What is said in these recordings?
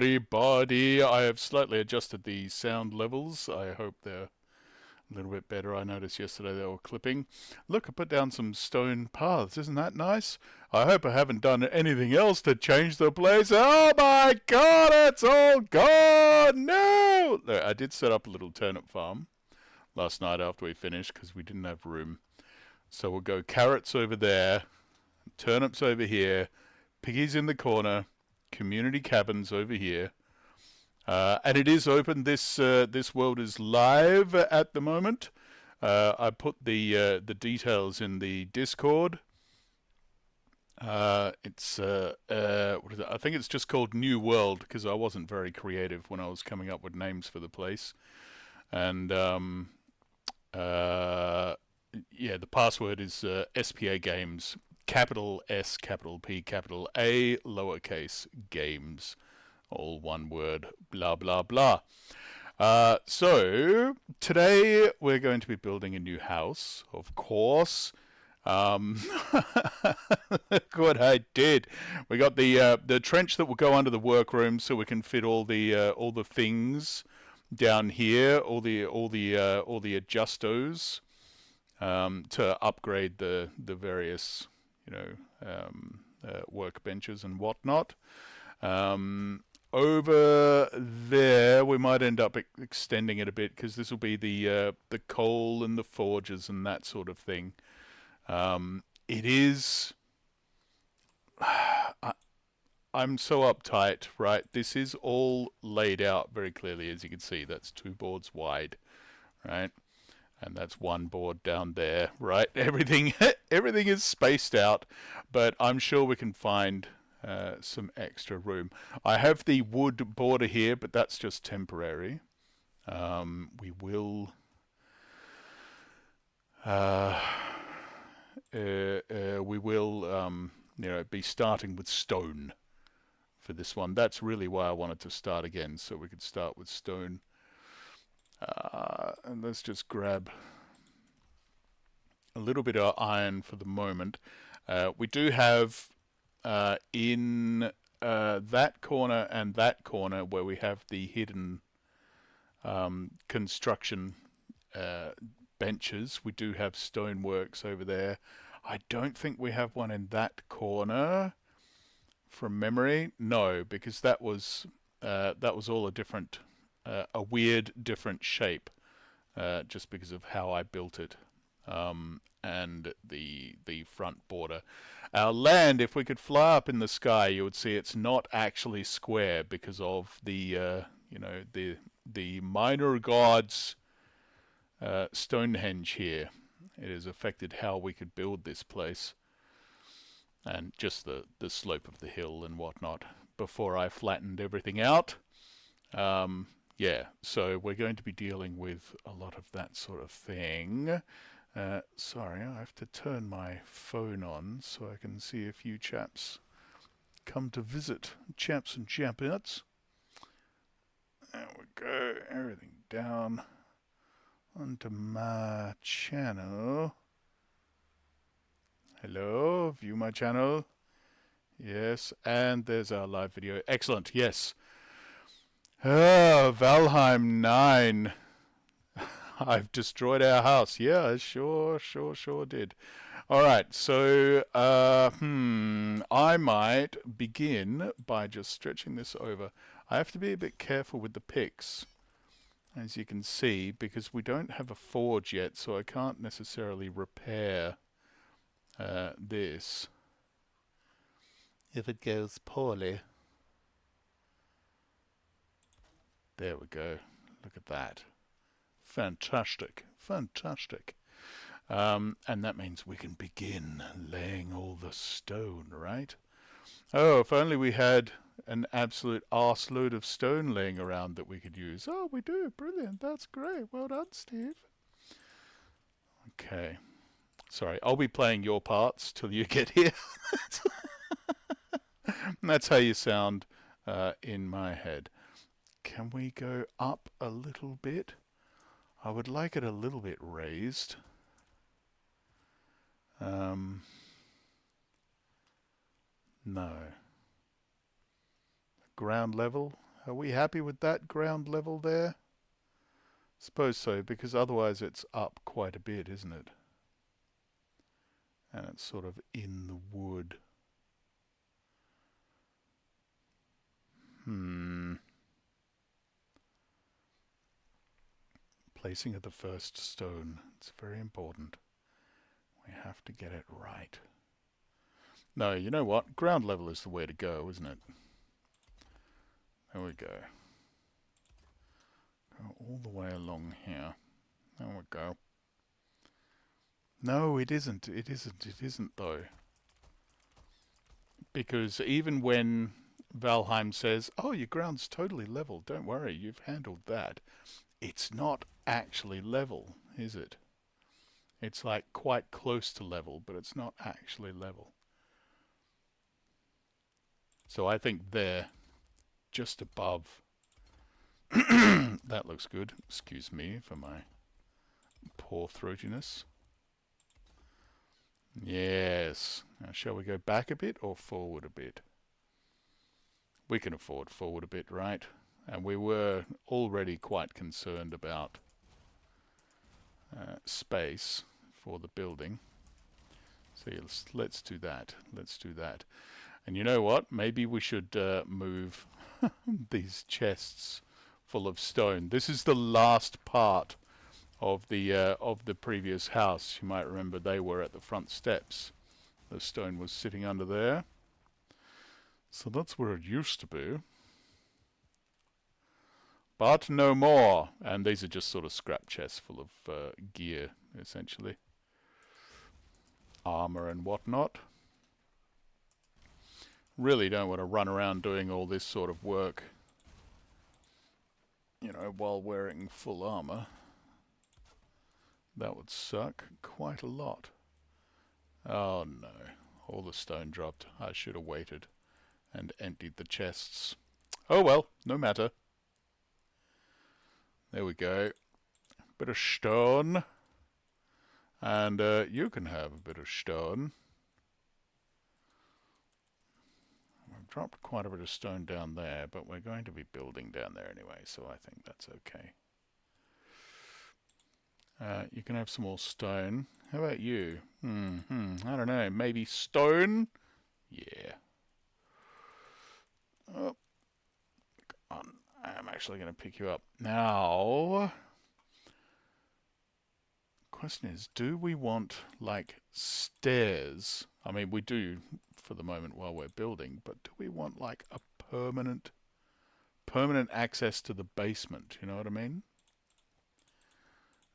everybody. I have slightly adjusted the sound levels. I hope they're a little bit better. I noticed yesterday they were clipping. Look, I put down some stone paths. Isn't that nice? I hope I haven't done anything else to change the place. Oh my god, it's all gone! No! Look, I did set up a little turnip farm last night after we finished because we didn't have room. So we'll go carrots over there, turnips over here, piggies in the corner, community cabins over here. And it is open. This world is live at the moment. I put the details in the Discord. It's what is it? I think it's just called New World because I wasn't very creative when I was coming up with names for the place. And yeah, the password is SPA Games, capital S, capital P, capital A, lowercase games, all one word, blah, blah, blah. So today we're going to be building a new house, of course. Look what I did. We got the trench that will go under the workroom, so we can fit all the things down here, all the adjustos, to upgrade the various workbenches and whatnot. Over there, we might end up extending it a bit because this will be the coal and the forges and that sort of thing. It is. I'm so uptight, right? This is all laid out very clearly, as you can see. That's 2 boards wide, right? And that's 1 board down there, right? Everything is spaced out, but I'm sure we can find some extra room. I have the wood border here, but that's just temporary. We will be starting with stone for this one. That's really why I wanted to start again, so we could start with stone. And let's just grab a little bit of iron for the moment. We do have in that corner and that corner where we have the hidden construction benches, we do have stoneworks over there. I don't think we have one in that corner from memory. No, because that was all a different, a weird different shape, just because of how I built it, and the front border. Our land, if we could fly up in the sky, you would see it's not actually square because of the the minor gods Stonehenge here. It has affected how we could build this place, and just the slope of the hill and whatnot before I flattened everything out. Yeah, so we're going to be dealing with a lot of that sort of thing. Sorry, I have to turn my phone on so I can see a few chaps come to visit. Chaps and chapettes. There we go, everything down onto my channel. Hello, view my channel. Yes, and there's our live video. Excellent, yes. Oh, Valheim 9. I've destroyed our house. Yeah, I sure did. Alright, so I might begin by just stretching this over. I have to be a bit careful with the picks, as you can see, because we don't have a forge yet, so I can't necessarily repair this if it goes poorly. There we go. Look at that. Fantastic. Fantastic. And that means we can begin laying all the stone, right? Oh, if only we had an absolute arse load of stone laying around that we could use. Oh, we do. Brilliant. That's great. Well done, Steve. Okay. Sorry, I'll be playing your parts till you get here. That's how you sound in my head. Can we go up a little bit? I would like it a little bit raised. No. Ground level? Are we happy with that ground level there? Suppose so, because otherwise it's up quite a bit, isn't it? And it's sort of in the wood. Placing of the first stone. It's very important. We have to get it right. No, you know what? Ground level is the way to go, isn't it? There we go. Go all the way along here. There we go. No, it isn't. It isn't. It isn't, though. Because even when Valheim says, oh, your ground's totally level, don't worry, you've handled that, it's not actually level, is it? It's like quite close to level, but it's not actually level. So I think there, just above, that looks good. Excuse me for my poor throatiness. Yes. Now, shall we go back a bit or forward a bit? We can afford forward a bit, right? And we were already quite concerned about space for the building. So let's do that. Let's do that. And you know what? Maybe we should move these chests full of stone. This is the last part of the previous house. You might remember they were at the front steps. The stone was sitting under there. So that's where it used to be. But no more. And these are just sort of scrap chests full of gear, essentially. Armor and whatnot. Really don't want to run around doing all this sort of work, you know, while wearing full armor. That would suck quite a lot. Oh no, all the stone dropped. I should have waited and emptied the chests. Oh well, no matter. There we go. Bit of stone. And you can have a bit of stone. We've dropped quite a bit of stone down there, but we're going to be building down there anyway, so I think that's okay. You can have some more stone. How about you? I don't know. Maybe stone? Yeah. Oh, come on. I'm actually going to pick you up. Now, question is, do we want, like, stairs? I mean, we do for the moment while we're building, but do we want, like, a permanent access to the basement? You know what I mean?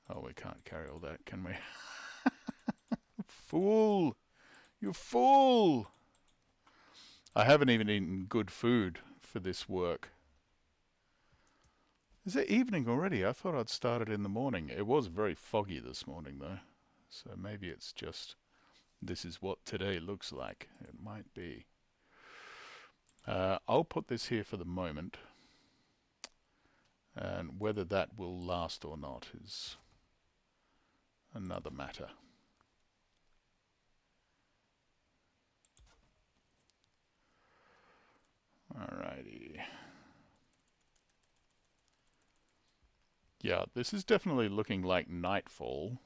Oh, we can't carry all that, can we? Fool! You fool! I haven't even eaten good food for this work. Is it evening already? I thought I'd started in the morning. It was very foggy this morning, though. So maybe it's just, this is what today looks like. It might be. I'll put this here for the moment. And whether that will last or not is another matter. Alrighty. Yeah, this is definitely looking like nightfall.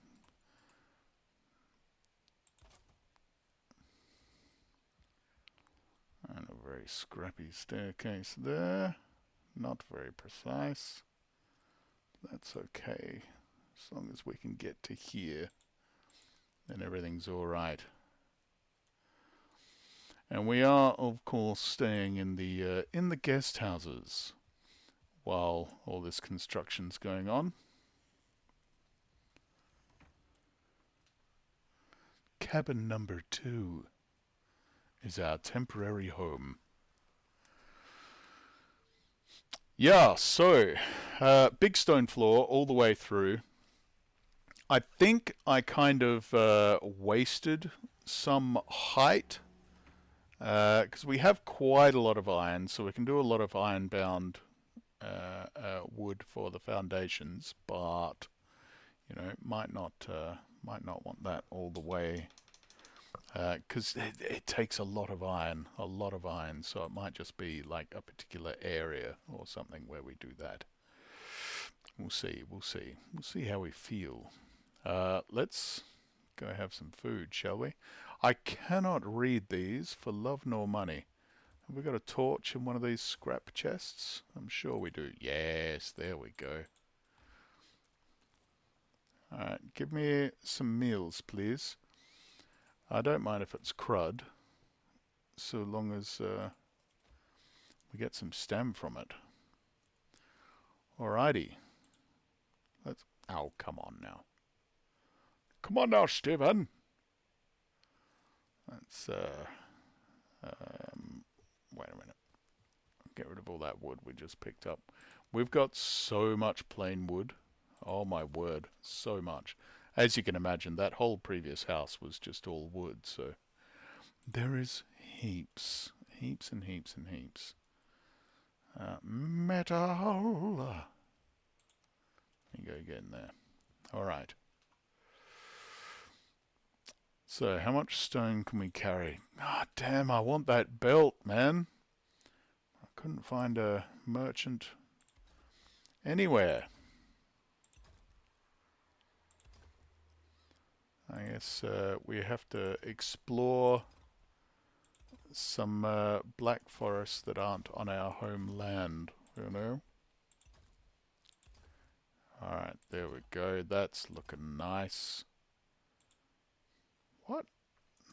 And a very scrappy staircase there. Not very precise. That's okay. As long as we can get to here, then everything's alright. And we are, of course, staying in the guest houses while all this construction's going on. Cabin number 2 is our temporary home. Yeah, so big stone floor all the way through. I think I kind of wasted some height because we have quite a lot of iron, so we can do a lot of iron-bound wood for the foundations, but you know, might not want that all the way Because it takes a lot of iron, so it might just be like a particular area or something where we do that. We'll see, we'll see how we feel. Let's go have some food, shall we? I cannot read these for love nor money. Have we got a torch in one of these scrap chests? I'm sure we do. Yes, there we go. Alright, give me some meals, please. I don't mind if it's crud, so long as we get some stem from it. Alrighty. Let's... Oh, come on now. Come on now, Stephen! Let's, wait a minute. Get rid of all that wood we just picked up. We've got so much plain wood. Oh my word, so much. As you can imagine, that whole previous house was just all wood, so there is heaps, heaps and heaps and heaps. Metal. You go again there. Alright. So, how much stone can we carry? Ah, damn, I want that belt, man. I couldn't find a merchant anywhere. I guess we have to explore some black forests that aren't on our homeland, you know? Alright, there we go. That's looking nice. What?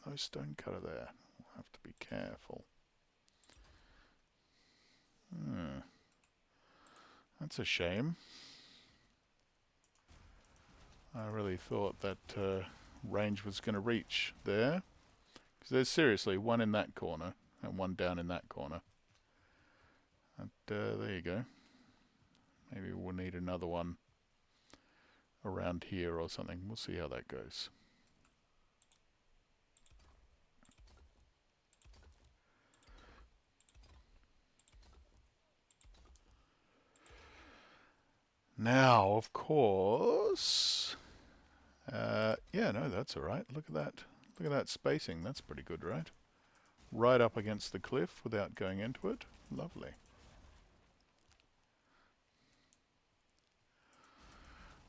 No stone cutter there. We'll have to be careful. That's a shame. I really thought that range was going to reach there. Because there's seriously one in that corner and one down in that corner. And there you go. Maybe we'll need another one around here or something. We'll see how that goes. Now, of course... yeah, no, that's alright. Look at that. Look at that spacing. That's pretty good, right? Right up against the cliff without going into it. Lovely.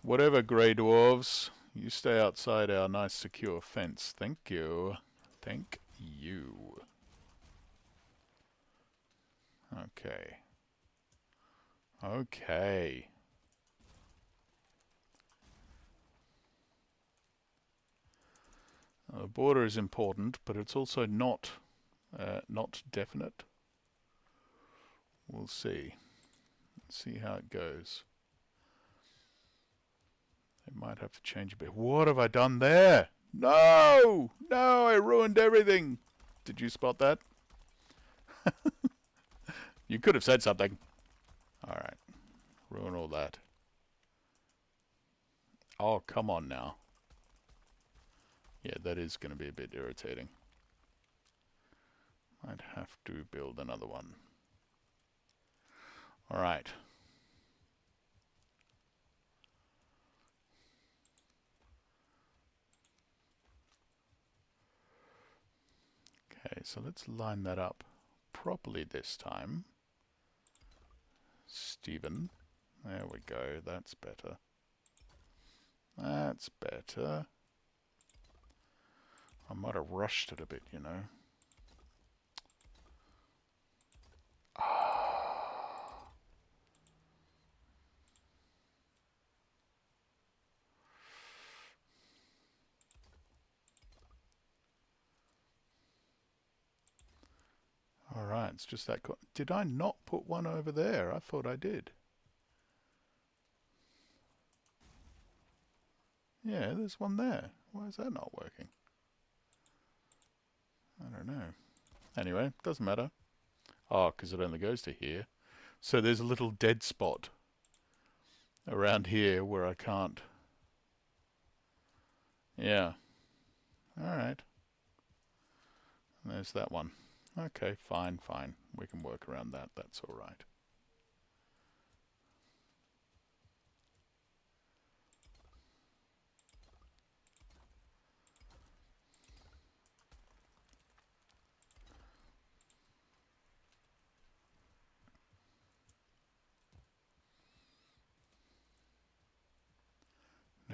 Whatever, grey dwarves. You stay outside our nice secure fence. Thank you. Thank you. Okay. Okay. The border is important, but it's also not definite. We'll see. Let's see how it goes. It might have to change a bit. What have I done there? No! No, I ruined everything. Did you spot that? You could have said something. Alright. Ruin all that. Oh, come on now. Yeah, that is going to be a bit irritating. I'd have to build another one. Alright. Okay, so let's line that up properly this time. Stephen. There we go, that's better. That's better. I might have rushed it a bit, you know. Alright, it's just that... Did I not put one over there? I thought I did. Yeah, there's one there. Why is that not working? I don't know. Anyway, doesn't matter. Oh, because it only goes to here. So there's a little dead spot around here where I can't... Yeah. Alright. There's that one. Okay, fine, fine. We can work around that. That's alright.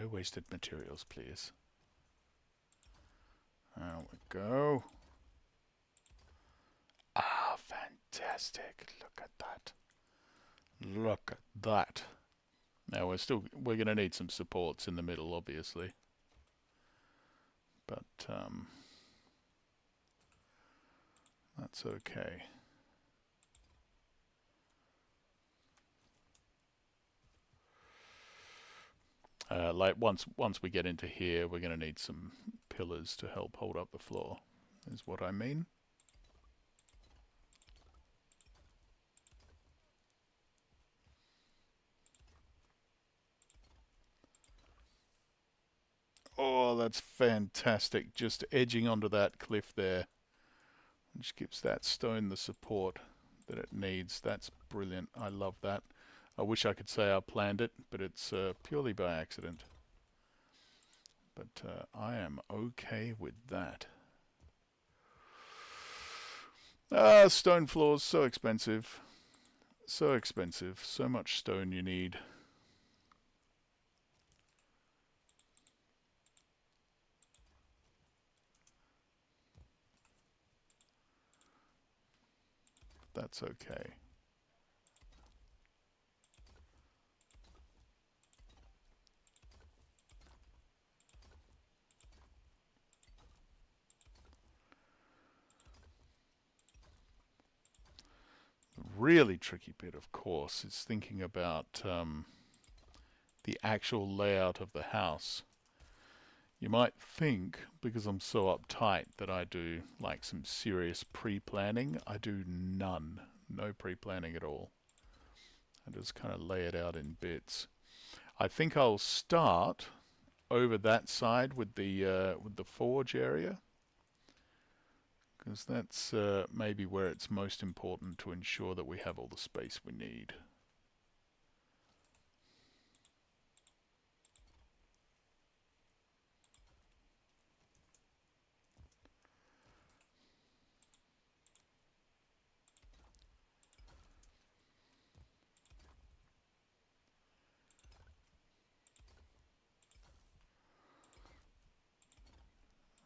No wasted materials, please. There we go. Ah, fantastic. Look at that. Look at that. Now we're going to need some supports in the middle, obviously. But that's okay. Like once we get into here, we're going to need some pillars to help hold up the floor, is what I mean. Oh, that's fantastic. Just edging onto that cliff there, which gives that stone the support that it needs. That's brilliant. I love that. I wish I could say I planned it, but it's purely by accident. But I am okay with that. Stone floors, so expensive. So expensive. So much stone you need. That's okay. The really tricky bit, of course, is thinking about the actual layout of the house. You might think, because I'm so uptight, that I do like some serious pre-planning. I do none. No pre-planning at all. I just kind of lay it out in bits. I think I'll start over that side with the forge area, because that's maybe where it's most important to ensure that we have all the space we need.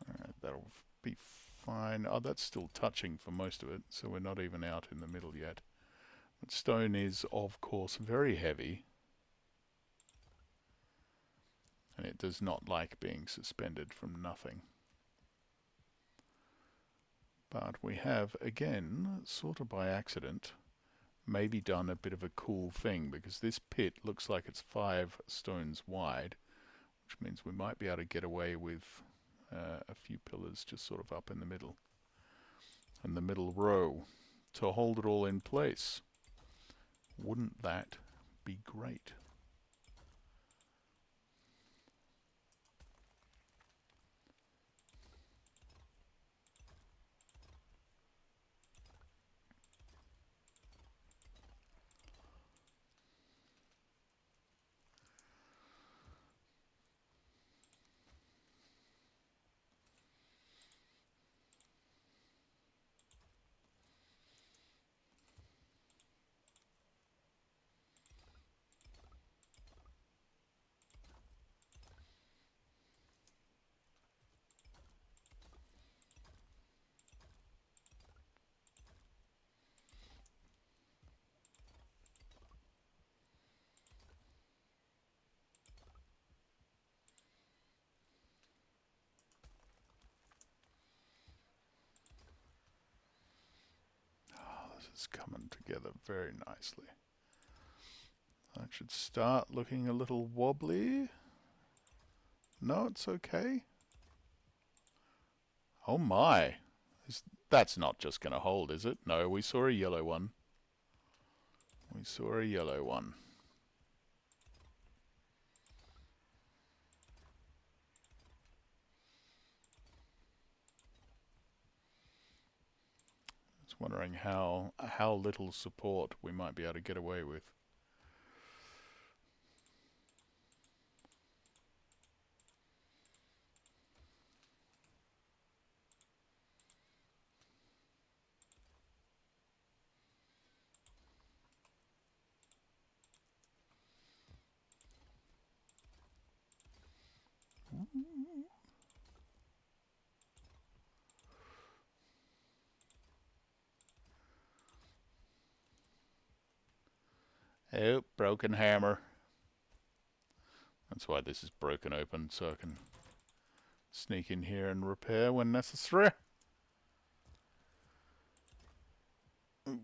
Alright, that'll be fine. Oh, that's still touching for most of it, so we're not even out in the middle yet. But stone is, of course, very heavy, and it does not like being suspended from nothing. But we have, again, sort of by accident, maybe done a bit of a cool thing, because this pit looks like it's 5 stones wide, which means we might be able to get away with a few pillars just sort of up in the middle, and the middle row to hold it all in place. Wouldn't that be great? Oh, this is coming together very nicely. That should start looking a little wobbly. No, it's okay. Oh my. That's not just going to hold, is it? No, we saw a yellow one. We saw a yellow one. Just wondering how little support we might be able to get away with. Oh, broken hammer. That's why this is broken open, so I can sneak in here and repair when necessary. Ooh.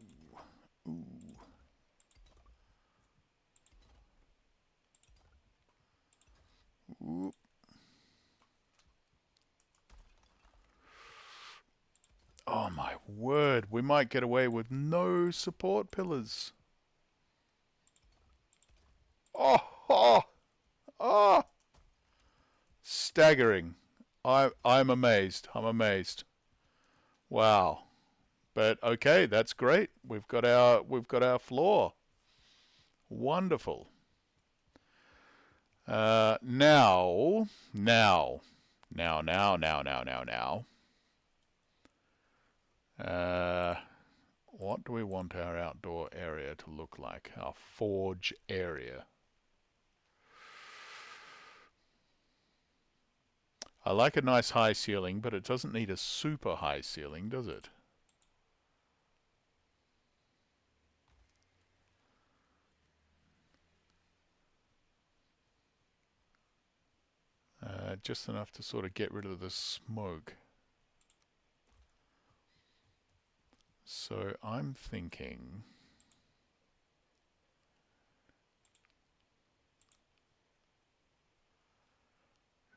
Ooh. Ooh. Oh my word, we might get away with no support pillars. Oh, oh, oh. Staggering. I'm amazed. I'm amazed. Wow. But okay, that's great. We've got our floor. Wonderful. Now, now, now, now, now, now, now, now. What do we want our outdoor area to look like? Our forge area. I like a nice high ceiling, but it doesn't need a super high ceiling, does it? Just enough to sort of get rid of the smoke. So I'm thinking...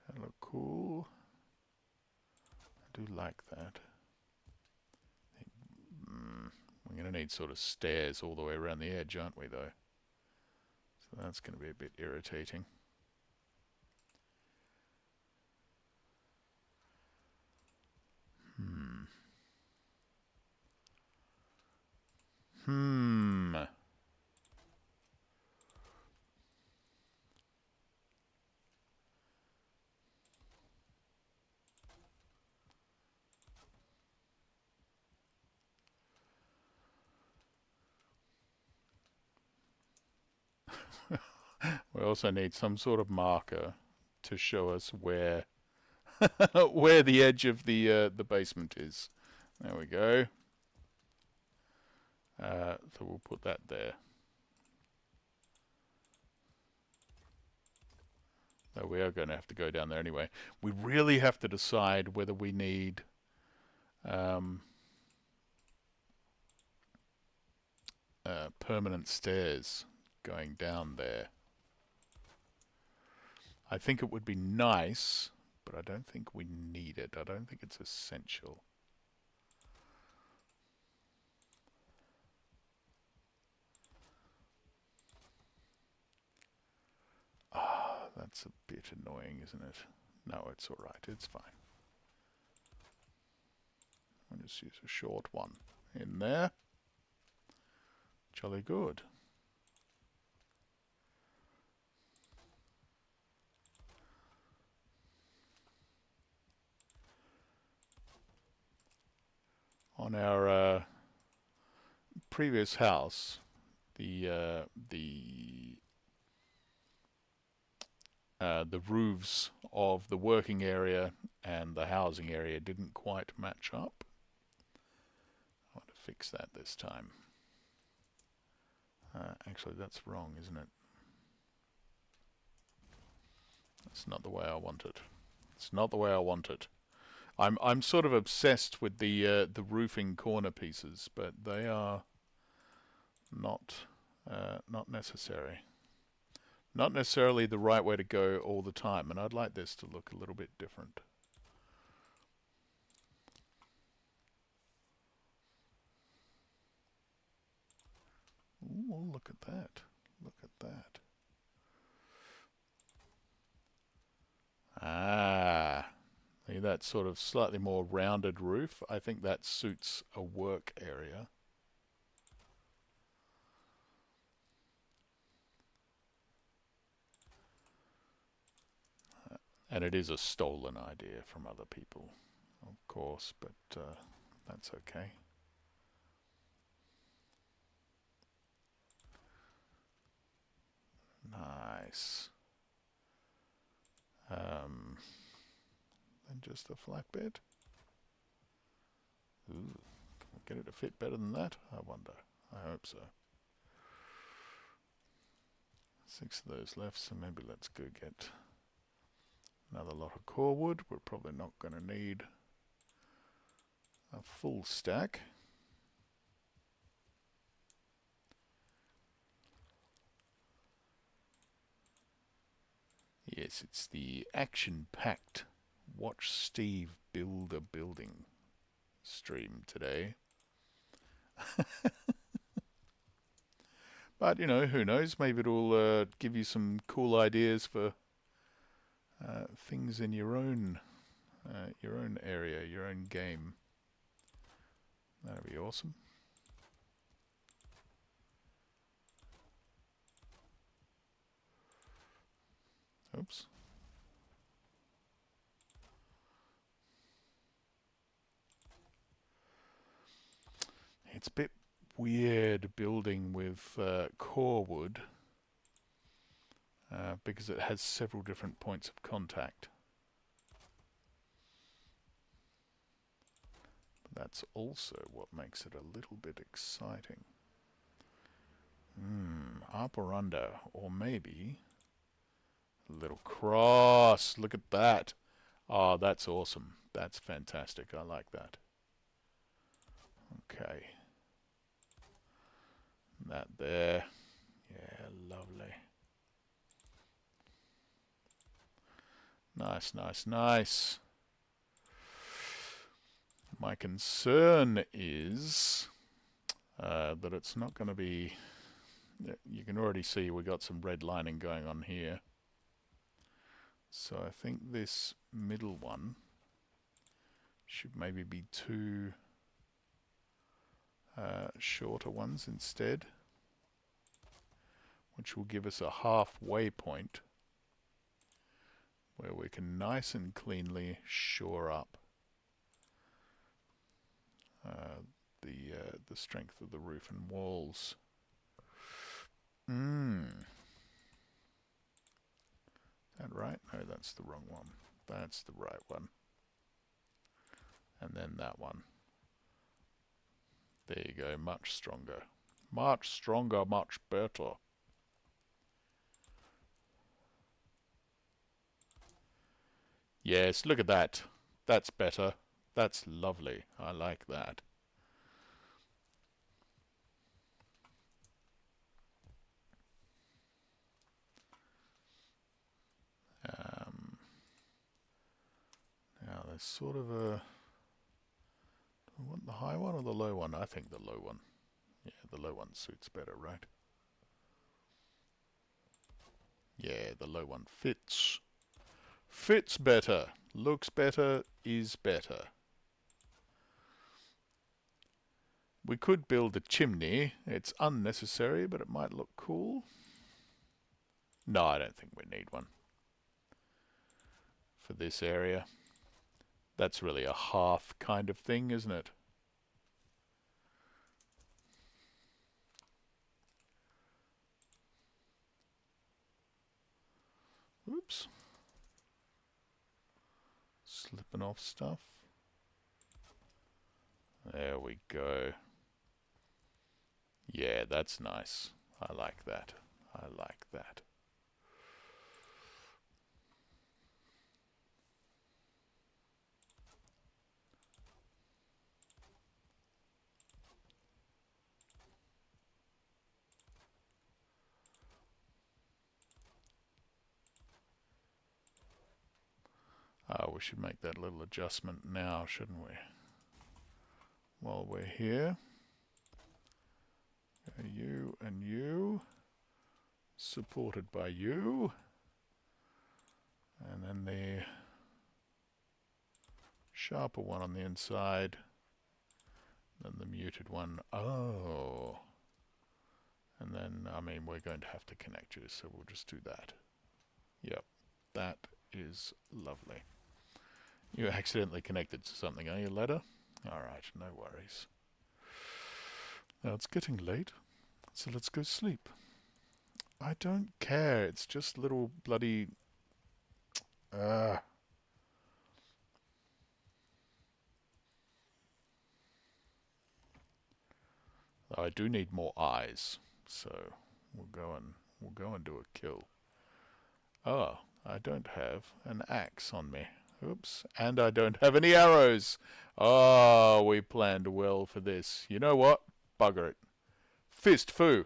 that look cool. I do like that. We're going to need sort of stairs all the way around the edge, aren't we, though? So that's going to be a bit irritating. We also need some sort of marker to show us where where the edge of the basement is. There we go. So we'll put that there. Though we are going to have to go down there anyway. We really have to decide whether we need permanent stairs going down there. I think it would be nice, but I don't think we need it. I don't think it's essential. Ah, that's a bit annoying, isn't it? No, it's alright. It's fine. I'll just use a short one in there. Jolly good. On our previous house, the roofs of the working area and the housing area didn't quite match up. I want to fix that this time. Actually, that's wrong, isn't it? That's not the way I want it. It's not the way I want it. I'm sort of obsessed with the roofing corner pieces, but they are not necessary. Not necessarily the right way to go all the time, and I'd like this to look a little bit different. Ooh, look at that. Look at that. Ah, see that sort of slightly more rounded roof? I think that suits a work area. And it is a stolen idea from other people, of course, but that's okay. Nice. And just a flat bed. Ooh, can we get it to fit better than that? I wonder. I hope so. 6 of those left, so maybe let's go get another lot of core wood. We're probably not going to need a full stack. Yes, it's the action-packed Watch Steve Build a Building stream today. But, you know, who knows? Maybe it'll give you some cool ideas for things in your own area, your own game. That'd be awesome. Oops. It's a bit weird building with core wood because it has several different points of contact. But that's also what makes it a little bit exciting. Up or under, or maybe a little cross. Look at that. Oh, that's awesome. That's fantastic. I like that. Okay. That there. Yeah, lovely. Nice, nice, nice. My concern is that it's not going to be... You can already see we got some red lining going on here. So I think this middle one should maybe be two shorter ones instead, which will give us a halfway point where we can nice and cleanly shore up the strength of the roof and walls. Is that right? No, that's the wrong one. That's the right one. And then that one. There you go, much stronger. Much stronger, much better. Yes, look at that. That's better. That's lovely. I like that. Now there's sort of a... Do I want the high one or the low one? I think the low one. Yeah, the low one suits better, right? Yeah, the low one fits. Fits better. Looks better, is better. We could build a chimney. It's unnecessary, but it might look cool. No, I don't think we need one for this area. That's really a half kind of thing, isn't it? Oops. Slipping off stuff. There we go. Yeah, that's nice. I like that. I like that. We should make that little adjustment now, shouldn't we? While we're here. You and you. Supported by you. And then the sharper one on the inside. Then the muted one. Oh. And then, I mean, we're going to have to connect you, so we'll just do that. Yep. That is lovely. You accidentally connected to something, are you, ladder? Alright, no worries. Now it's getting late, so let's go sleep. I don't care, it's just little bloody... I do need more eyes, so we'll go and We'll go and do a kill. Oh, I don't have an axe on me. Oops. And I don't have any arrows. Oh, we planned well for this. You know what? Bugger it. Fist Fu.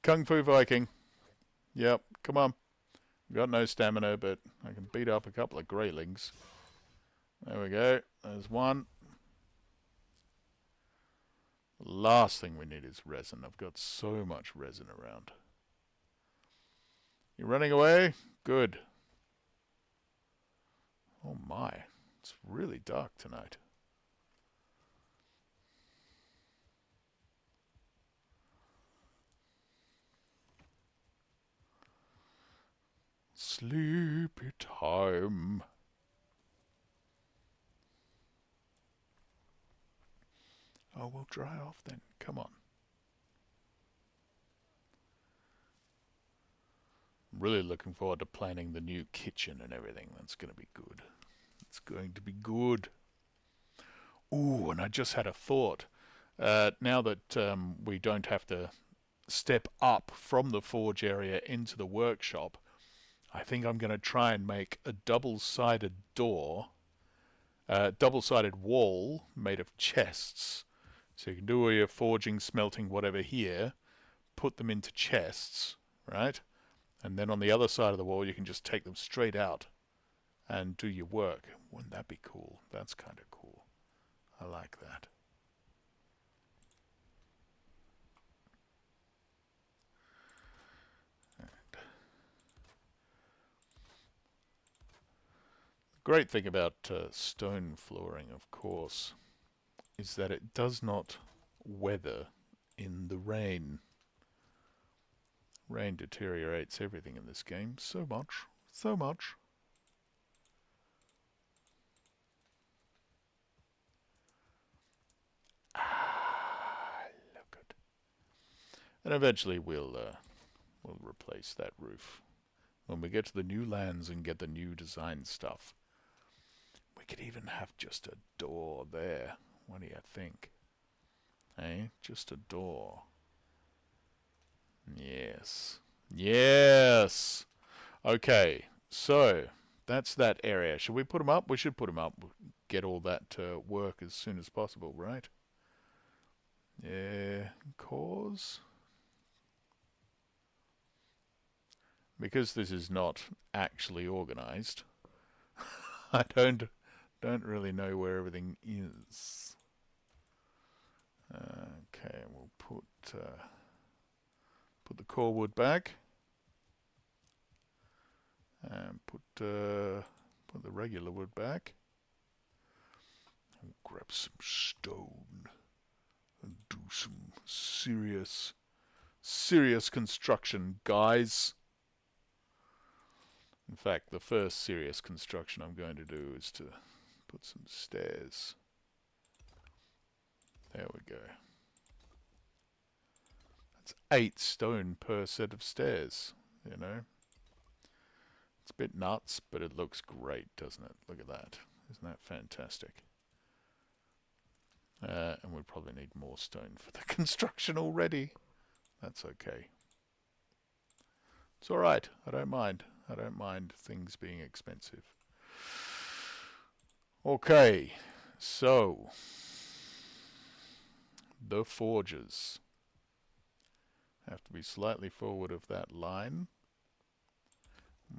Kung Fu Viking. Yep, come on. Got no stamina, but I can beat up a couple of greylings. There we go. There's one. The last thing we need is resin. I've got so much resin around. You running away? Good. Oh my. It's really dark tonight. Sleepy time. Oh, we'll dry off then. Come on. I'm really looking forward to planning the new kitchen and everything. That's going to be good. It's going to be good. Ooh, and I just had a thought. Now that we don't have to step up from the forge area into the workshop, I think I'm going to try and make a double-sided door, double-sided wall made of chests. So you can do all your forging, smelting, whatever here, put them into chests, right? And then on the other side of the wall, you can just take them straight out and do your work. Wouldn't that be cool? That's kind of cool. I like that. The great thing about stone flooring, of course, is that it does not weather in the rain. Rain deteriorates everything in this game so much, so much. Ah, look good. And eventually we'll replace that roof. When we get to the new lands and get the new design stuff, we could even have just a door there. What do you think? Eh? Just a door. Yes. Yes! Okay, so that's that area. Should we put them up? We should put them up. Get all that to work as soon as possible, right? Yeah, cause? Because this is not actually organized, I don't really know where everything is. Okay, we'll put the core wood back, and put the regular wood back. We'll grab some stone and do some serious construction, guys. In fact, the first serious construction I'm going to do is to put some stairs. There we go. That's 8 stone per set of stairs, you know. It's a bit nuts, but it looks great, doesn't it? Look at that. Isn't that fantastic? And we probably need more stone for the construction already. That's okay. It's alright. I don't mind. I don't mind things being expensive. Okay, so the forges have to be slightly forward of that line.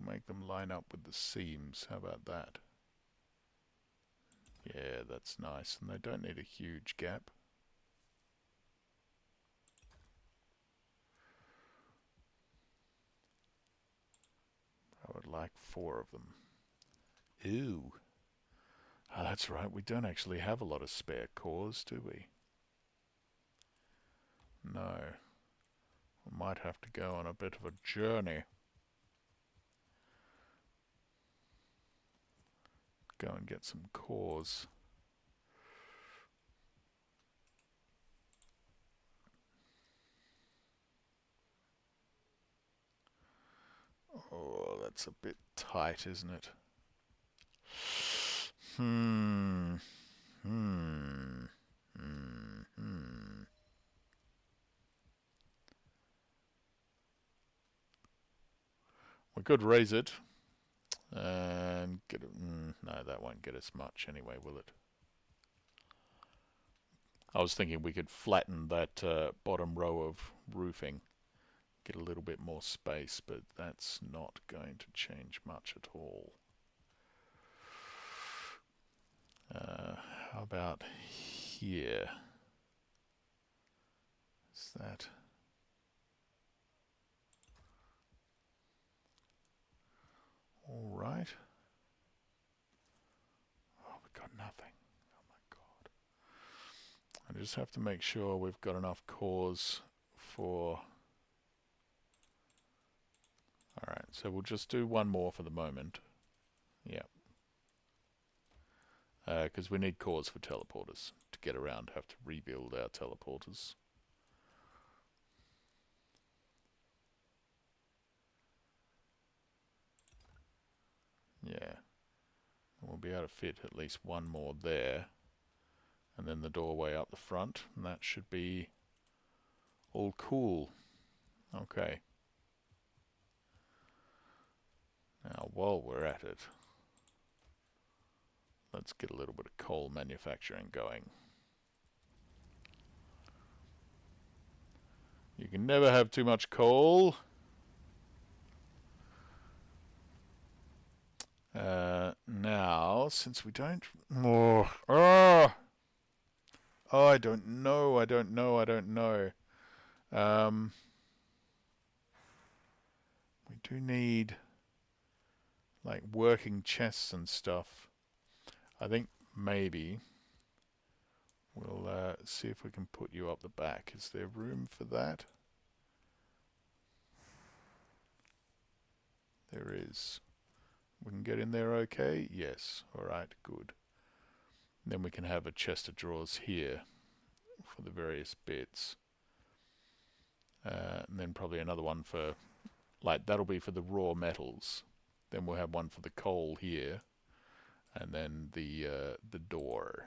Make them line up with the seams. How about that? Yeah, that's nice. And they don't need a huge gap. I would like 4 of them. Ew. Oh, that's right. We don't actually have a lot of spare cores, do we? No. We might have to go on a bit of a journey. Go and get some cores. Oh, that's a bit tight, isn't it? We could raise it and get it. No, that won't get us much anyway, will it? I was thinking we could flatten that bottom row of roofing, get a little bit more space, but that's not going to change much at all. How about here? Is that... all right? Oh, we've got nothing. Oh my god. I just have to make sure we've got enough cores for... Alright, so we'll just do one more for the moment. Yep. Because we need cores for teleporters to get around, have to rebuild our teleporters. Yeah. We'll be able to fit at least one more there. And then the doorway up the front. And that should be all cool. Okay. Now, while we're at it, let's get a little bit of coal manufacturing going. You can never have too much coal. Now, since we don't... I don't know. We do need, like, working chests and stuff. I think maybe we'll see if we can put you up the back. Is there room for that? There is. We can get in there okay? Yes. Alright, good. Then we can have a chest of drawers here for the various bits. And then probably another one for, like, that'll be for the raw metals. Then we'll have one for the coal here. And then the door.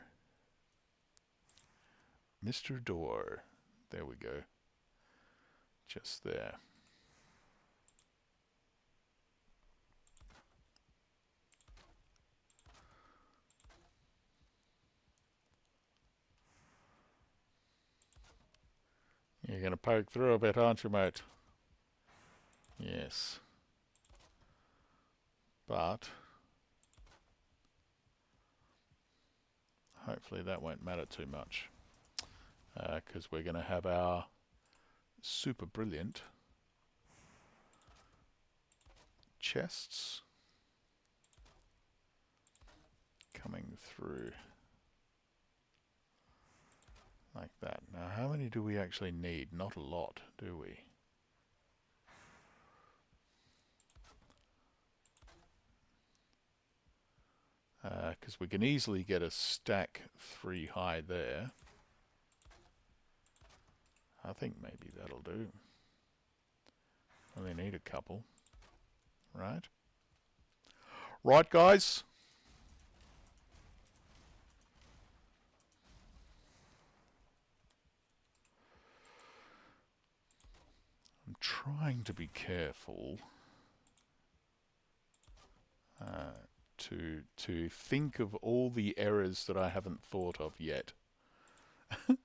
Mr. Door. There we go. Just there. You're going to poke through a bit, aren't you, mate? Yes. But hopefully that won't matter too much. Because we're going to have our super brilliant chests coming through. Like that. Now, how many do we actually need? Not a lot, do we? Because we can easily get a stack 3 high there. I think maybe that'll do. Only need a couple. Right? Right, guys? I'm trying to be careful to think of all the errors that I haven't thought of yet. Now,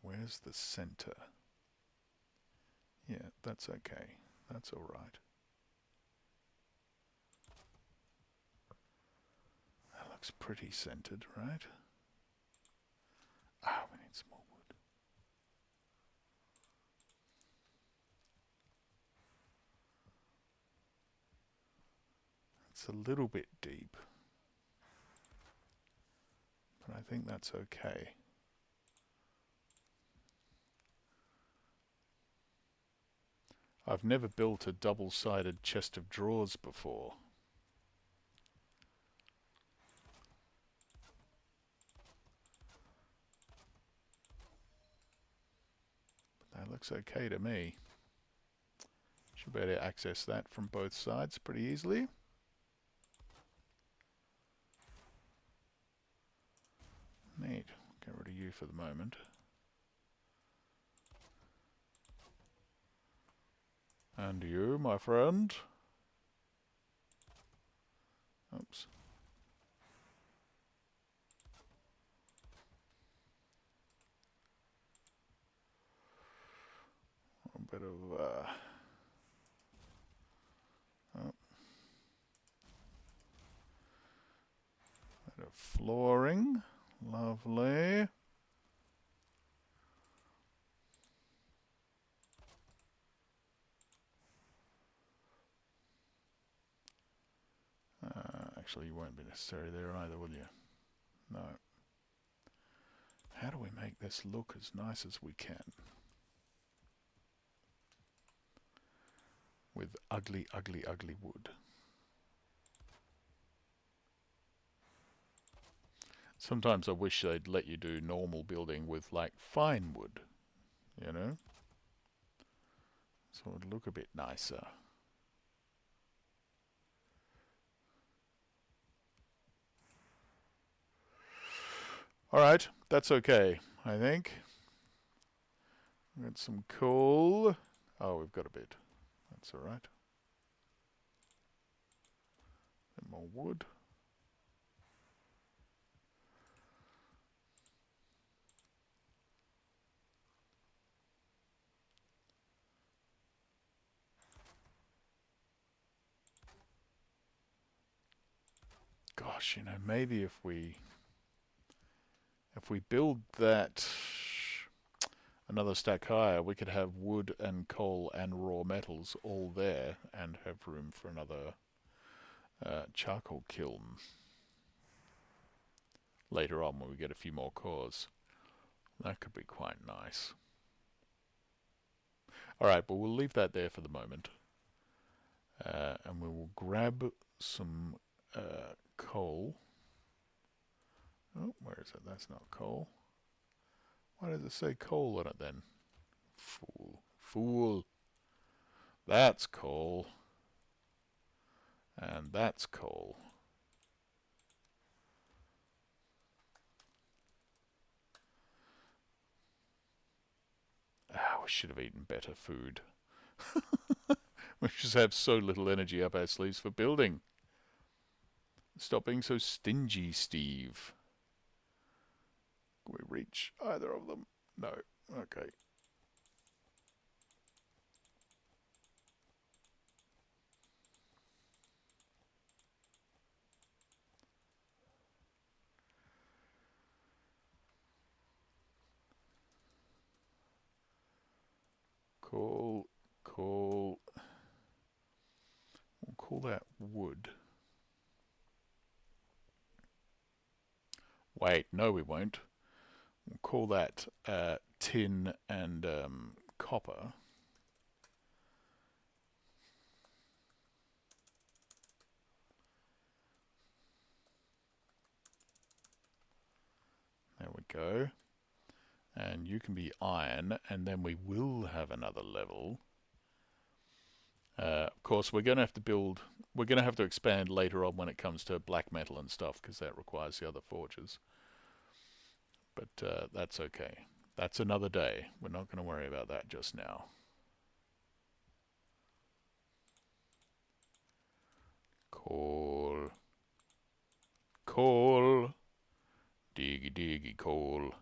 where's the center? Yeah, that's okay. That's all right. That looks pretty centered, right? Ah, we need some more wood. It's a little bit deep, but I think that's okay. I've never built a double-sided chest of drawers before. That looks okay to me. Should be able to access that from both sides pretty easily. Right, get rid of you for the moment. And you, my friend. Oops. A bit of oh, bit of flooring. Lovely. Actually, you won't be necessary there either, will you? No. How do we make this look as nice as we can? With ugly, ugly, ugly wood. Sometimes I wish they'd let you do normal building with, like, fine wood, you know? So it would look a bit nicer. Alright, that's okay, I think. Got some coal. Oh, we've got a bit. That's alright. Bit more wood. Gosh, you know, maybe if we build that another stack higher, we could have wood and coal and raw metals all there and have room for another charcoal kiln later on when we get a few more cores. That could be quite nice. Alright, but we'll leave that there for the moment. And we will grab some coal. Oh, where is it? That's not coal. Why does it say coal on it then? Fool. Fool. That's coal. And that's coal. Ah, we should have eaten better food. We just have so little energy up our sleeves for building. Stop being so stingy, Steve. Can we reach either of them? No. Okay. Coal, coal. We'll call that wood. Wait, no we won't. We'll call that tin and copper. There we go. And you can be iron, and then we will have another level. Of course, we're going to have to build, we're going to have to expand later on when it comes to black metal and stuff, because that requires the other forges. But that's okay. That's another day. We're not going to worry about that just now. Coal. Coal. Diggy diggy coal.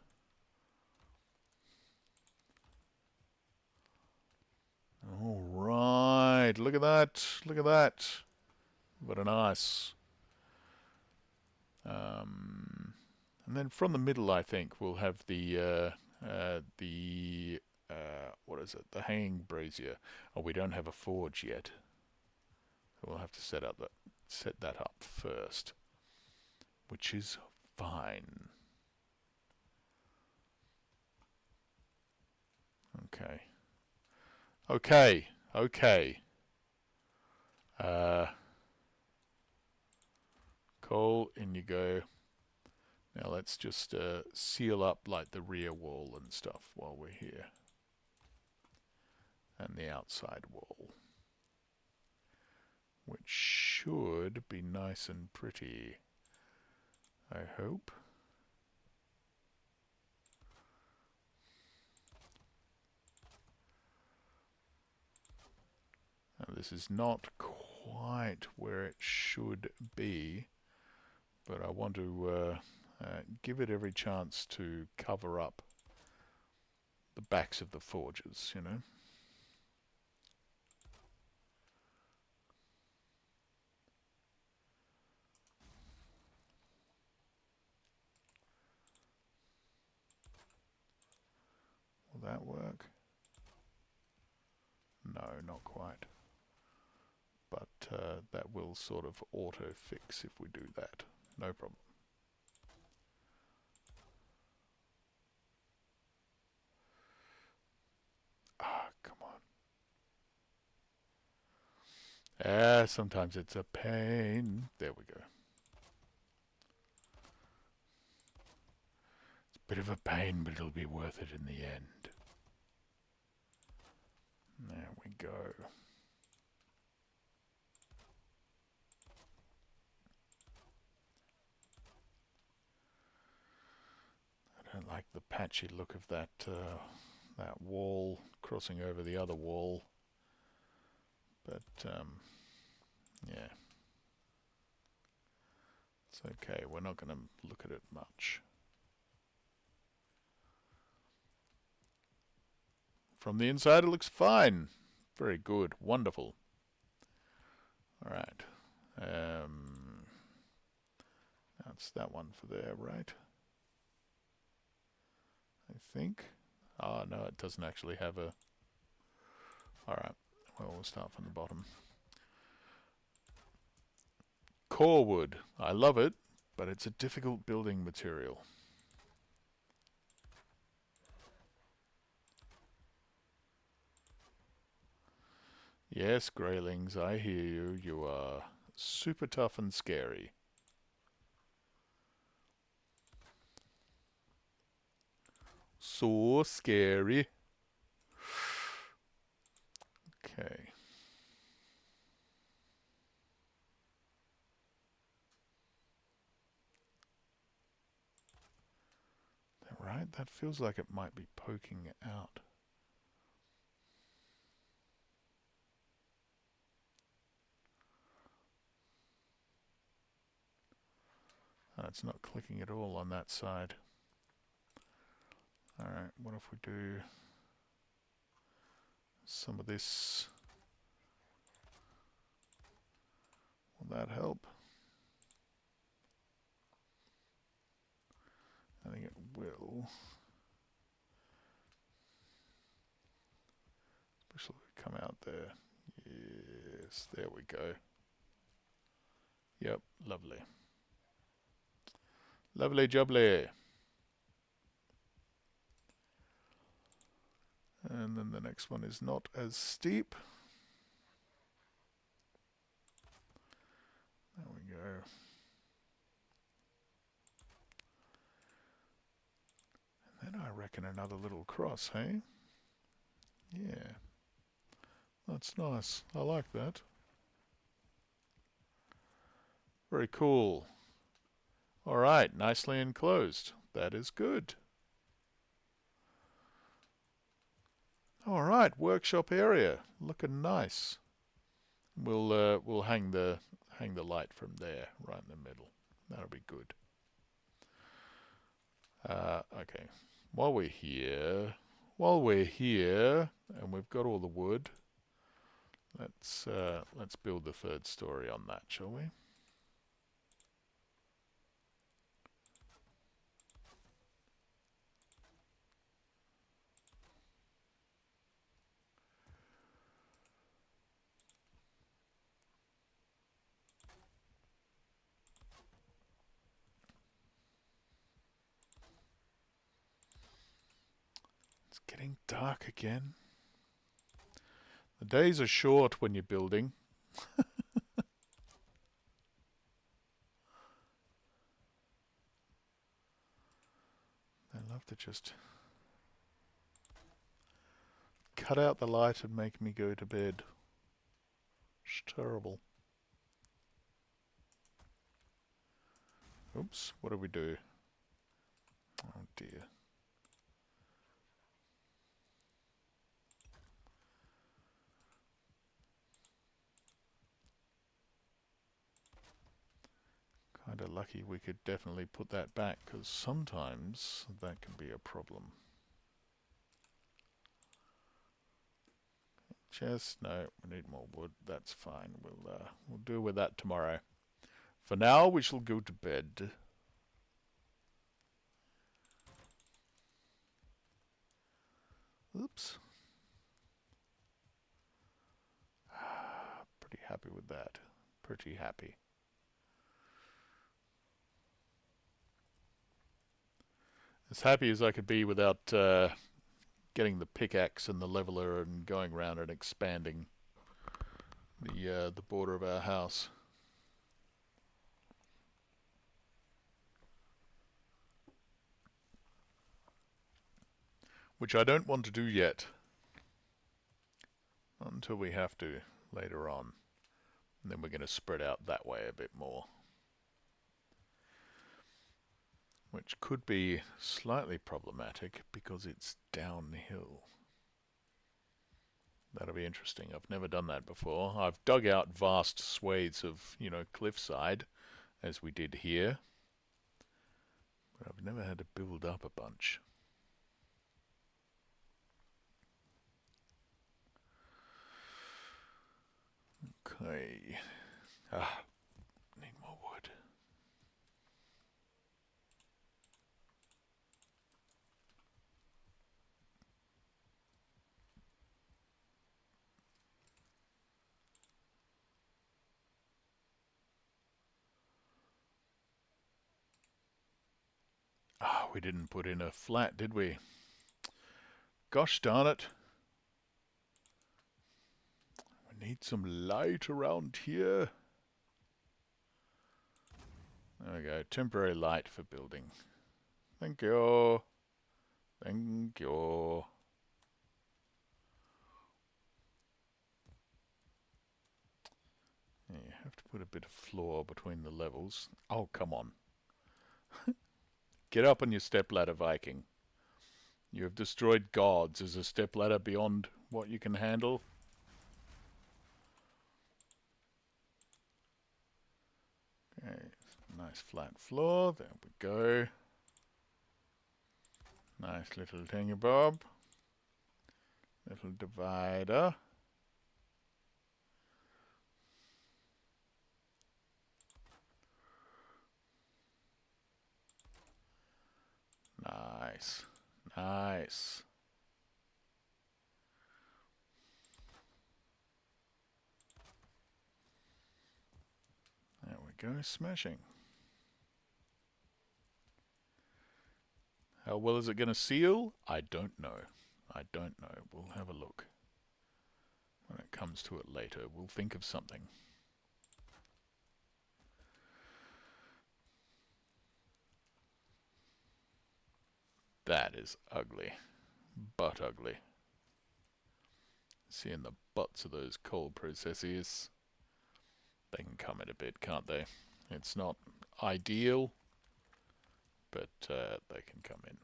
All right. Look at that. Look at that. What a nice. And then from the middle, I think we'll have the what is it? The hanging brazier. Oh, we don't have a forge yet. So we'll have to set that up first, which is fine. Okay. Okay. Okay. Coal, in you go. Now let's just seal up like the rear wall and stuff while we're here. And the outside wall. Which should be nice and pretty. I hope. This is not quite where it should be, but I want to give it every chance to cover up the backs of the forges, you know. Will that work? No, not quite. But that will sort of auto-fix if we do that. No problem. Ah, come on. Sometimes it's a pain. There we go. It's a bit of a pain, but it'll be worth it in the end. There we go. I don't like the patchy look of that that wall crossing over the other wall, but yeah, it's okay. We're not going to look at it much. From the inside, it looks fine. Very good, wonderful. All right, that's that one for there, right? I think. Oh, no, it doesn't actually have a... Alright, well, we'll start from the bottom. Core wood. I love it, but it's a difficult building material. Yes, Greylings, I hear you. You are super tough and scary. So scary. Okay. Right? That feels like it might be poking out. It's not clicking at all on that side. Alright, what if we do some of this? Will that help? I think it will. Especially if we come out there. Yes, there we go. Yep, lovely. Lovely jubbly. And then the next one is not as steep. There we go. And then I reckon another little cross, hey? Yeah. That's nice. I like that. Very cool. Alright, nicely enclosed. That is good. Alright, workshop area. Looking nice. We'll hang the light from there, right in the middle. That'll be good. Okay. While we're here, and we've got all the wood, let's build the third story on that, shall we? It's getting dark again. The days are short when you're building. I love to just cut out the light and make me go to bed. It's terrible. Oops, what do we do? Oh dear. lucky we could definitely put that back, because sometimes that can be a problem. Chest, no, we need more wood. That's fine. We'll deal with that tomorrow. For now, we shall go to bed. Oops. Pretty happy with that. Pretty happy. As happy as I could be without getting the pickaxe and the leveler and going around and expanding the border of our house. Which I don't want to do yet. Until we have to later on. And then we're going to spread out that way a bit more. Which could be slightly problematic because it's downhill. That'll be interesting. I've never done that before. I've dug out vast swathes of, cliffside, as we did here. But I've never had to build up a bunch. Okay. Need more wood. We didn't put in a flat, did we? Gosh darn it. We need some light around here. There we go. Temporary light for building. Thank you. Thank you. Yeah, you have to put a bit of floor between the levels. Oh, come on. Get up on your stepladder, Viking. You have destroyed gods. Is a stepladder beyond what you can handle? Okay, nice flat floor. There we go. Nice little thingy-bob. Little divider. Nice. Nice. There we go, smashing. How well is it going to seal? I don't know. I don't know. We'll have a look. When it comes to it later, we'll think of something. That is ugly. Butt ugly. Seeing the butts of those coal processes. They can come in a bit, can't they? It's not ideal, but they can come in.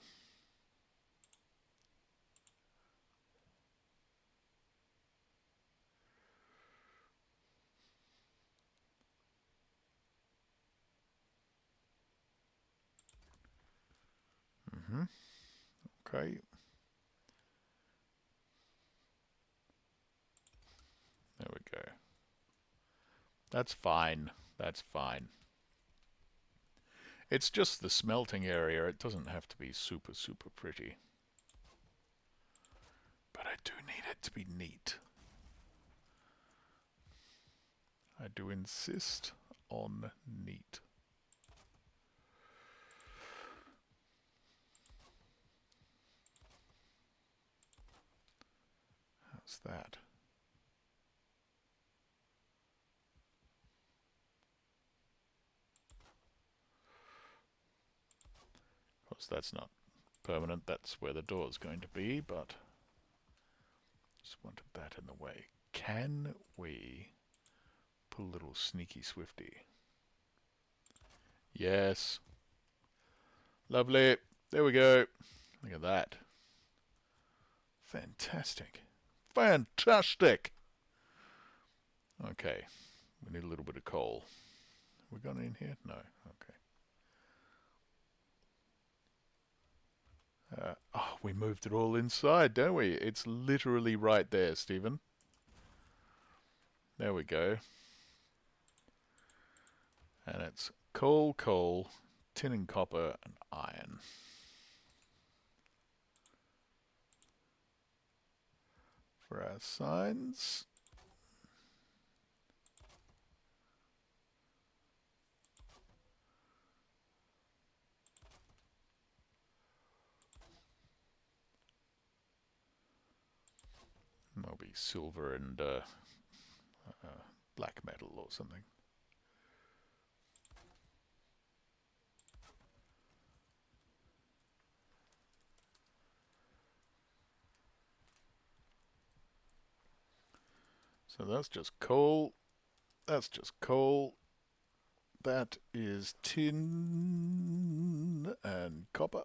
Okay. There we go. That's fine. That's fine. It's just the smelting area. It doesn't have to be super, super pretty. But I do need it to be neat. I do insist on neat. How's that? Of course, that's not permanent. That's where the door's going to be, but just wanted that in the way. Can we pull a little sneaky swifty? Yes. Lovely. There we go. Look at that. Fantastic. Fantastic! Okay. We need a little bit of coal. We got it in here? No. Okay. Oh, we moved it all inside, don't we? It's literally right there, Stephen. There we go. And it's coal, tin and copper, and iron. For our signs. There'll be silver and black metal or something. So that's just coal. That's just coal. That is tin and copper.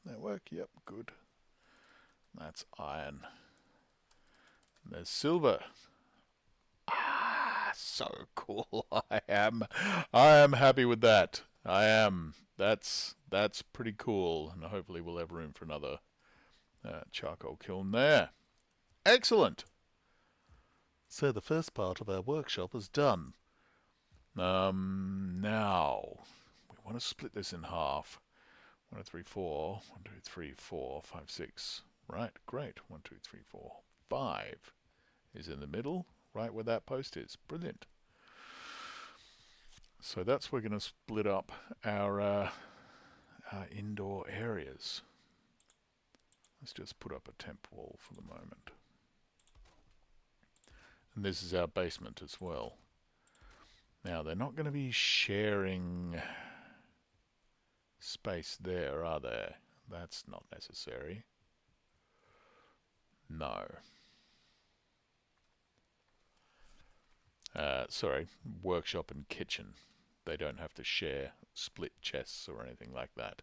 That work? Yep, good. That's iron. There's silver. Ah, so cool. I am happy with that. I am. That's pretty cool, and hopefully we'll have room for another charcoal kiln there. Excellent. So the first part of our workshop is done. Now we want to split this in half. 1, 2, 3, 4. 1, 2, 3, 4, 5, 6. Right, great. 1, 2, 3, 4, 5 is in the middle, right where that post is. Brilliant. So that's where we're going to split up our indoor areas. Let's just put up a temp wall for the moment. And this is our basement as well. Now, they're not going to be sharing space there, are they? That's not necessary. No. Sorry, workshop and kitchen. They don't have to share split chests or anything like that.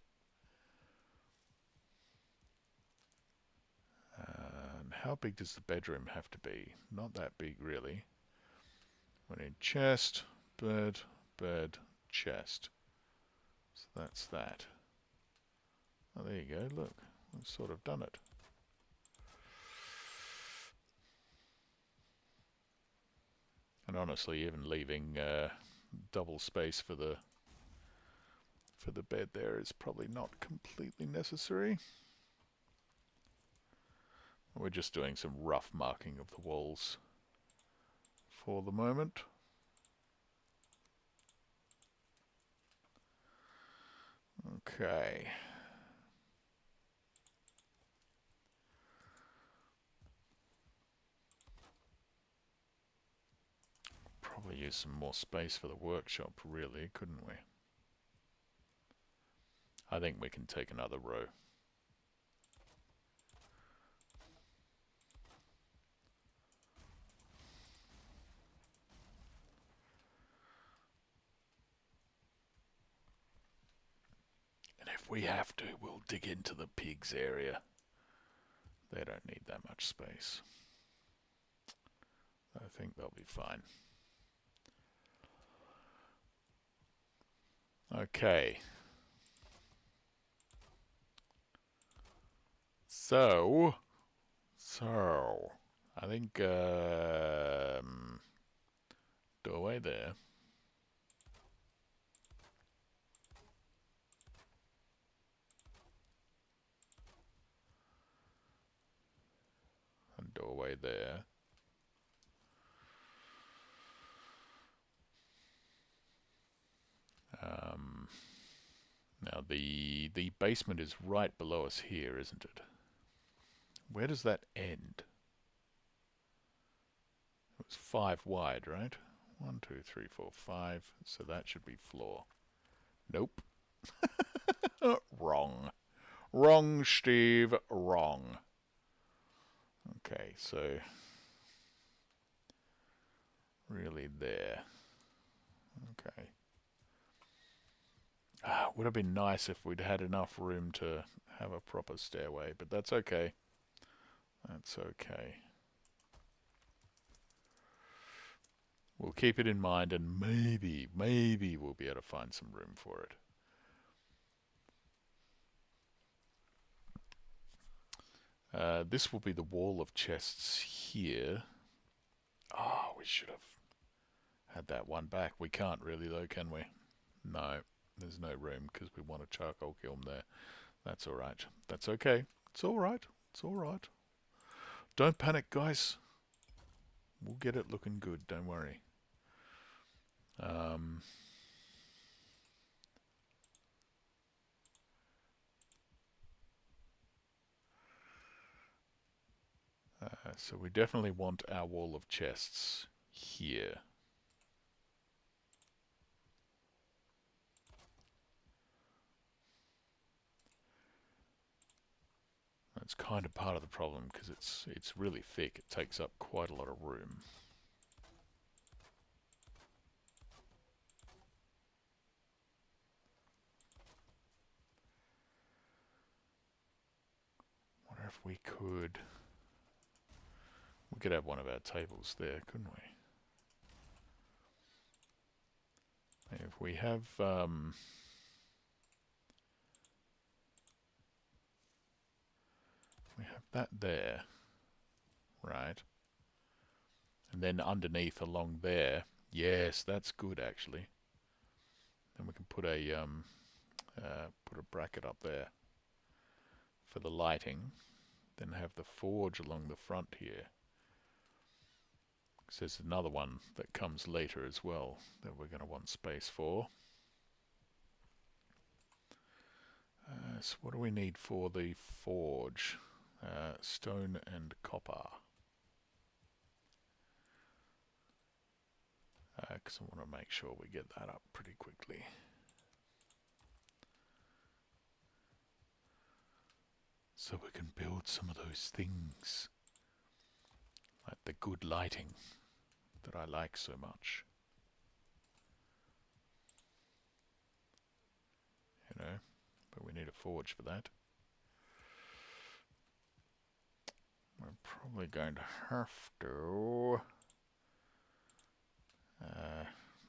How big does the bedroom have to be? Not that big, really. We need chest, bed, chest. So that's that. Oh, there you go, look. We've sort of done it. And honestly, even leaving double space for the bed there is probably not completely necessary. We're just doing some rough marking of the walls for the moment. Okay. Probably use some more space for the workshop, really, couldn't we? I think we can take another row. And if we have to, we'll dig into the pigs area. They don't need that much space. I think they'll be fine. Okay. So, I think doorway there. And doorway there. Now the basement is right below us here, isn't it? Where does that end? It was 5 wide, right? 1, 2, 3, 4, 5. So that should be floor. Nope. Wrong. Wrong, Steve. Wrong. Okay, so really there. Okay. Would have been nice if we'd had enough room to have a proper stairway, but that's okay. That's okay. We'll keep it in mind, and maybe we'll be able to find some room for it. This will be the wall of chests here. Oh, we should have had that one back. We can't really though, can we? No, there's no room because we want a charcoal kiln there. That's alright. That's okay. It's alright. It's alright. Don't panic, guys. We'll get it looking good, don't worry. Um, so we definitely want our wall of chests here. That's kind of part of the problem because it's really thick. It takes up quite a lot of room. Wonder if we could have one of our tables there, couldn't we? If we have that there, right? And then underneath along there, yes, that's good actually. Then we can put a bracket up there for the lighting. Then have the forge along the front here. So there's another one that comes later as well that we're going to want space for. So what do we need for the forge? Stone and copper. Because I want to make sure we get that up pretty quickly. So we can build some of those things. Like the good lighting that I like so much. You know, but we need a forge for that. We're probably going to have to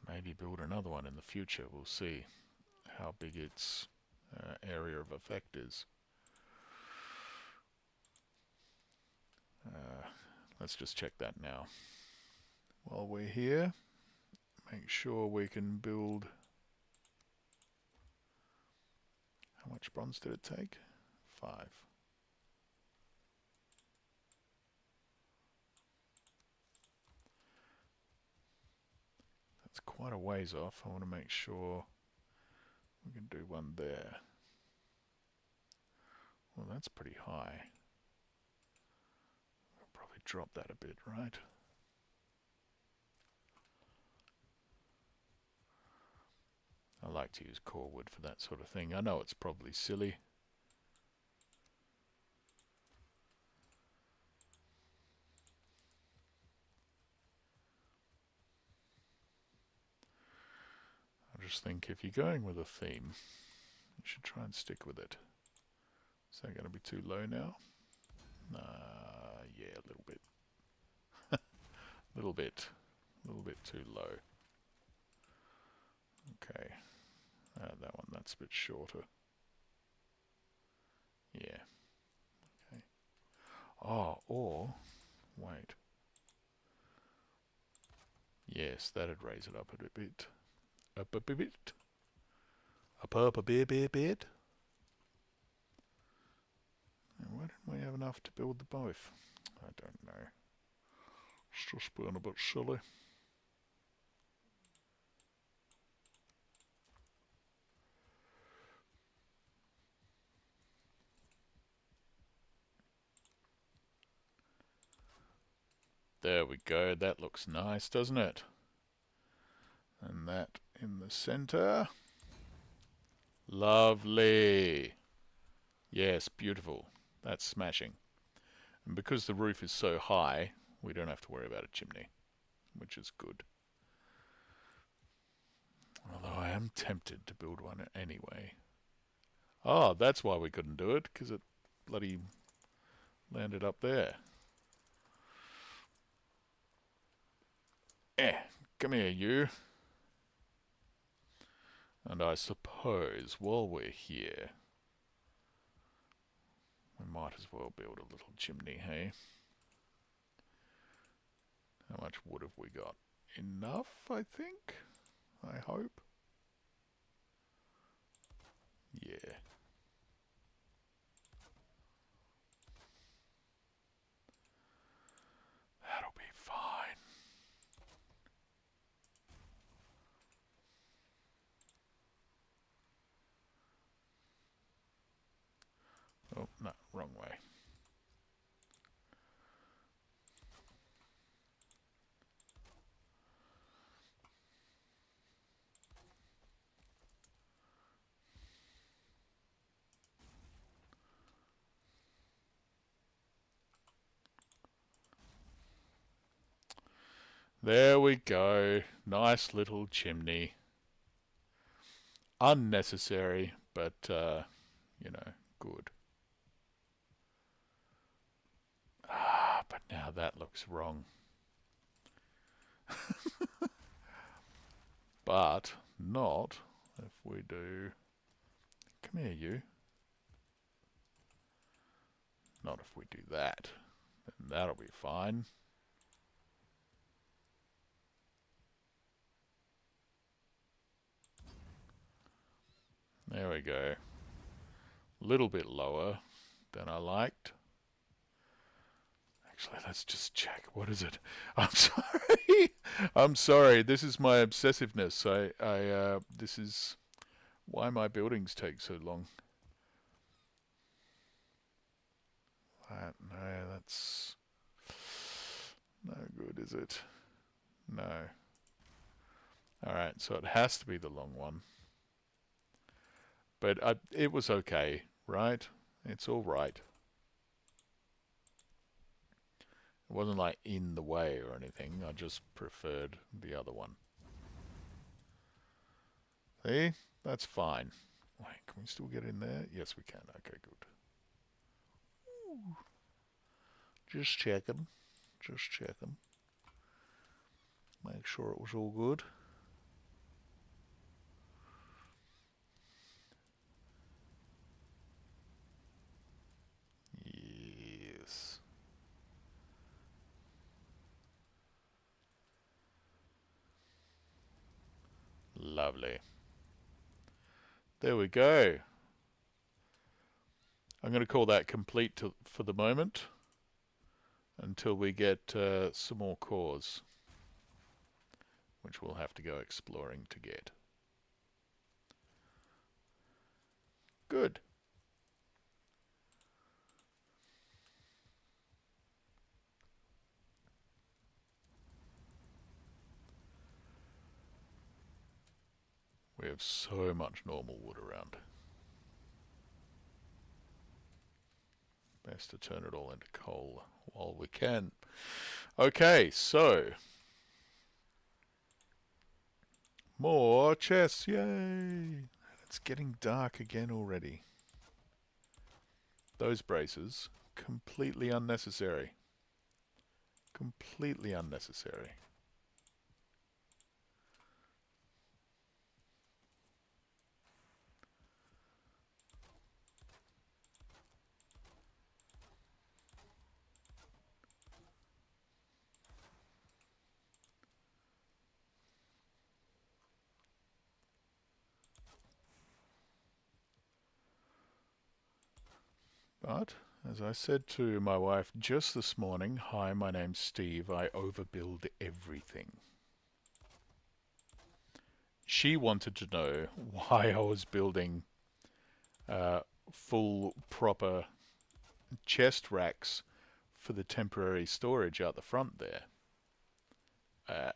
maybe build another one in the future. We'll see how big its area of effect is. Let's just check that now. While we're here, make sure we can build. How much bronze did it take? 5. That's quite a ways off. I want to make sure we can do one there. Well, that's pretty high. I'll probably drop that a bit, right? I like to use core wood for that sort of thing. I know it's probably silly. I just think if you're going with a theme, you should try and stick with it. Is that going to be too low now? Yeah, a little bit. Little bit too low. Okay, that one, that's a bit shorter. Yeah, okay. Oh, or, wait. Yes, that'd raise it up a bit. Up a bit. Up a bit. Why didn't we have enough to build the both? I don't know. It's just been a bit silly. There we go. That looks nice, doesn't it? And that in the center. Lovely. Yes, beautiful. That's smashing. And because the roof is so high, we don't have to worry about a chimney, which is good. Although I am tempted to build one anyway. Oh, that's why we couldn't do it, because it bloody landed up there. Come here, you. And I suppose while we're here, we might as well build a little chimney, hey? How much wood have we got? Enough, I think? I hope. Yeah. That'll be fine. Oh, no, wrong way. There we go. Nice little chimney. Unnecessary, but, you know, good. Ah, but now that looks wrong. But not if we do... Come here, you. Not if we do that. Then that'll be fine. There we go. A little bit lower than I liked. Actually, let's just check. What is it? I'm sorry. I'm sorry. This is my obsessiveness. This is why my buildings take so long. No, that's no good, is it? No. Alright, so it has to be the long one. But it was okay, right? It's alright. It wasn't like in the way or anything. I just preferred the other one. See? That's fine. Wait, can we still get in there? Yes, we can. Okay, good. Ooh. Just checking. Just checking. Make sure it was all good. Yes. Lovely. There we go. I'm going to call that complete for the moment until we get some more cores, which we'll have to go exploring to get. Good. We have so much normal wood around. Best to turn it all into coal while we can. Okay, so more chests, yay! It's getting dark again already. Those braces, completely unnecessary. Completely unnecessary. But, as I said to my wife just this morning, hi, my name's Steve, I overbuild everything. She wanted to know why I was building full, proper chest racks for the temporary storage out the front there.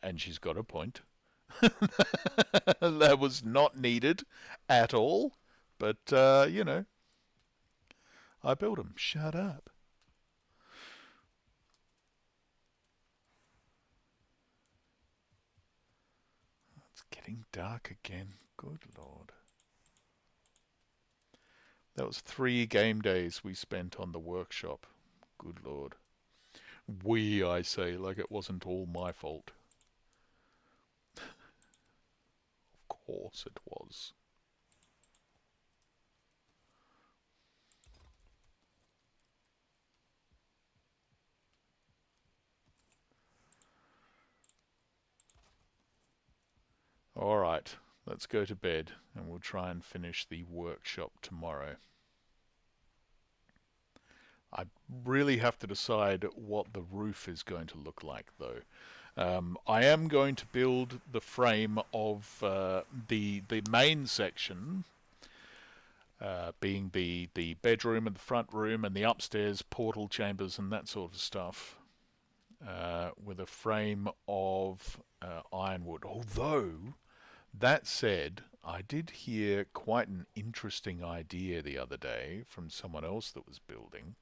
And she's got a point. That was not needed at all. But, you know, I built them. Shut up. It's getting dark again. Good Lord. That was 3 game days we spent on the workshop. Good Lord. We, I say, like it wasn't all my fault. Of course it was. Alright, let's go to bed and we'll try and finish the workshop tomorrow. I really have to decide what the roof is going to look like, though. I am going to build the frame of the main section, being the bedroom and the front room and the upstairs portal chambers and that sort of stuff, with a frame of ironwood. Although, that said, I did hear quite an interesting idea the other day from someone else that was building,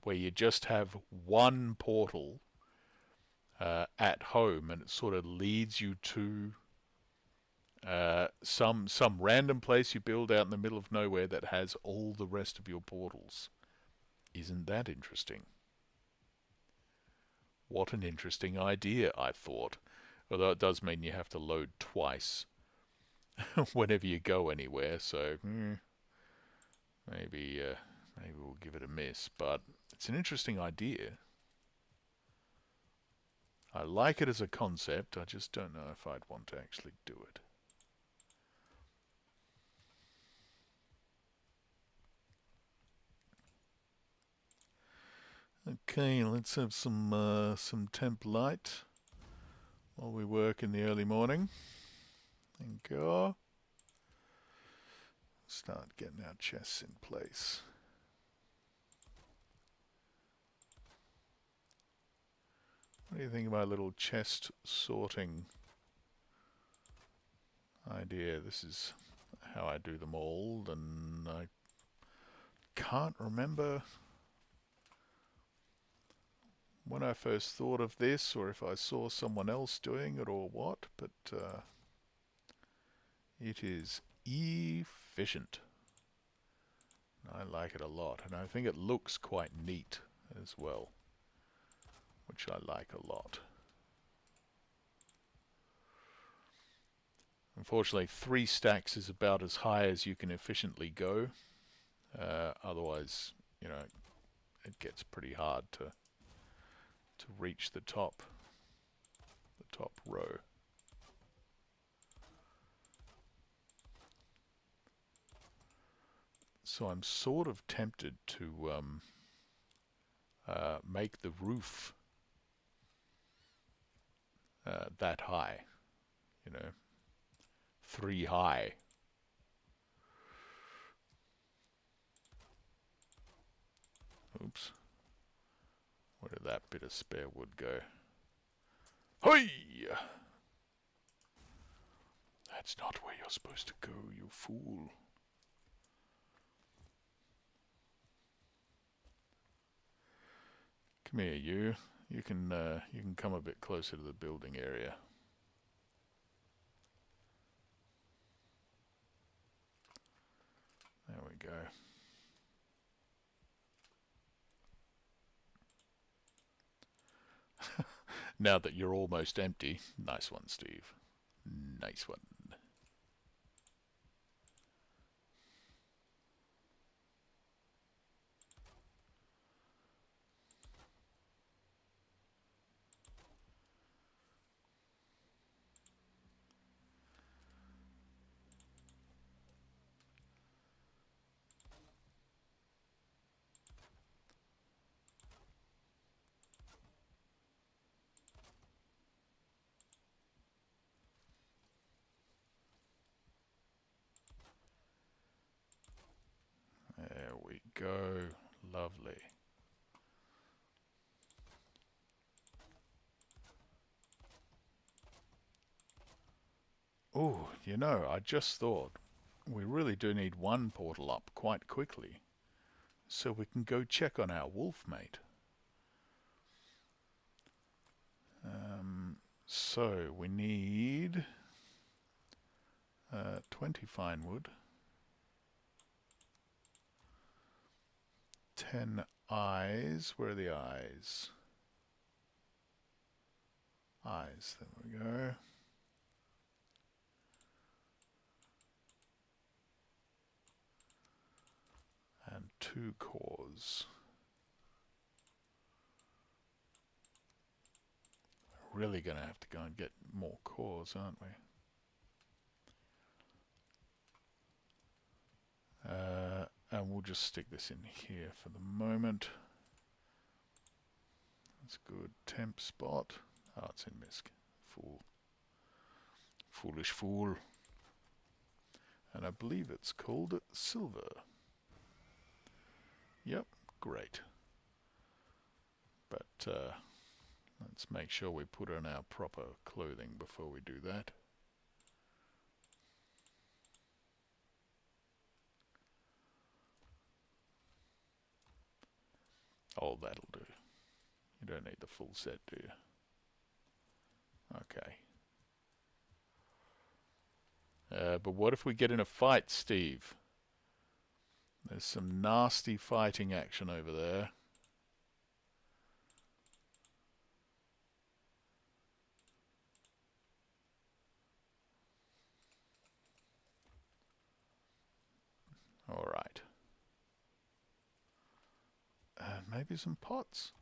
where you just have one portal at home, and it sort of leads you to some random place you build out in the middle of nowhere that has all the rest of your portals. Isn't that interesting? What an interesting idea, I thought. Although it does mean you have to load twice whenever you go anywhere, so maybe we'll give it a miss. But it's an interesting idea. I like it as a concept, I just don't know if I'd want to actually do it. Okay, let's have some temp light while we work in the early morning. And go. Start getting our chests in place. What do you think of my little chest sorting idea? This is how I do them all, and I can't remember when I first thought of this, or if I saw someone else doing it or what, but it is efficient. I like it a lot, and I think it looks quite neat as well, which I like a lot. Unfortunately, 3 stacks is about as high as you can efficiently go. Otherwise, you know, it gets pretty hard to reach the top row. So I'm sort of tempted to make the roof that high, you know, 3 high. Oops. Where did that bit of spare wood go? Hoi! That's not where you're supposed to go, you fool. Come here, you. You can come a bit closer to the building area. There we go. Now that you're almost empty. Nice one, Steve. Nice one. There we go. Lovely. Oh, you know, I just thought we really do need one portal up quite quickly, so we can go check on our wolf mate. So we need 20 fine wood, 10 eyes. Where are the eyes? Eyes, there we go. And 2 cores. Really going to have to go and get more cores, aren't we? And we'll just stick this in here for the moment. That's good. Temp spot. Oh, it's in misc. Fool. Foolish fool. And I believe it's called silver. Yep, great. But let's make sure we put on our proper clothing before we do that. Oh, that'll do. You don't need the full set, do you? Okay. But what if we get in a fight, Steve? There's some nasty fighting action over there. All right. Maybe some pots.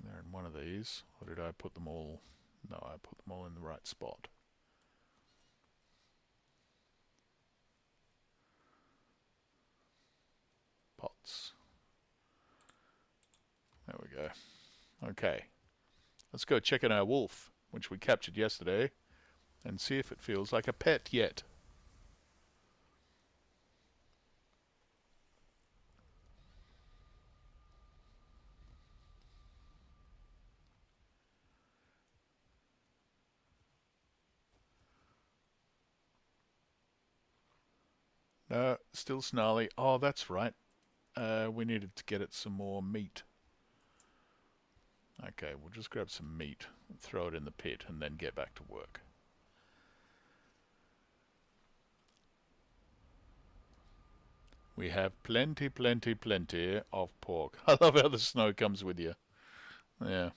They're in one of these. Or did I put them all? No, I put them all in the right spot. Pots. There we go. Okay. Let's go check on our wolf, which we captured yesterday, and see if it feels like a pet yet. No, still snarly. Oh, that's right. We needed to get it some more meat. Okay, we'll just grab some meat, throw it in the pit, and then get back to work. We have plenty, plenty, plenty of pork. I love how the snow comes with you. Yeah.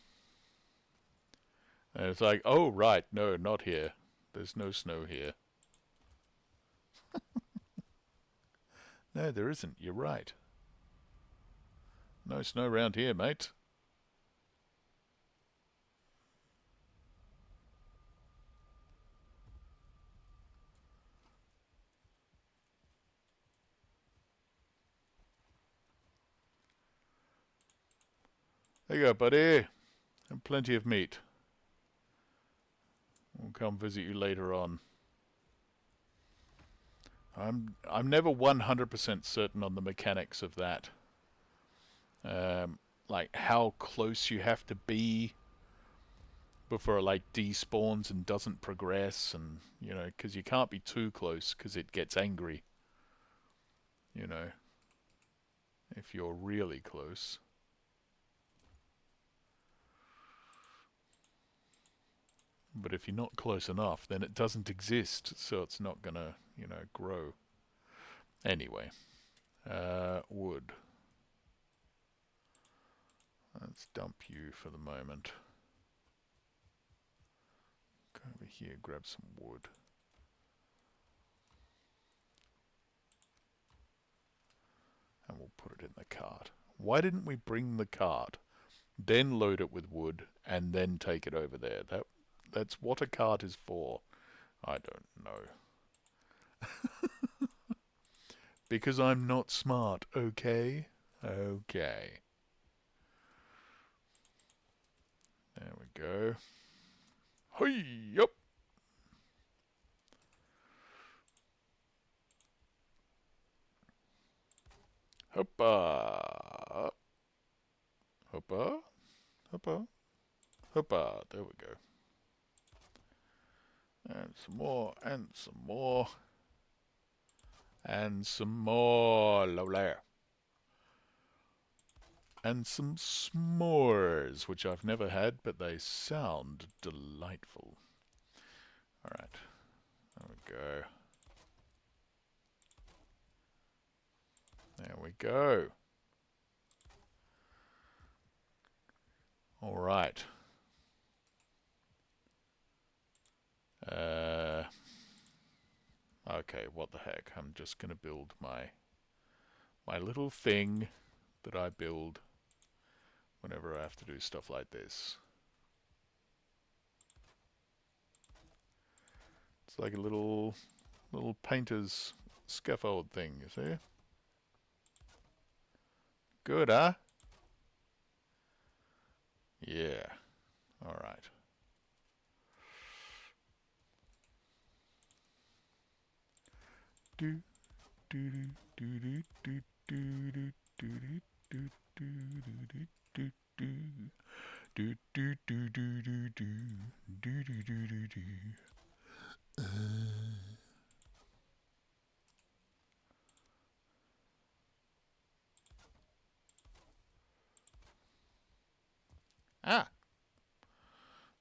And it's like, oh, right, no, not here. There's no snow here. No, there isn't. You're right. No snow around here, mate. There you go, buddy. And plenty of meat. We'll come visit you later on. I'm never 100% certain on the mechanics of that. Like how close you have to be before it like despawns and doesn't progress, and you know, because you can't be too close because it gets angry. You know, if you're really close. But if you're not close enough, then it doesn't exist, so it's not gonna, you know, grow. Anyway, wood. Let's dump you for the moment. Go over here, grab some wood. And we'll put it in the cart. Why didn't we bring the cart, then load it with wood, and then take it over there? That's what a cart is for. I don't know. Because I'm not smart, okay? Okay. There we go. Hey, yup. Hoppa. Hoppa. Hoppa. Hoppa. There we go. And some more, and some more. And some more. Lovely. And some s'mores, which I've never had, but they sound delightful. Alright. There we go. There we go. Alright. Okay, what the heck. I'm just going to build my little thing that I build whenever I have to do stuff like this. It's like a little painter's scaffold thing, you see? Good, huh? Yeah. Alright. Do, do, do, do, do, do, do, do, do, do, do, do, do. Do do do do do do do do do do do. Ah,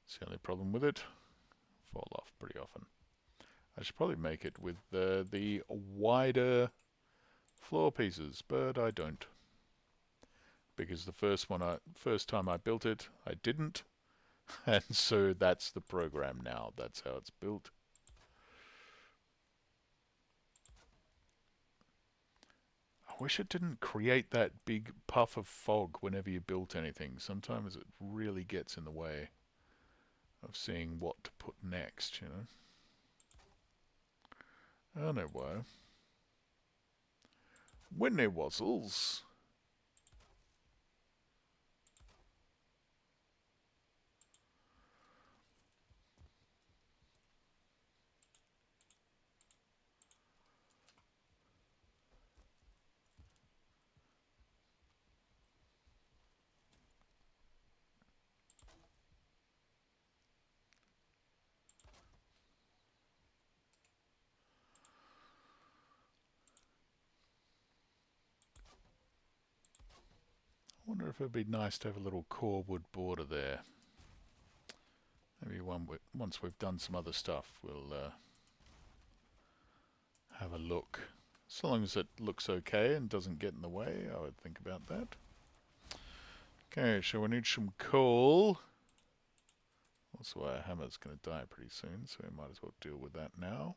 that's the only problem with it. Fall off pretty often. I should probably make it with the wider floor pieces, but I don't. Because the first time I built it, I didn't, and so that's the program now. That's how it's built. I wish it didn't create that big puff of fog whenever you built anything. Sometimes it really gets in the way of seeing what to put next, you know. Oh no, why? Winnie Wazzles. I wonder if it'd be nice to have a little core wood border there. Maybe once we've done some other stuff, we'll have a look. So long as it looks okay and doesn't get in the way, I would think about that. Okay, so we need some coal. Also, our hammer's going to die pretty soon, so we might as well deal with that now.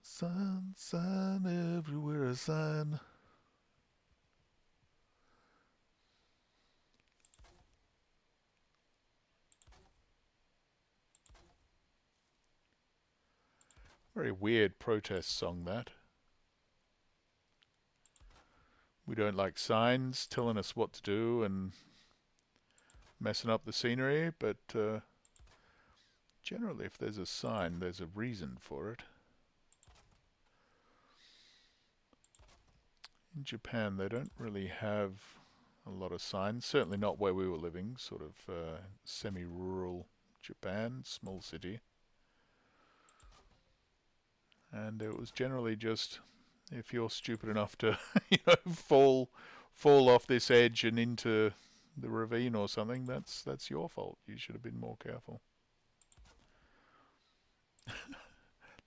Sun, sun, everywhere a sun. Very weird protest song, that. We don't like signs telling us what to do and messing up the scenery, but generally if there's a sign, there's a reason for it. In Japan, they don't really have a lot of signs, certainly not where we were living, sort of semi-rural Japan, small city. And it was generally just, if you're stupid enough to, fall off this edge and into the ravine or something, that's your fault. You should have been more careful.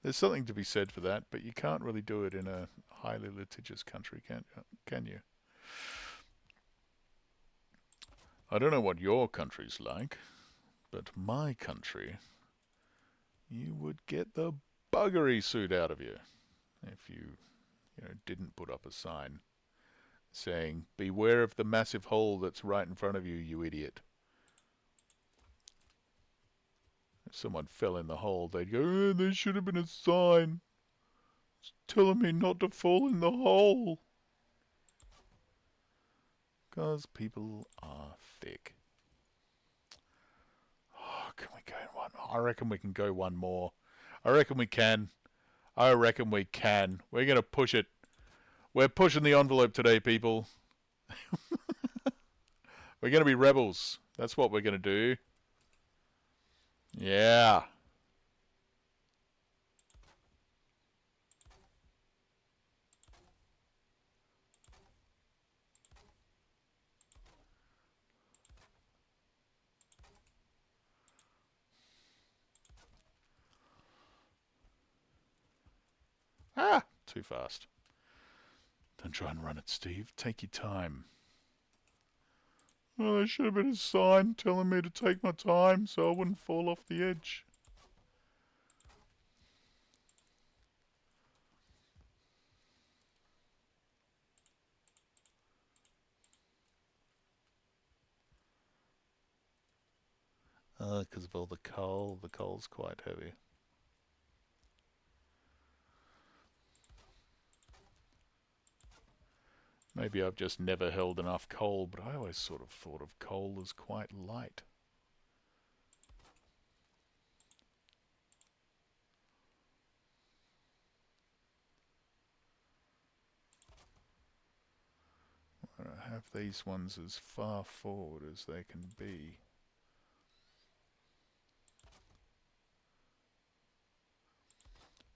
There's something to be said for that, but you can't really do it in a highly litigious country, can you? I don't know what your country's like, but my country, you would get the buggery suit out of you if you didn't put up a sign saying, "Beware of the massive hole that's right in front of you, you idiot." If someone fell in the hole, they'd go, "There should have been a sign telling me not to fall in the hole." Because people are thick. Oh, can we go one? I reckon we can go one more. I reckon we can. I reckon we can. We're going to push it. We're pushing the envelope today, people. We're going to be rebels. That's what we're going to do. Yeah. Ah, too fast. Don't try and run it, Steve. Take your time. Oh, there should have been a sign telling me to take my time so I wouldn't fall off the edge. Because of all the coal. The coal's quite heavy. Maybe I've just never held enough coal, but I always sort of thought of coal as quite light. I have these ones as far forward as they can be.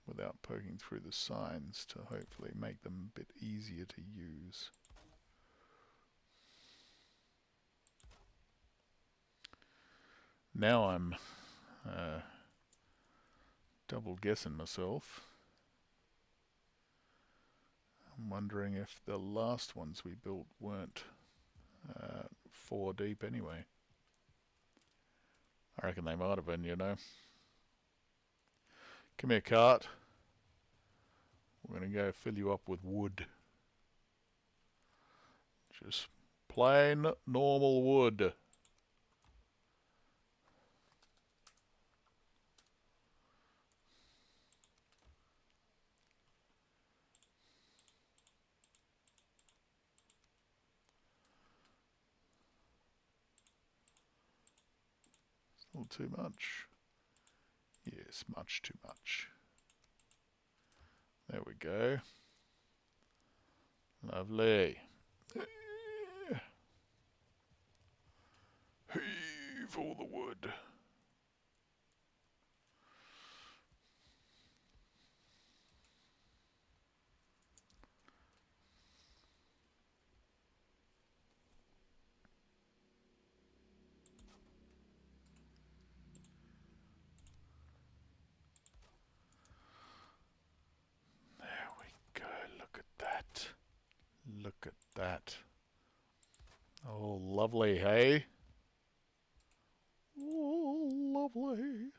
Without poking through the signs to hopefully make them a bit easier to use. Now I'm double guessing myself. I'm wondering if the last ones we built weren't 4 deep anyway. I reckon they might have been, you know. Come here, cart. We're going to go fill you up with wood. Just plain, normal wood. Still too much. Yes, much too much. There we go. Lovely. Heave all the wood. There we go. Look at that. Look at that. Oh, lovely, hey? Oh, lovely.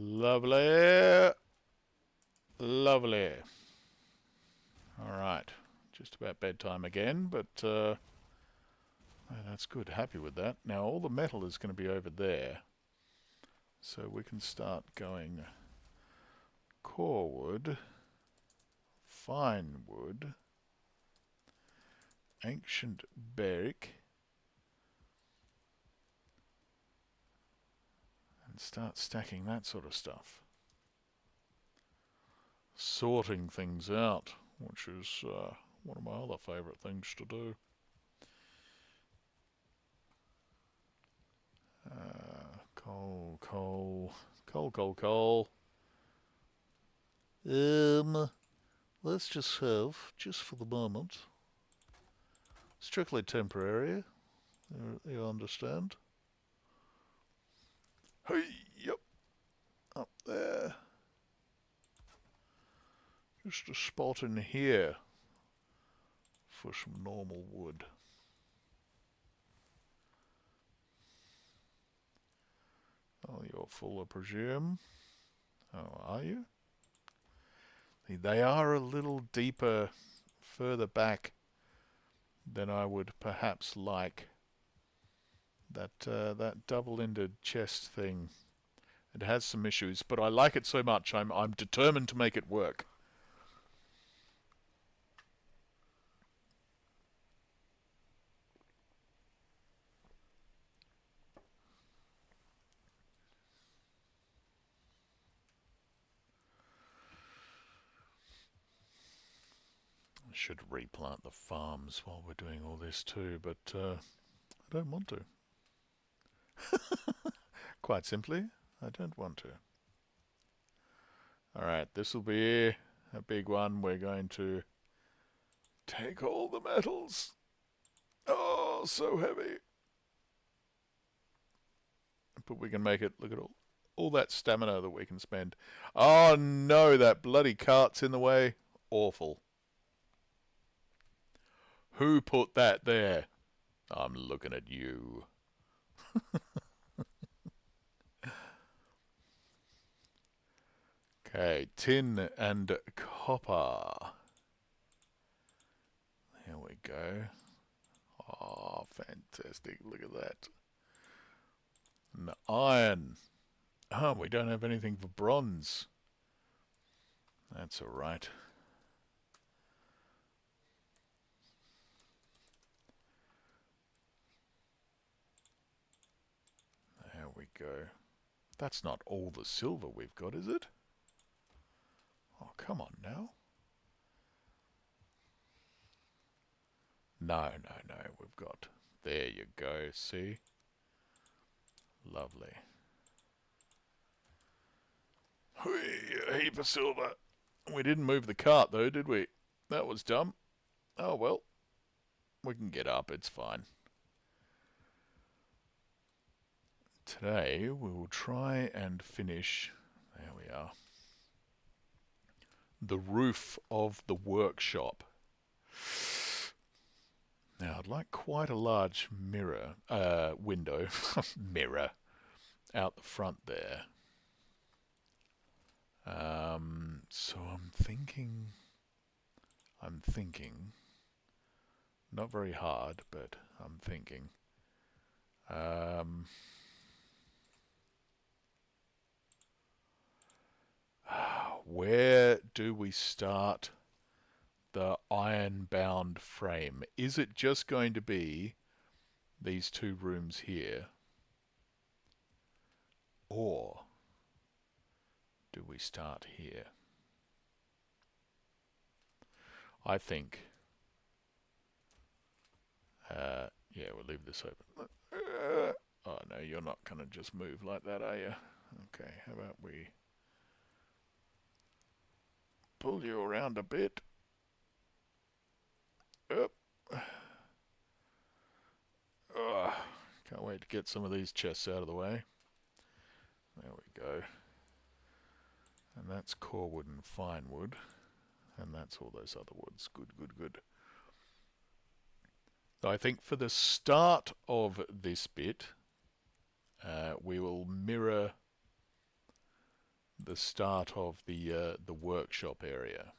Lovely. Lovely. Alright. Just about bedtime again, but that's good. Happy with that. Now all the metal is going to be over there. So we can start going core wood, fine wood, ancient bark, and start stacking that sort of stuff. Sorting things out, which is one of my other favourite things to do. Coal. Let's just have, just for the moment, strictly temporary, you understand? Hey, yep, up there. Just a spot in here for some normal wood. Oh, you're full, I presume. Oh, are you? They are a little deeper, further back than I would perhaps like. That double-ended chest thing, it has some issues, but I like it so much. I'm determined to make it work. should replant the farms while we're doing all this too, but I don't want to. Quite simply, I don't want to. Alright, this will be a big one. We're going to take all the metals. Oh, so heavy. But we can make it, look at all that stamina that we can spend. Oh no, that bloody cart's in the way. Awful. Who put that there? I'm looking at you. Okay, tin and copper. There we go. Oh, fantastic. Look at that. And iron. Oh, we don't have anything for bronze. That's alright. There we go. That's not all the silver we've got, is it? Oh, come on now. No, we've got... There you go, see? Lovely. Whee, a heap of silver. We didn't move the cart though, did we? That was dumb. Oh well. We can get up, it's fine. Today we will try and finish... There we are. The roof of the workshop. Now I'd like quite a large mirror, window, mirror, out the front there. So I'm thinking, not very hard, but I'm thinking, where do we start the iron-bound frame? Is it just going to be these two rooms here? Or do we start here? I think, yeah, we'll leave this open. Oh no, you're not going to just move like that, are you? Okay, how about we pull you around a bit? Up. Oh, can't wait to get some of these chests out of the way. There we go. And that's core wood and fine wood. And that's all those other woods. Good. So I think for the start of this bit, we will mirror the start of the workshop area.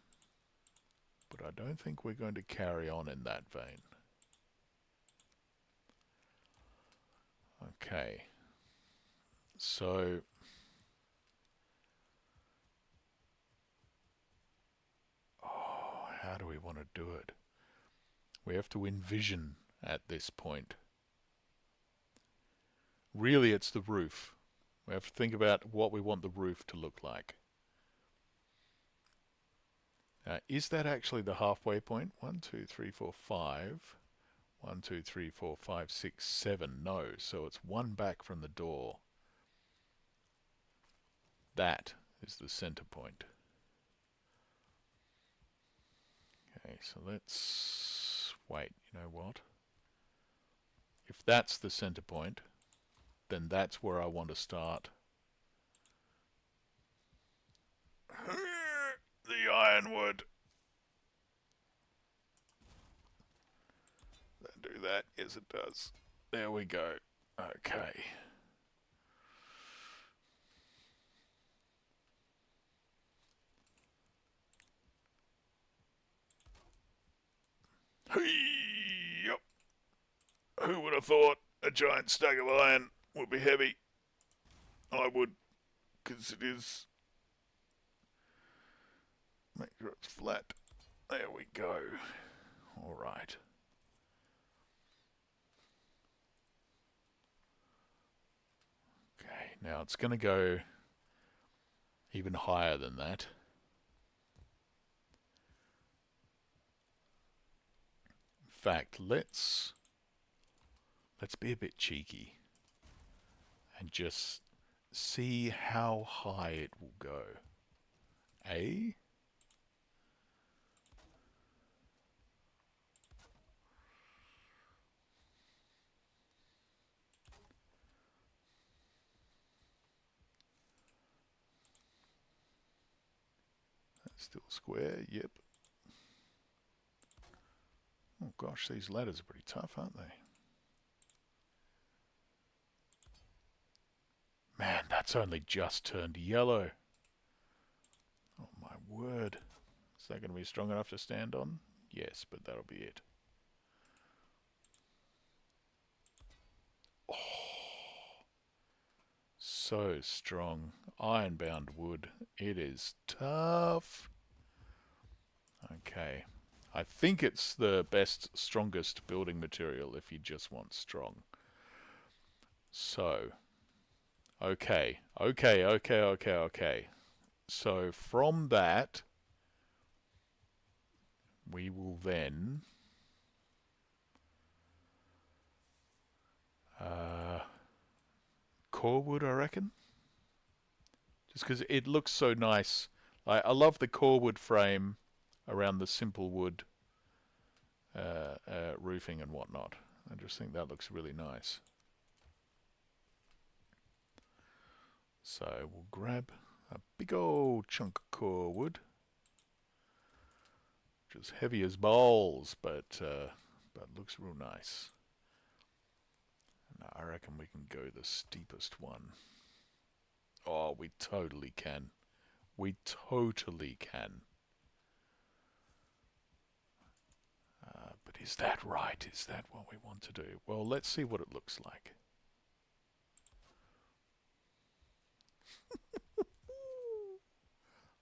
But I don't think we're going to carry on in that vein. Okay. So... how do we want to do it? We have to envision at this point. Really, it's the roof. We have to think about what we want the roof to look like. Is that actually the halfway point? 1, 2, 3, 4, 5. 1, 2, 3, 4, 5, 6, 7. No, so it's one back from the door. That is the center point. Okay, so let's wait. You know what? If that's the center point, then that's where I want to start. The ironwood. Do that? Yes, it does. There we go. Okay. Yep. Who would have thought a giant stack of iron would be heavy? I would, because it is. Make sure it's flat. There we go. All right. Okay, now it's going to go even higher than that. fact, let's be a bit cheeky and just see how high it will go. Eh? That's still square, yep. Oh gosh, these ladders are pretty tough, aren't they? Man, that's only just turned yellow. Oh my word. Is that going to be strong enough to stand on? Yes, but that'll be it. Oh, so strong. Iron-bound wood. It is tough. Okay. I think it's the best, strongest building material if you just want strong. So, okay. So from that, we will then core wood, I reckon. Just because it looks so nice. I love the core wood frame around the simple wood roofing and whatnot. I just think that looks really nice. So we'll grab a big old chunk of core wood, which is heavy as balls, but looks real nice. And I reckon we can go the steepest one. Oh, we totally can. We totally can. But is that right? Is that what we want to do? Well, let's see what it looks like.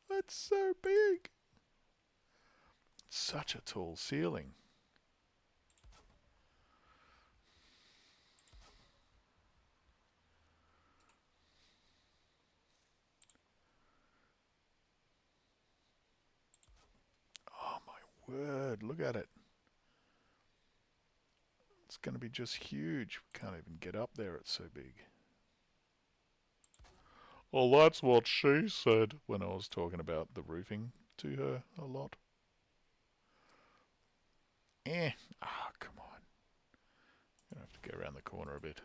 That's so big. It's such a tall ceiling. Oh my word, look at it. It's going to be just huge. We can't even get up there, it's so big. Well, that's what she said when I was talking about the roofing to her a lot. Come on. I'm going to have to go around the corner a bit.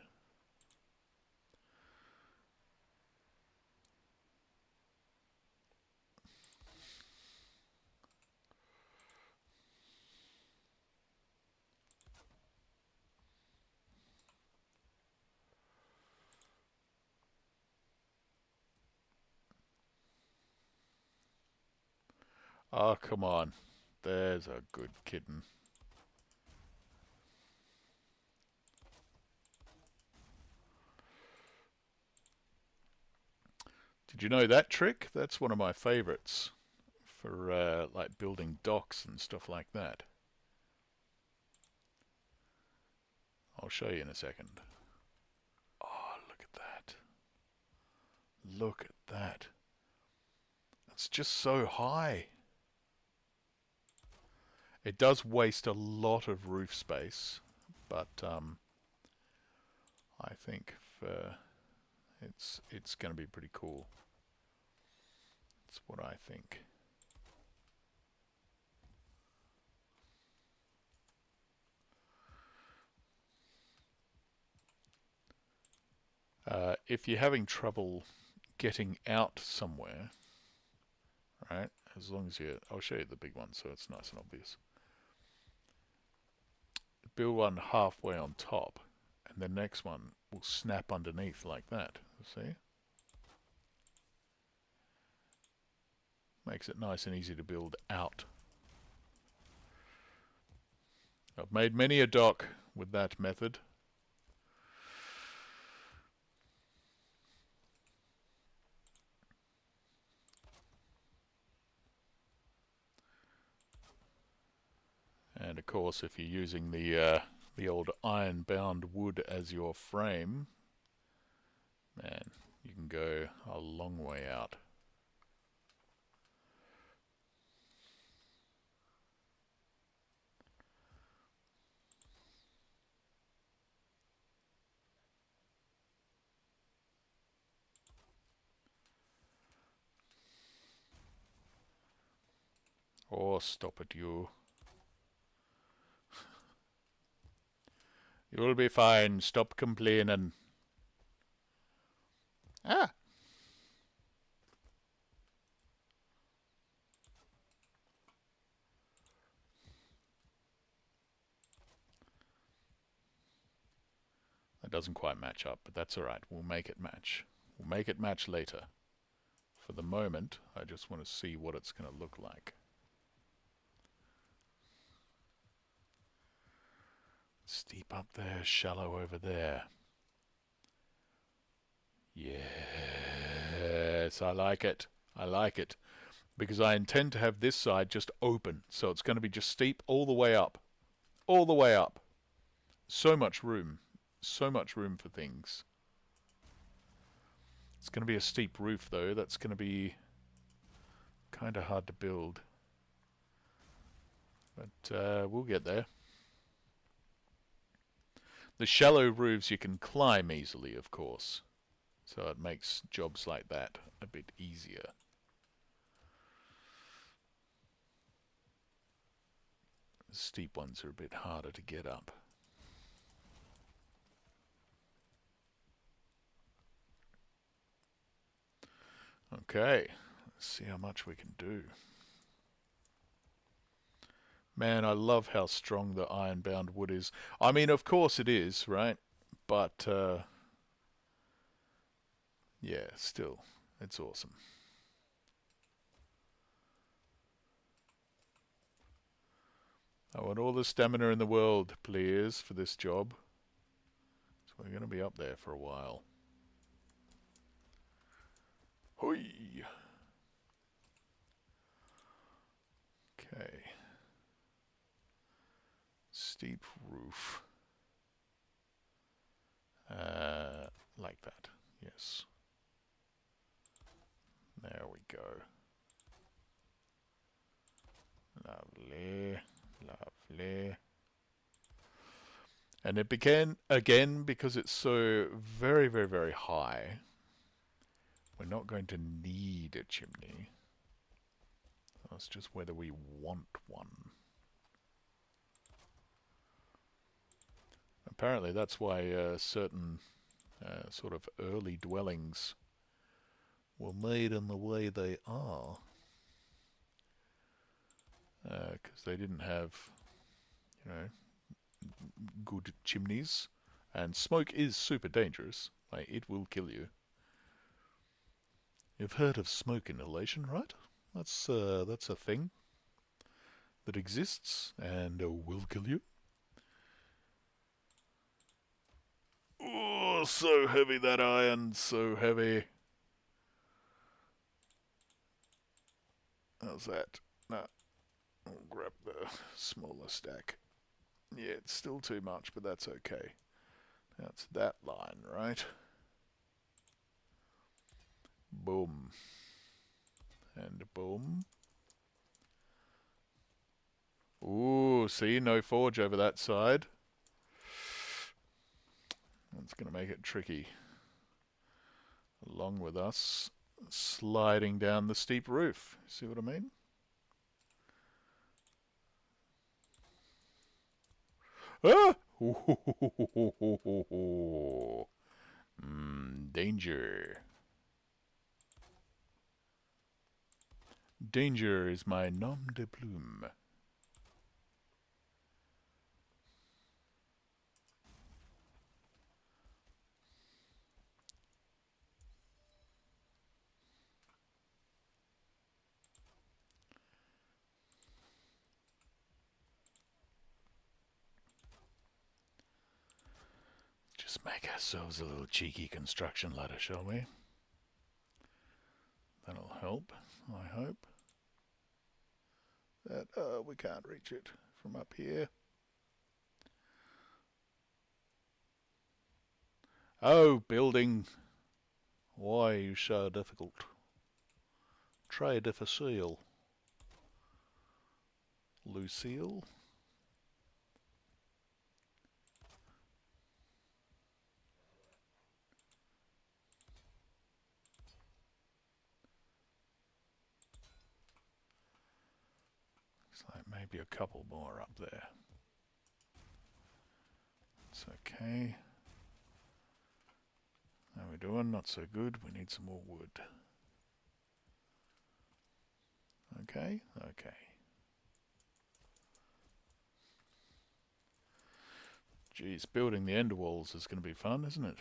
Oh, come on. There's a good kitten. Did you know that trick? That's one of my favorites for like building docks and stuff like that. I'll show you in a second. Oh, look at that. Look at that. It's just so high. It does waste a lot of roof space, but I think it's going to be pretty cool. That's what I think. If you're having trouble getting out somewhere, right? As long as I'll show you the big one so it's nice and obvious. Build one halfway on top, and the next one will snap underneath like that. See? Makes it nice and easy to build out. I've made many a dock with that method. And of course, if you're using the old iron-bound wood as your frame, man, you can go a long way out. Oh, stop it, you. You'll be fine. Stop complaining. Ah! That doesn't quite match up, but that's alright. We'll make it match. We'll make it match later. For the moment, I just want to see what it's going to look like. Steep up there, shallow over there. Yes, I like it. I like it. Because I intend to have this side just open. So it's going to be just steep all the way up. All the way up. So much room. So much room for things. It's going to be a steep roof, though. That's going to be kind of hard to build. But we'll get there. The shallow roofs you can climb easily, of course. So it makes jobs like that a bit easier. The steep ones are a bit harder to get up. Okay, let's see how much we can do. Man, I love how strong the iron-bound wood is. I mean, of course it is, right? But, yeah, still, it's awesome. I want all the stamina in the world, please, for this job. So we're going to be up there for a while. Hoi! Okay. Steep roof. Like that, yes. There we go. Lovely, lovely. And it began, again, because it's so very, very, very high, we're not going to need a chimney. It's just whether we want one. Apparently that's why certain sort of early dwellings were made in the way they are. Because they didn't have, you know, good chimneys. And smoke is super dangerous. Like, it will kill you. You've heard of smoke inhalation, right? That's a thing that exists and will kill you. Oh, so heavy that iron, so heavy. How's that? No, I'll grab the smaller stack. Yeah, it's still too much, but that's okay. That's that line, right? Boom. And boom. Ooh, see, no forge over that side. That's going to make it tricky. Along with us sliding down the steep roof. See what I mean? Ah! Danger. Danger is my nom de plume. Just make ourselves a little cheeky construction ladder, shall we? That'll help, I hope. That, we can't reach it from up here. Oh, building. Why are you so difficult? Très difficile. Lucille? like maybe a couple more up there. It's okay. How are we doing? Not so good. We need some more wood. Okay, okay. Geez, building the end walls is going to be fun, isn't it?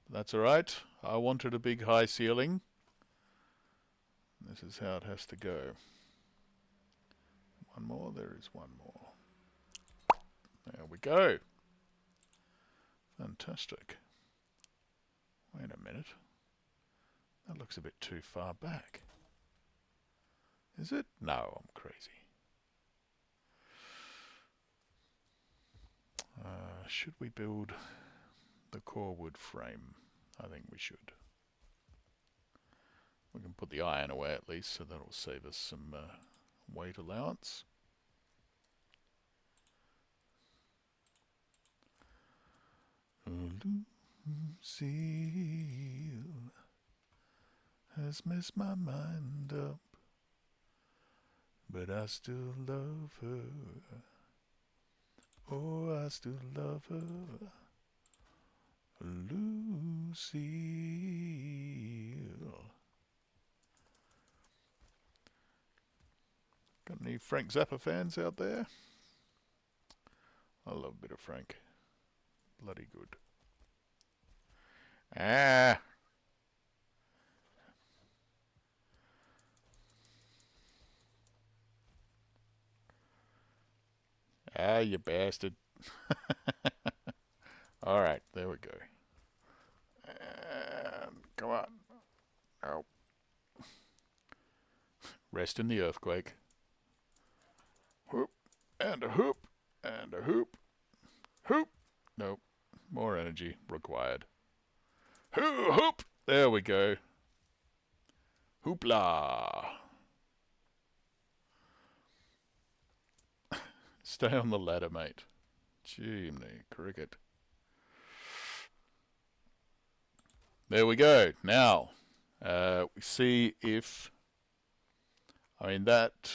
That's alright. I wanted a big high ceiling. This is how it has to go. One more, there is one more. There we go. Fantastic. Wait a minute. That looks a bit too far back. Is it? No, I'm crazy. Should we build the core wood frame? I think we should. We can put the iron away at least, so that'll save us some weight allowance. Lucille has messed my mind up, but I still love her. Oh, I still love her. Lucille. Got any Frank Zappa fans out there? I love a bit of Frank. Bloody good. Ah! Ah, you bastard. Alright, there we go. And come on. Oh. Rest in the earthquake. Whoop. And a hoop. And a hoop. Hoop. Nope. More energy required. Hoop. There we go. Hoopla. Stay on the ladder, mate. Jiminy cricket. There we go. Now, we see if... I mean, that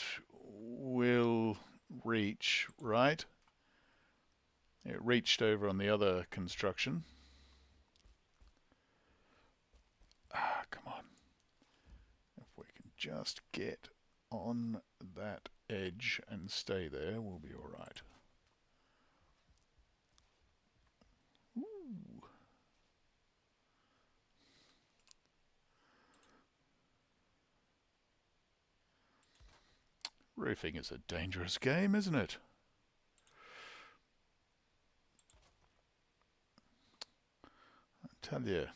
will reach, right? It reached over on the other construction. Ah, come on. If we can just get on that edge and stay there, we'll be alright. Ooh. Roofing is a dangerous game, isn't it? I tell you,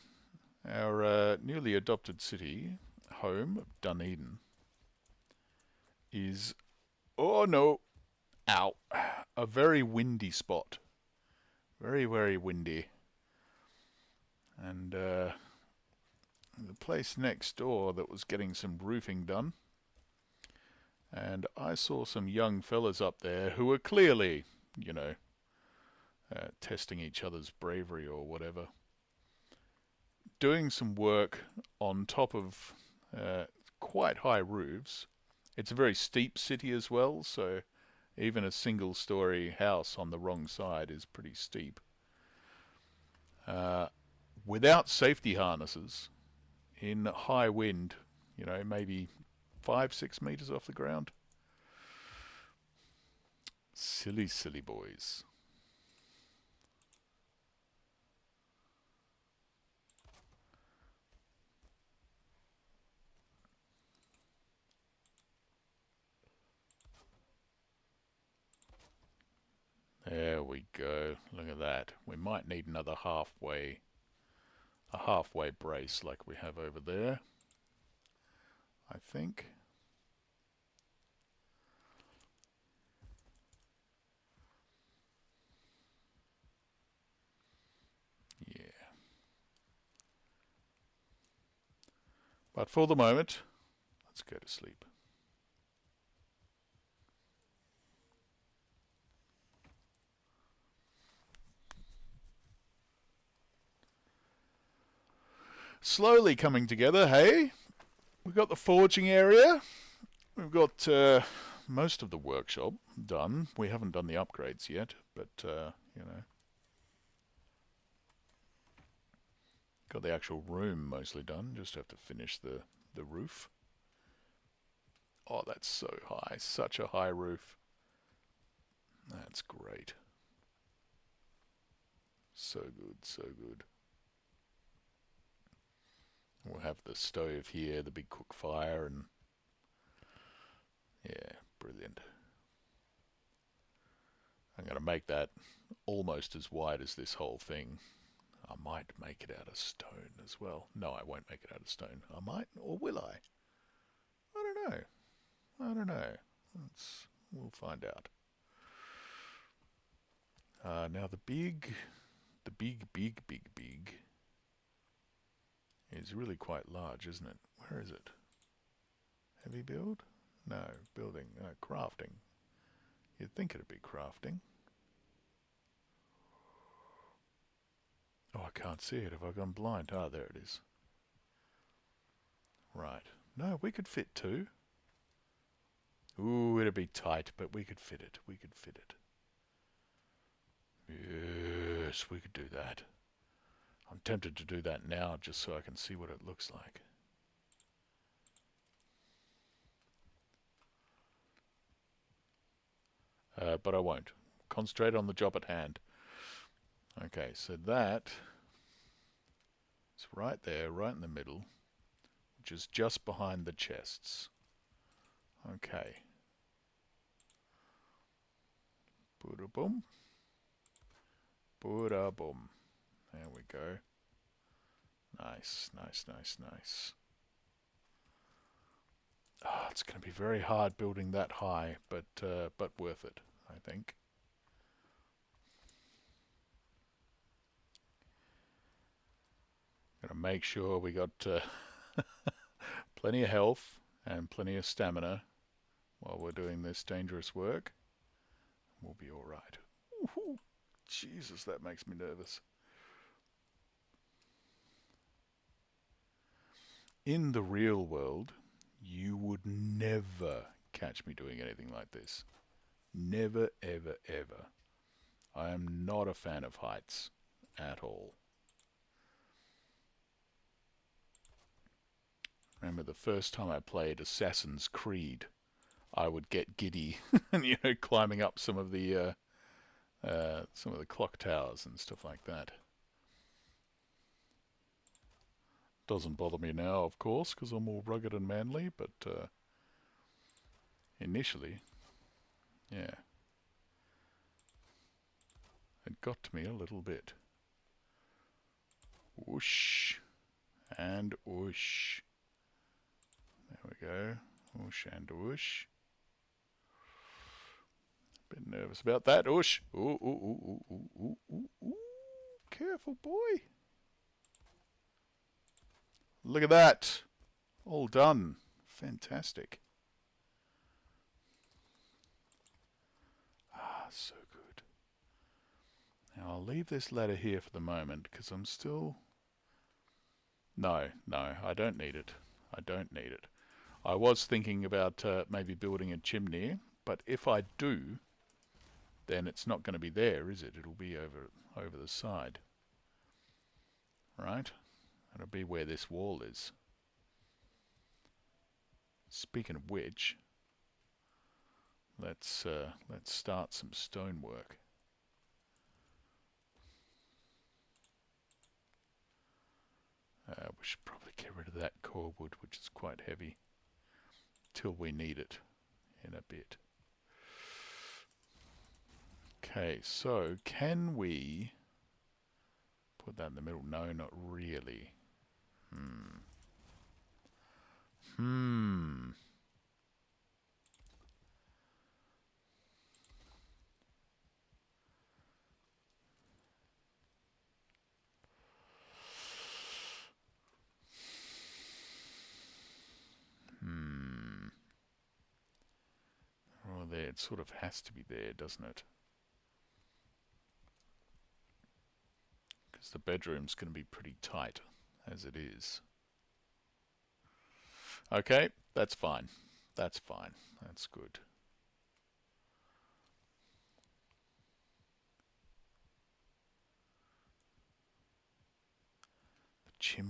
our newly adopted city, home of Dunedin, is, oh no, ow, a very windy spot. Very, very windy. And the place next door that was getting some roofing done, and I saw some young fellas up there who were clearly, you know, testing each other's bravery or whatever, doing some work on top of quite high roofs. It's a very steep city as well, so even a single-story house on the wrong side is pretty steep. Without safety harnesses, in high wind, you know, maybe 5-6 meters off the ground. Silly, silly boys. There we go. Look at that. We might need another a halfway brace like we have over there, I think. Yeah. But for the moment, let's go to sleep. Slowly coming together, hey? We've got the forging area. We've got most of the workshop done. We haven't done the upgrades yet, but you know, got the actual room mostly done. Just have to finish the roof. Oh, that's so high. Such a high roof. That's great. So good, so good. We'll have the stove here, the big cook fire, and yeah, brilliant. I'm going to make that almost as wide as this whole thing. I might make it out of stone as well. No, I won't make it out of stone. I might, or will I? I don't know. I don't know. We'll find out. Now the big is really quite large, isn't it? Where is it? Heavy build? No, building, crafting. You'd think it'd be crafting. Oh, I can't see it. Have I gone blind? Ah, there it is. Right. No, we could fit two. Ooh, it'd be tight, but we could fit it. We could fit it. Yes, we could do that. I'm tempted to do that now just so I can see what it looks like. But I won't. Concentrate on the job at hand. Okay, so that is right there, right in the middle, which is just behind the chests. Okay. Boom. Boom. There we go. Nice. Oh, it's going to be very hard building that high, but worth it, I think. Got to make sure we got plenty of health and plenty of stamina while we're doing this dangerous work. We'll be all right. Woohoo! Jesus, that makes me nervous. In the real world, you would never catch me doing anything like this. Never, ever, ever. I am not a fan of heights at all. Remember the first time I played Assassin's Creed, I would get giddy and climbing up some of the clock towers and stuff like that. Doesn't bother me now, of course, because I'm all rugged and manly, but initially, yeah, it got to me a little bit. Whoosh and whoosh. There we go. Whoosh and whoosh. Bit nervous about that. Whoosh. Ooh. Careful, boy. Look at that. All done. Fantastic. Ah, so good. Now I'll leave this ladder here for the moment because I'm still... No, I don't need it. I don't need it. I was thinking about maybe building a chimney, but if I do, then it's not going to be there, is it? It'll be over the side. Right? It'll be where this wall is. Speaking of which, let's start some stonework. We should probably get rid of that core wood, which is quite heavy, till we need it in a bit. Okay, so can we put that in the middle? No, not really. Oh, there, it sort of has to be there, doesn't it? Because the bedroom's going to be pretty tight as it is. Okay, that's fine. That's fine. That's good.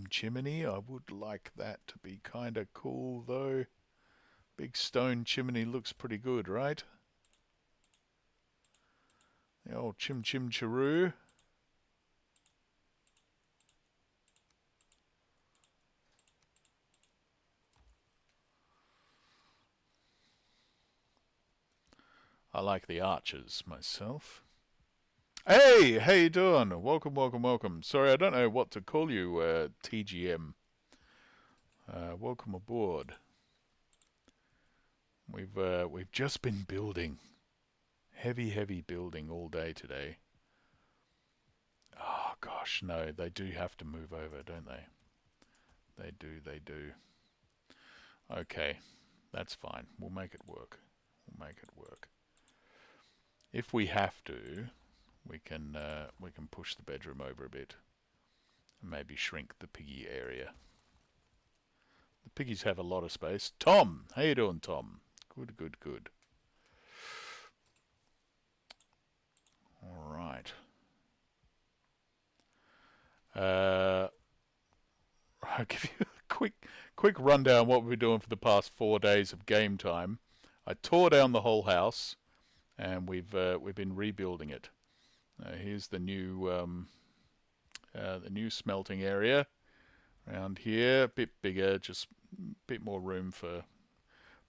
Chimney. I would like that to be kind of cool, though. Big stone chimney looks pretty good, right? The old chim-chiroo. I like the arches myself. Hey, how you doing? Welcome, welcome, welcome. Sorry, I don't know what to call you, TGM. Welcome aboard. We've just been building, heavy building all day today. Oh gosh, no, they do have to move over, don't they? They do. Okay, that's fine. We'll make it work. We'll make it work. If we have to, we can push the bedroom over a bit and maybe shrink the piggy area. The piggies have a lot of space. Tom, how you doing, Tom? Good, good, good. All right. I'll give you a quick rundown what we've been doing for the past 4 days of game time. I tore down the whole house, and we've been rebuilding it. Here's the new smelting area around here. A bit bigger, just a bit more room for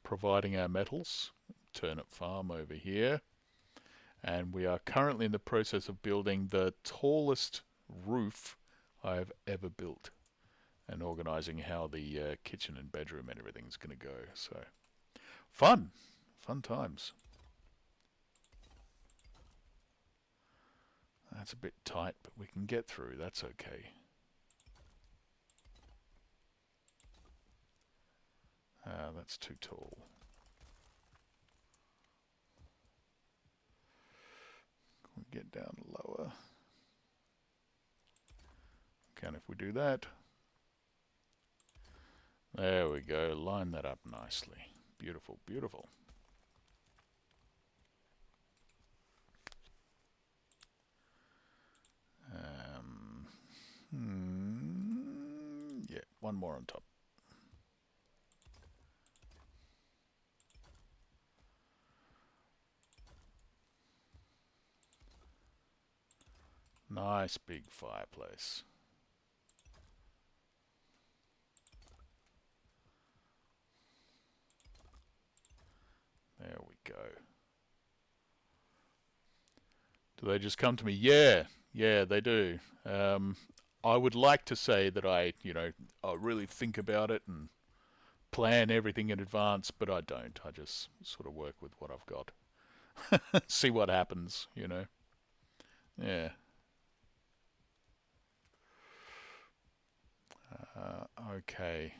providing our metals. Turnip farm over here, and we are currently in the process of building the tallest roof I have ever built, and organising how the kitchen and bedroom and everything's going to go. So fun times. That's a bit tight, but we can get through. That's okay. That's too tall. Can we get down lower? Can if we do that. There we go. Line that up nicely. Beautiful, beautiful. Yeah, one more on top. Nice big fireplace. There we go. Do they just come to me? Yeah, they do. I would like to say that I really think about it and plan everything in advance, but I don't. I just sort of work with what I've got. See what happens, Yeah. Okay.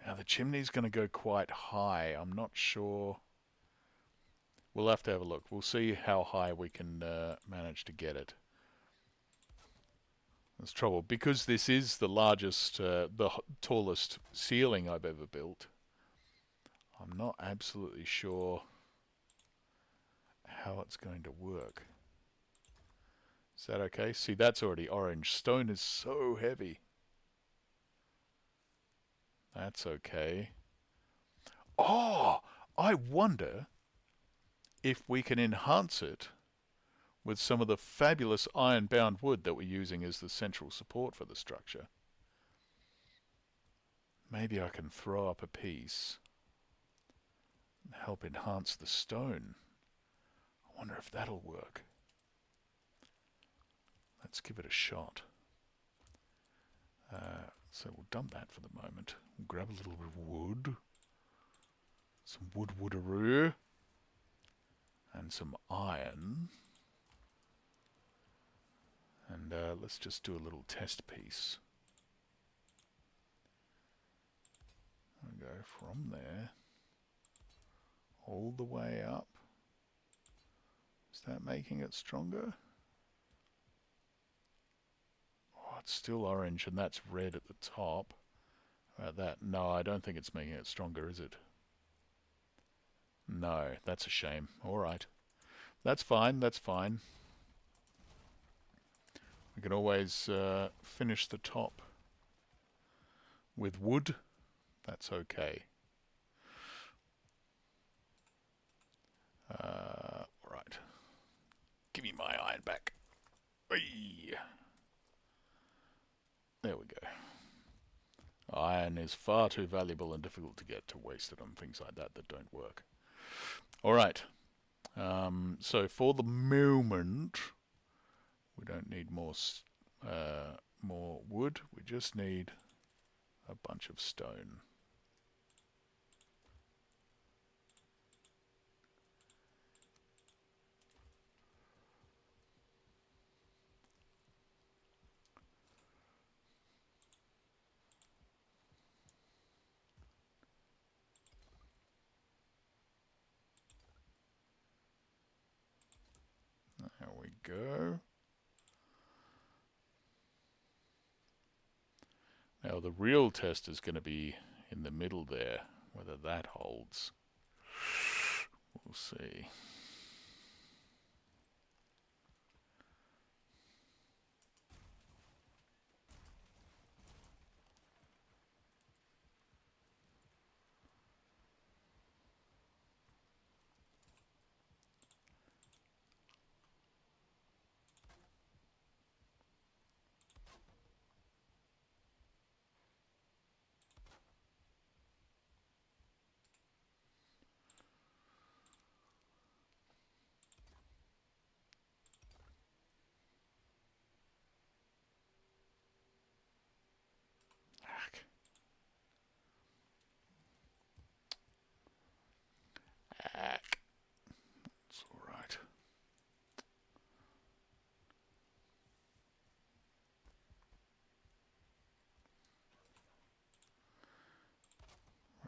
Now the chimney's going to go quite high. I'm not sure. We'll have to have a look. We'll see how high we can manage to get it. There's trouble because this is the largest, the tallest ceiling I've ever built. I'm not absolutely sure how it's going to work. Is that okay? See, that's already orange. Stone is so heavy. That's okay. Oh, I wonder if we can enhance it with some of the fabulous iron-bound wood that we're using as the central support for the structure. Maybe I can throw up a piece and help enhance the stone. I wonder if that'll work. Let's give it a shot. So we'll dump that for the moment. We'll grab a little bit of wood. Some woodaroo. And some iron. And let's just do a little test piece. I'll go from there all the way up. Is that making it stronger? Oh, it's still orange and that's red at the top. That. No, I don't think it's making it stronger, is it? No, that's a shame. All right. That's fine, that's fine. We can always finish the top with wood. That's okay. Right. Give me my iron back. Whee! There we go. Iron is far too valuable and difficult to get to waste it on things like that that don't work. All right. So for the moment, we don't need more wood. We just need a bunch of stone. There we go. Now the real test is going to be in the middle there, whether that holds. We'll see. It's all right.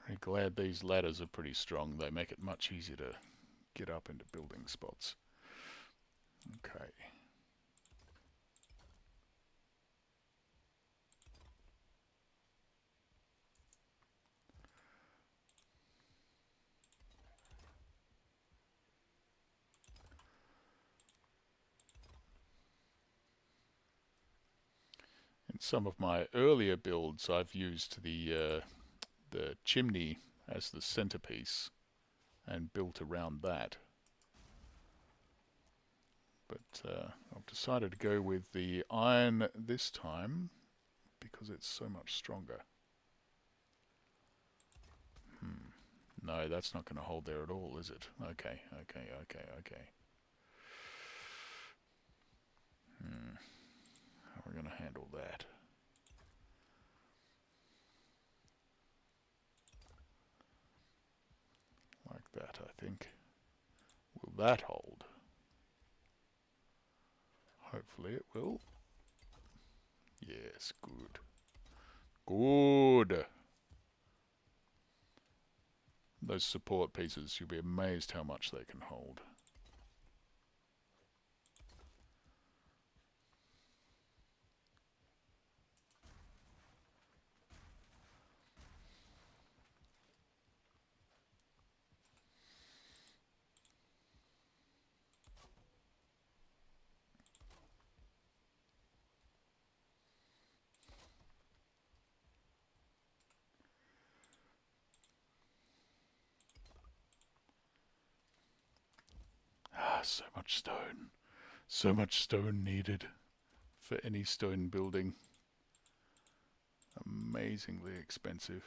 Very glad these ladders are pretty strong. They make it much easier to get up into building spots. Okay. In some of my earlier builds, I've used the chimney as the centerpiece and built around that. But I've decided to go with the iron this time because it's so much stronger. No, that's not going to hold there at all, is it? Okay. How are we going to handle that? Like that, I think. Will that hold? Hopefully it will. Yes, good. Good! Those support pieces, you'll be amazed how much they can hold. Ah, so much stone. So much stone needed for any stone building. Amazingly expensive.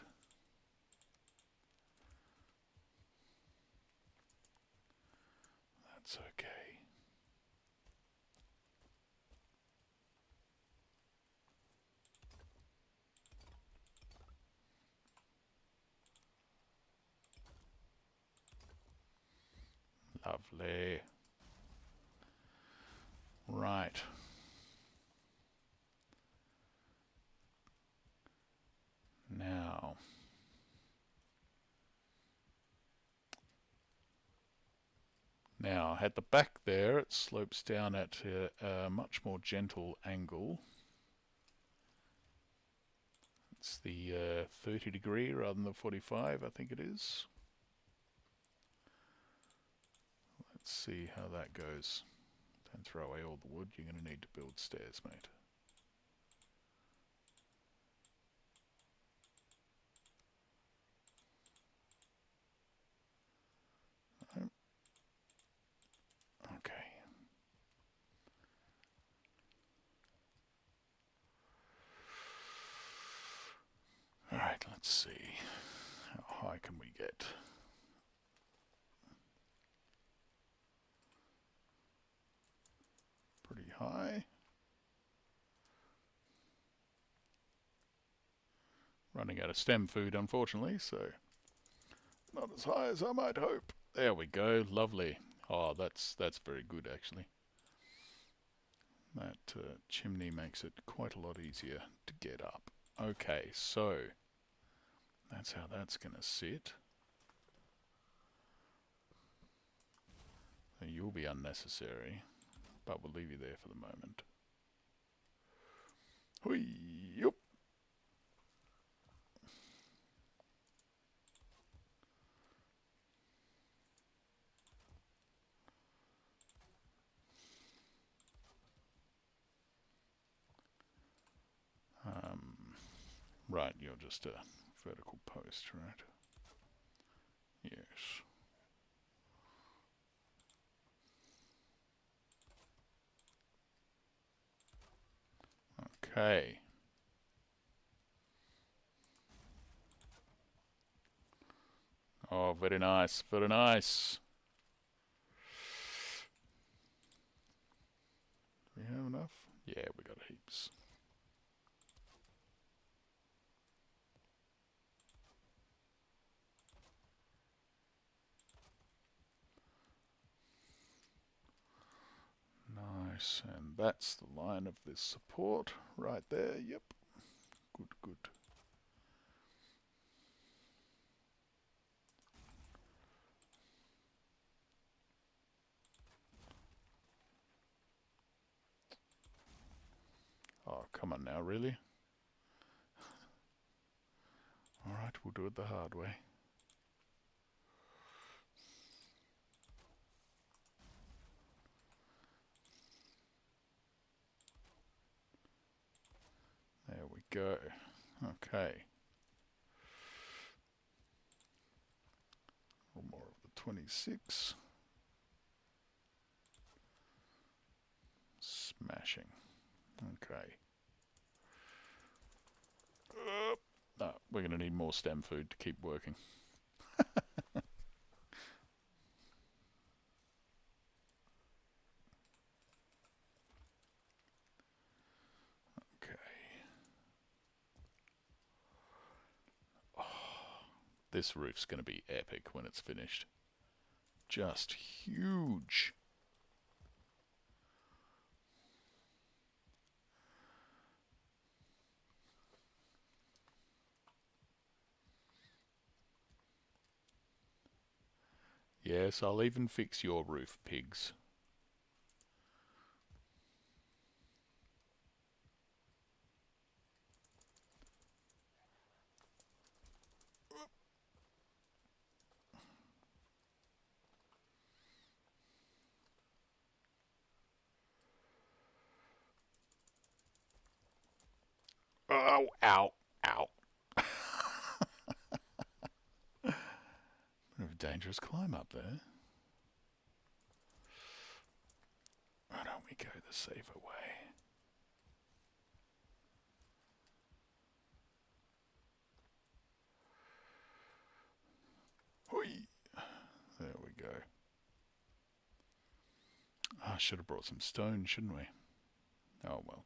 That's okay. Lovely. Right. Now, at the back there, it slopes down at a much more gentle angle. It's the 30 degree rather than the 45, I think it is. Let's see how that goes. Don't throw away all the wood, you're going to need to build stairs, mate. Okay. Alright, let's see. How high can we get? Pretty high. Running out of stem food, unfortunately, so not as high as I might hope. There we go, lovely. Oh, that's very good, actually. That chimney makes it quite a lot easier to get up. Okay, so that's how that's going to sit. You'll be unnecessary, but we'll leave you there for the moment. Hui, yup. Right, you're just a vertical post, right? Yes. Okay. Oh, very nice, very nice. Do we have enough? Yeah, we got heaps. Nice, and that's the line of this support right there. Yep. Good, good. Oh, come on now, really? Alright, we'll do it the hard way. There we go. Okay. A little more of the 26. Smashing. Okay. No, we're going to need more stem food to keep working. Okay. Oh, this roof's going to be epic when it's finished. Just huge. Yes, I'll even fix your roof, pigs. Oh, ow, ow. Bit of a dangerous climb up there. Why don't we go the safer way? Hui! There we go. I should have brought some stone, shouldn't we? Oh well.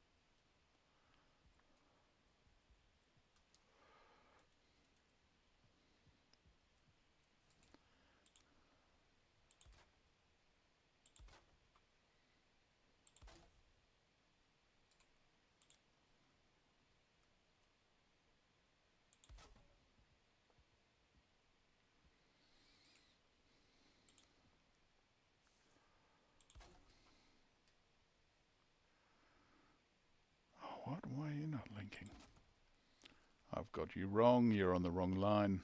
Oh, what? Why are you not linking? I've got you wrong. You're on the wrong line.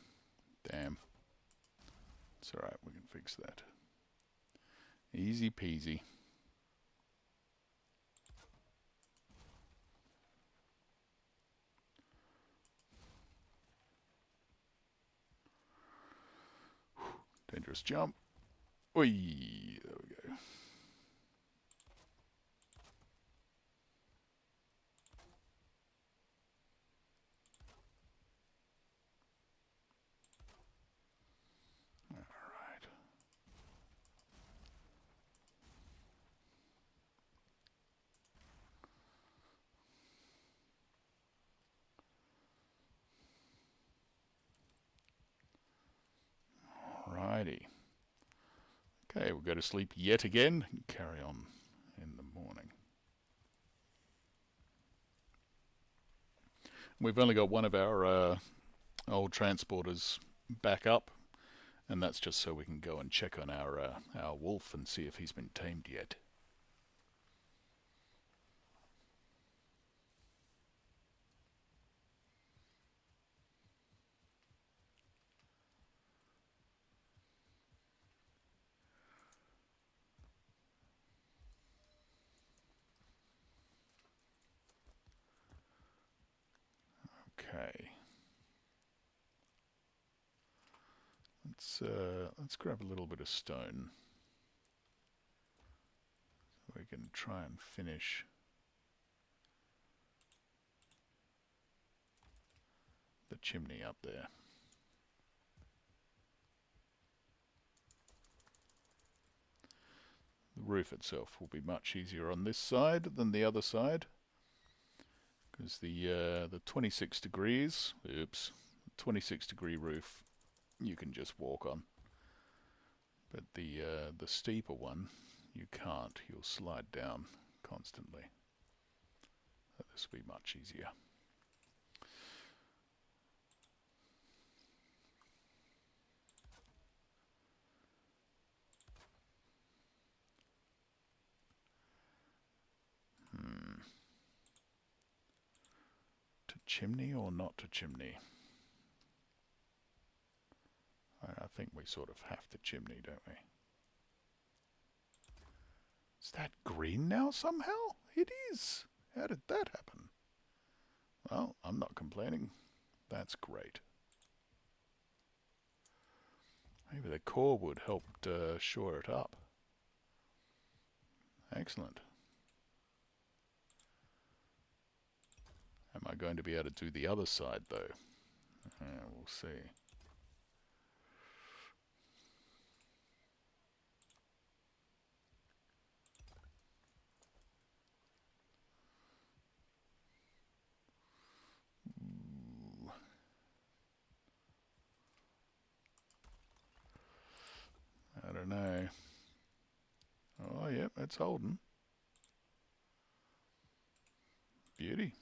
Damn. It's alright, we can fix that. Easy peasy. Dangerous jump. Oi! There we go. Alrighty. Okay, we'll go to sleep yet again and carry on in the morning. We've only got one of our old transporters back up, and that's just so we can go and check on our wolf and see if he's been tamed yet. Okay. Let's grab a little bit of stone so we can try and finish the chimney up there. The roof itself will be much easier on this side than the other side, because the 26 degrees, 26 degree roof you can just walk on, but the steeper one you can't. You'll slide down constantly. So this will be much easier. To chimney or not to chimney? I think we sort of have to chimney, don't we? Is that green now somehow? It is. How did that happen? Well, I'm not complaining. That's great. Maybe the core wood helped shore it up. Excellent. Am I going to be able to do the other side though? We'll see. I don't know. Oh, yep, it's holding. Beauty.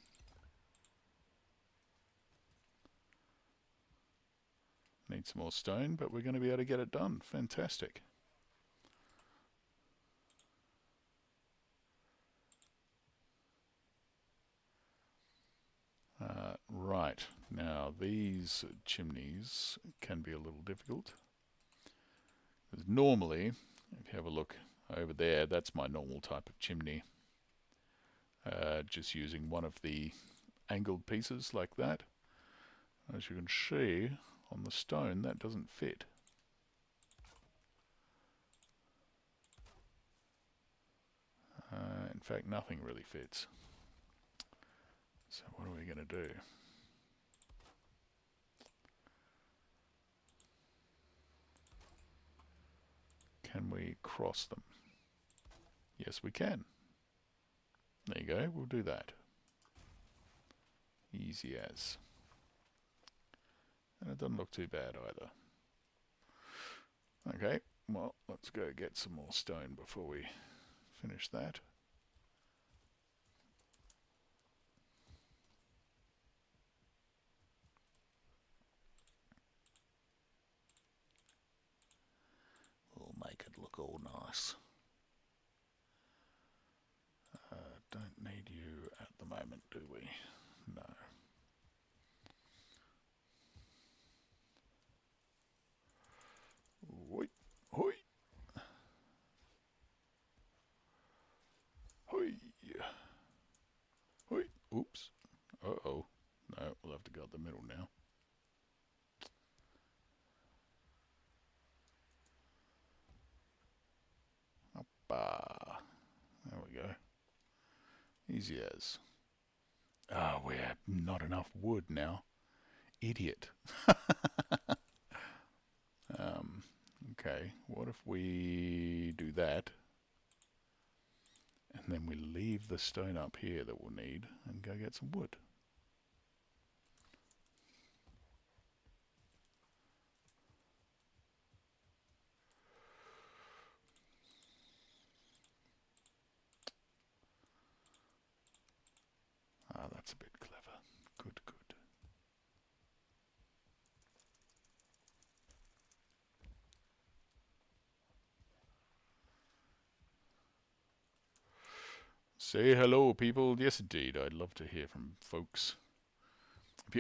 Need some more stone, but we're going to be able to get it done. Fantastic. Right, now these chimneys can be a little difficult. Because normally, if you have a look over there, that's my normal type of chimney. Just using one of the angled pieces like that. As you can see on the stone, that doesn't fit. In fact, nothing really fits. So what are we going to do? Can we cross them? Yes, we can. There you go, we'll do that. Easy as. And it doesn't look too bad either. Okay, well, let's go get some more stone before we finish that. We'll make it look all nice. Don't need you at the moment, do we? No. have to go up the middle now. Up. There we go. Easy as. Oh, we have not enough wood now. Idiot. Okay, what if we do that, and then we leave the stone up here that we'll need, and go get some wood. Ah, that's a bit clever. Good, good. Say hello, people. Yes, indeed. I'd love to hear from folks.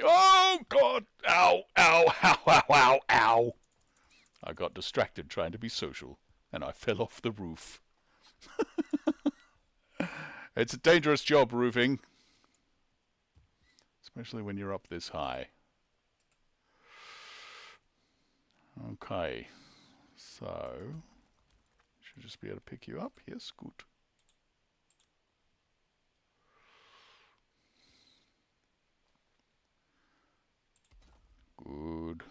Oh, God! Ow, ow, ow, ow, ow, ow! I got distracted trying to be social, and I fell off the roof. It's a dangerous job, roofing. Especially when you're up this high. Okay. So, should just be able to pick you up. Yes, good. Good,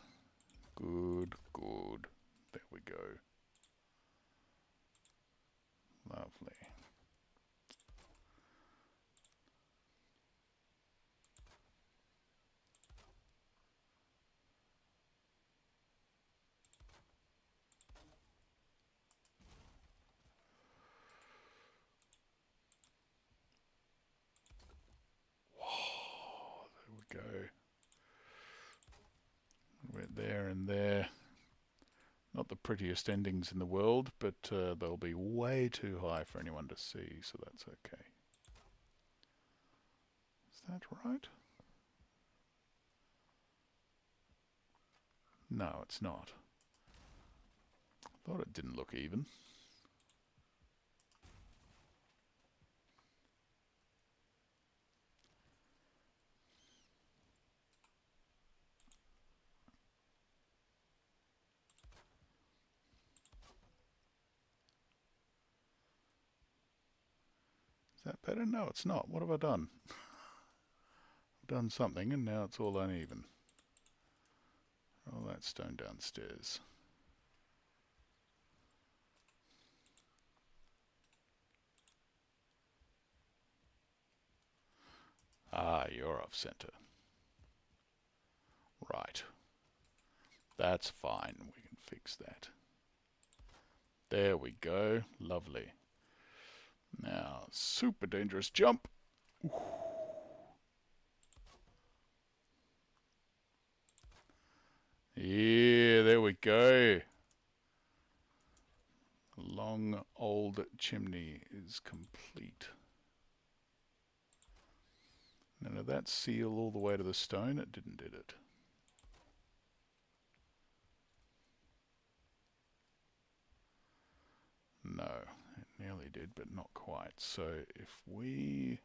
good, good. There we go. Lovely. Whoa, there we go. We're there and there. Not the prettiest endings in the world, but they'll be way too high for anyone to see, so that's okay. Is that right? No, it's not. Thought it didn't look even. Is that better? No, it's not. What have I done? I've done something and now it's all uneven. Roll that stone downstairs. Ah, you're off center. Right. That's fine. We can fix that. There we go. Lovely. Now, super dangerous jump. Ooh. Yeah, there we go. Long old chimney is complete. Now, did that seal all the way to the stone? It didn't, did it? No, it nearly did, but not quite. So if we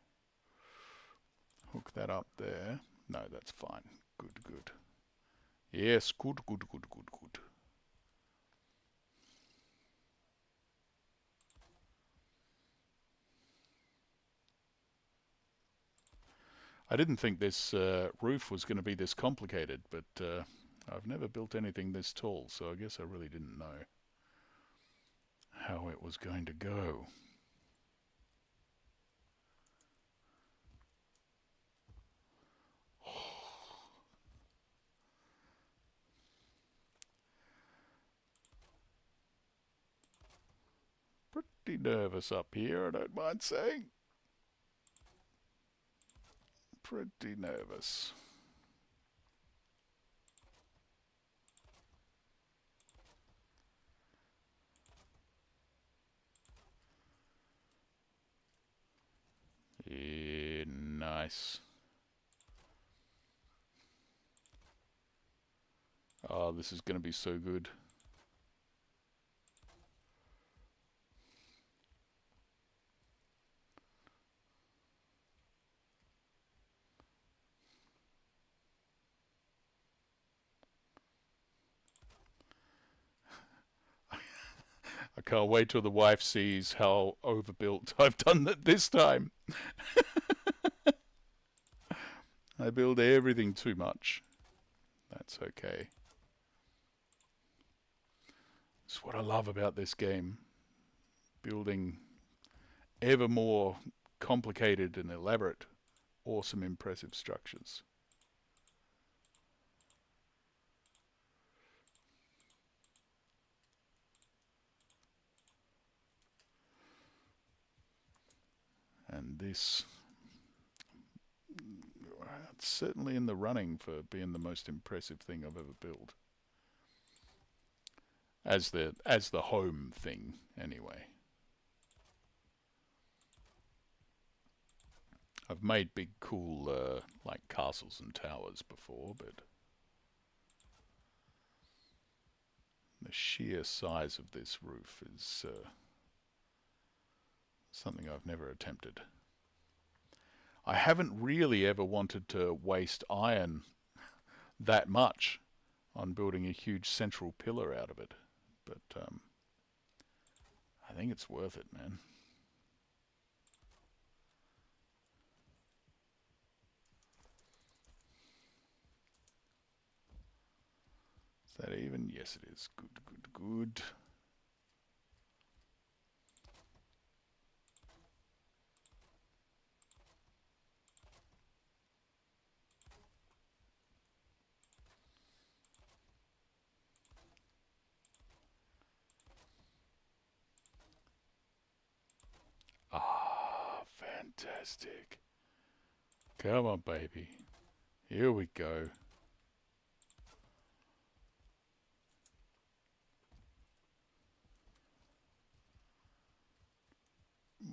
hook that up there, no, that's fine. Good, good. Yes, good, good, good, good, good. I didn't think this roof was going to be this complicated, but I've never built anything this tall, so I guess I really didn't know how it was going to go. Pretty nervous up here, I don't mind saying. Pretty nervous. Yeah, nice. Oh, this is going to be so good. can't wait till the wife sees how overbuilt I've done it this time. I build everything too much. That's okay. It's what I love about this game. Building ever more complicated and elaborate, awesome, impressive structures. And this, it's certainly in the running for being the most impressive thing I've ever built. As the home thing, anyway. I've made big, cool, like castles and towers before, but the sheer size of this roof is something I've never attempted. I haven't really ever wanted to waste iron that much on building a huge central pillar out of it, but I think it's worth it, man. Is that even? Yes, it is. Good, good, good. Ah, fantastic. Come on, baby. Here we go.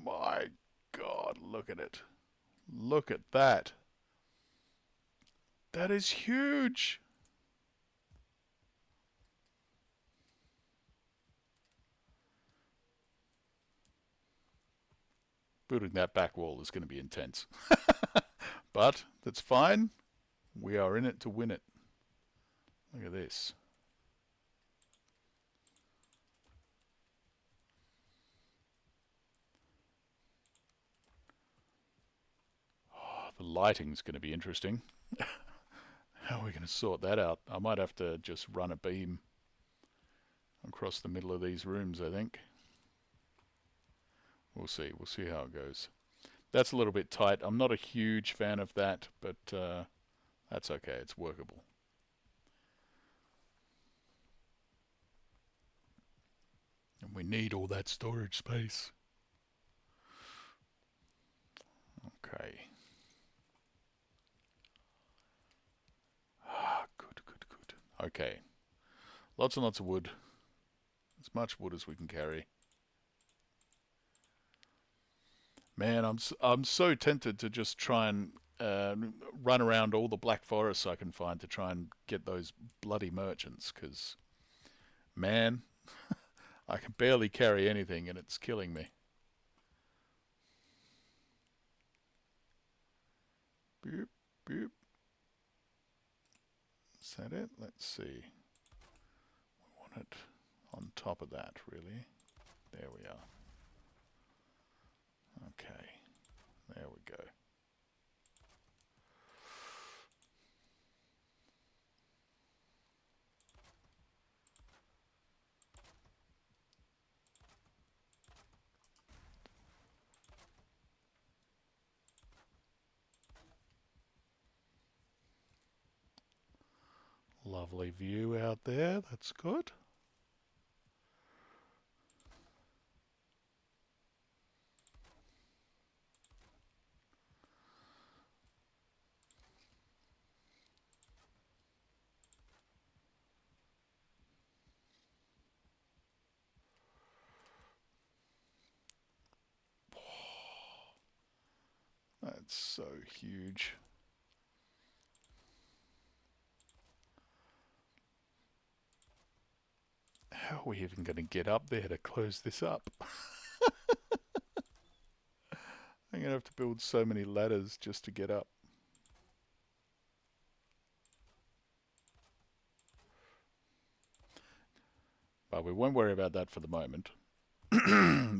My God, look at it. Look at that. That is huge. Building that back wall is going to be intense. But that's fine. We are in it to win it. Look at this. Oh, the lighting's going to be interesting. How are we going to sort that out? I might have to just run a beam across the middle of these rooms, I think. We'll see. We'll see how it goes. That's a little bit tight. I'm not a huge fan of that, but that's okay. It's workable. And we need all that storage space. Okay. Ah, good, good, good. Okay. Lots and lots of wood. As much wood as we can carry. Man, I'm so tempted to just try and run around all the black forests I can find to try and get those bloody merchants, because, man, I can barely carry anything and it's killing me. Boop, boop. Is that it? Let's see. We want it on top of that, really. There we are. Okay. There we go. Lovely view out there. That's good. That's so huge. How are we even going to get up there to close this up? I'm going to have to build so many ladders just to get up. But we won't worry about that for the moment.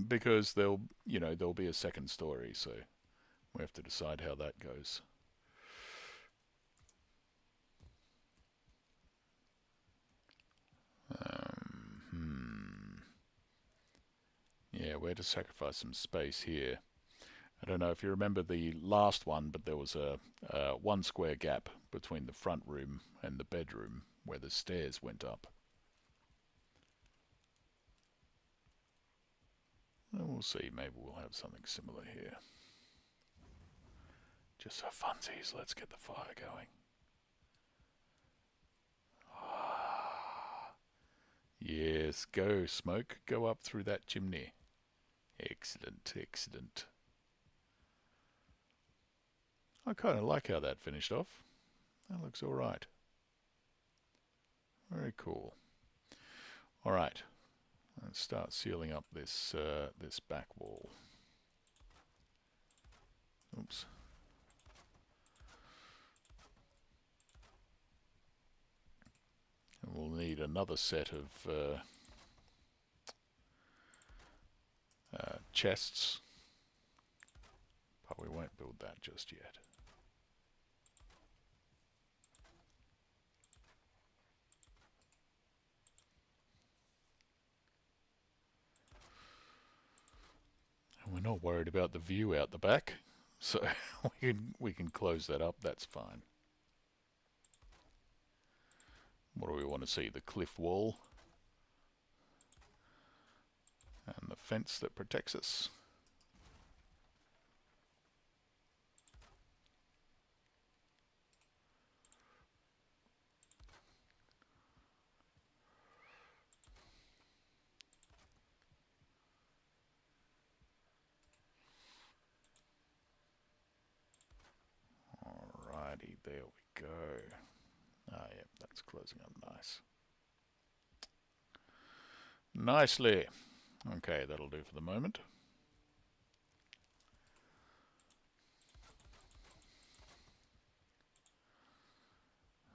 because there'll be a second story, so we have to decide how that goes. Yeah, we had to sacrifice some space here. I don't know if you remember the last one, but there was a 1 square gap between the front room and the bedroom where the stairs went up. And we'll see, maybe we'll have something similar here. Just for funsies, let's get the fire going. Ah, yes, go, smoke. Go up through that chimney. Excellent, excellent. I kind of like how that finished off. That looks alright. Very cool. Alright, let's start sealing up this back wall. Oops. And we'll need another set of chests, but we won't build that just yet. And we're not worried about the view out the back, so we can close that up, that's fine. What do we want to see? The cliff wall and the fence that protects us. Alrighty, there we go. Ah, yeah, that's closing up nice. Nicely. Okay, that'll do for the moment.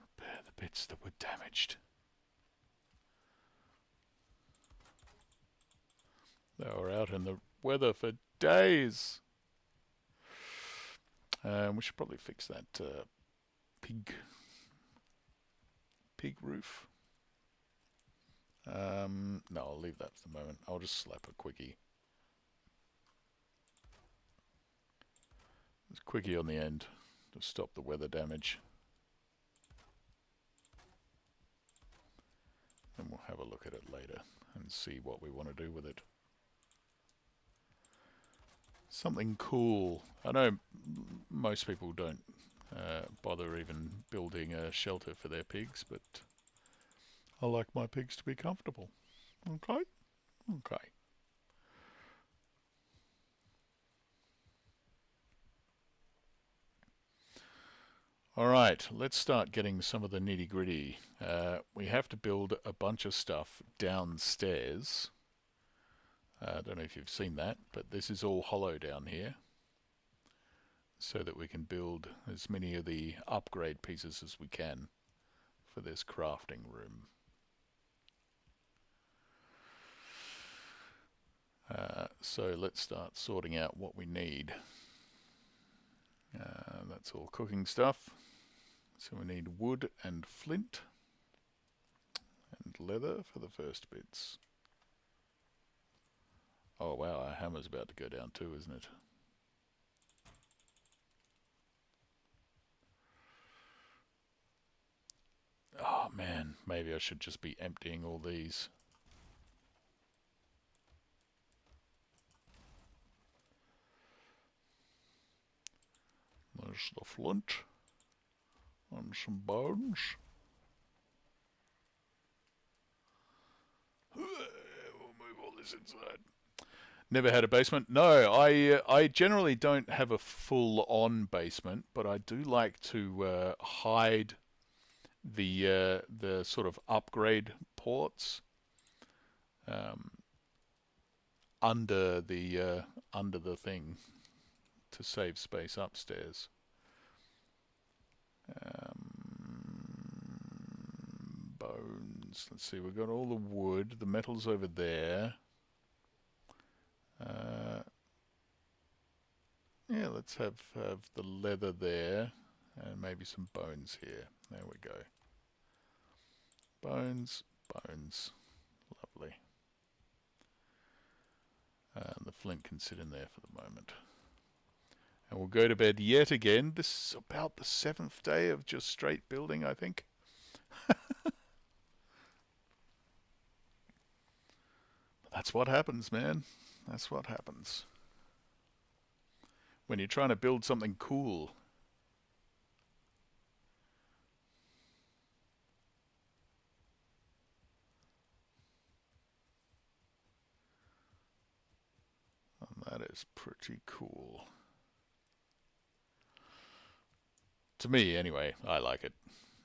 Repair the bits that were damaged. They were out in the weather for days. We should probably fix that pig roof. No, I'll leave that for the moment. I'll just slap a quickie. There's a quickie on the end to stop the weather damage. And we'll have a look at it later and see what we want to do with it. Something cool. I know most people don't bother even building a shelter for their pigs, but I like my pigs to be comfortable. Okay? Okay. Alright, let's start getting some of the nitty gritty. We have to build a bunch of stuff downstairs. I don't know if you've seen that, but this is all hollow down here, so that we can build as many of the upgrade pieces as we can for this crafting room. So let's start sorting out what we need. That's all cooking stuff. So we need wood and flint and leather for the first bits. Oh wow, our hammer's about to go down too, isn't it? Oh man, maybe I should just be emptying all these. There's the flint and some bones. We'll move all this inside. Never had a basement. No, I generally don't have a full-on basement, but I do like to hide the sort of upgrade ports under the thing to save space upstairs. Bones. Let's see. We've got all the wood. The metal's over there. let's have the leather there, and maybe some bones here. There we go. Bones, bones. Lovely. And the flint can sit in there for the moment. And we'll go to bed yet again. This is about the 7th day of just straight building, I think. That's what happens, man. That's what happens. When you're trying to build something cool. And that is pretty cool. To me, anyway. I like it.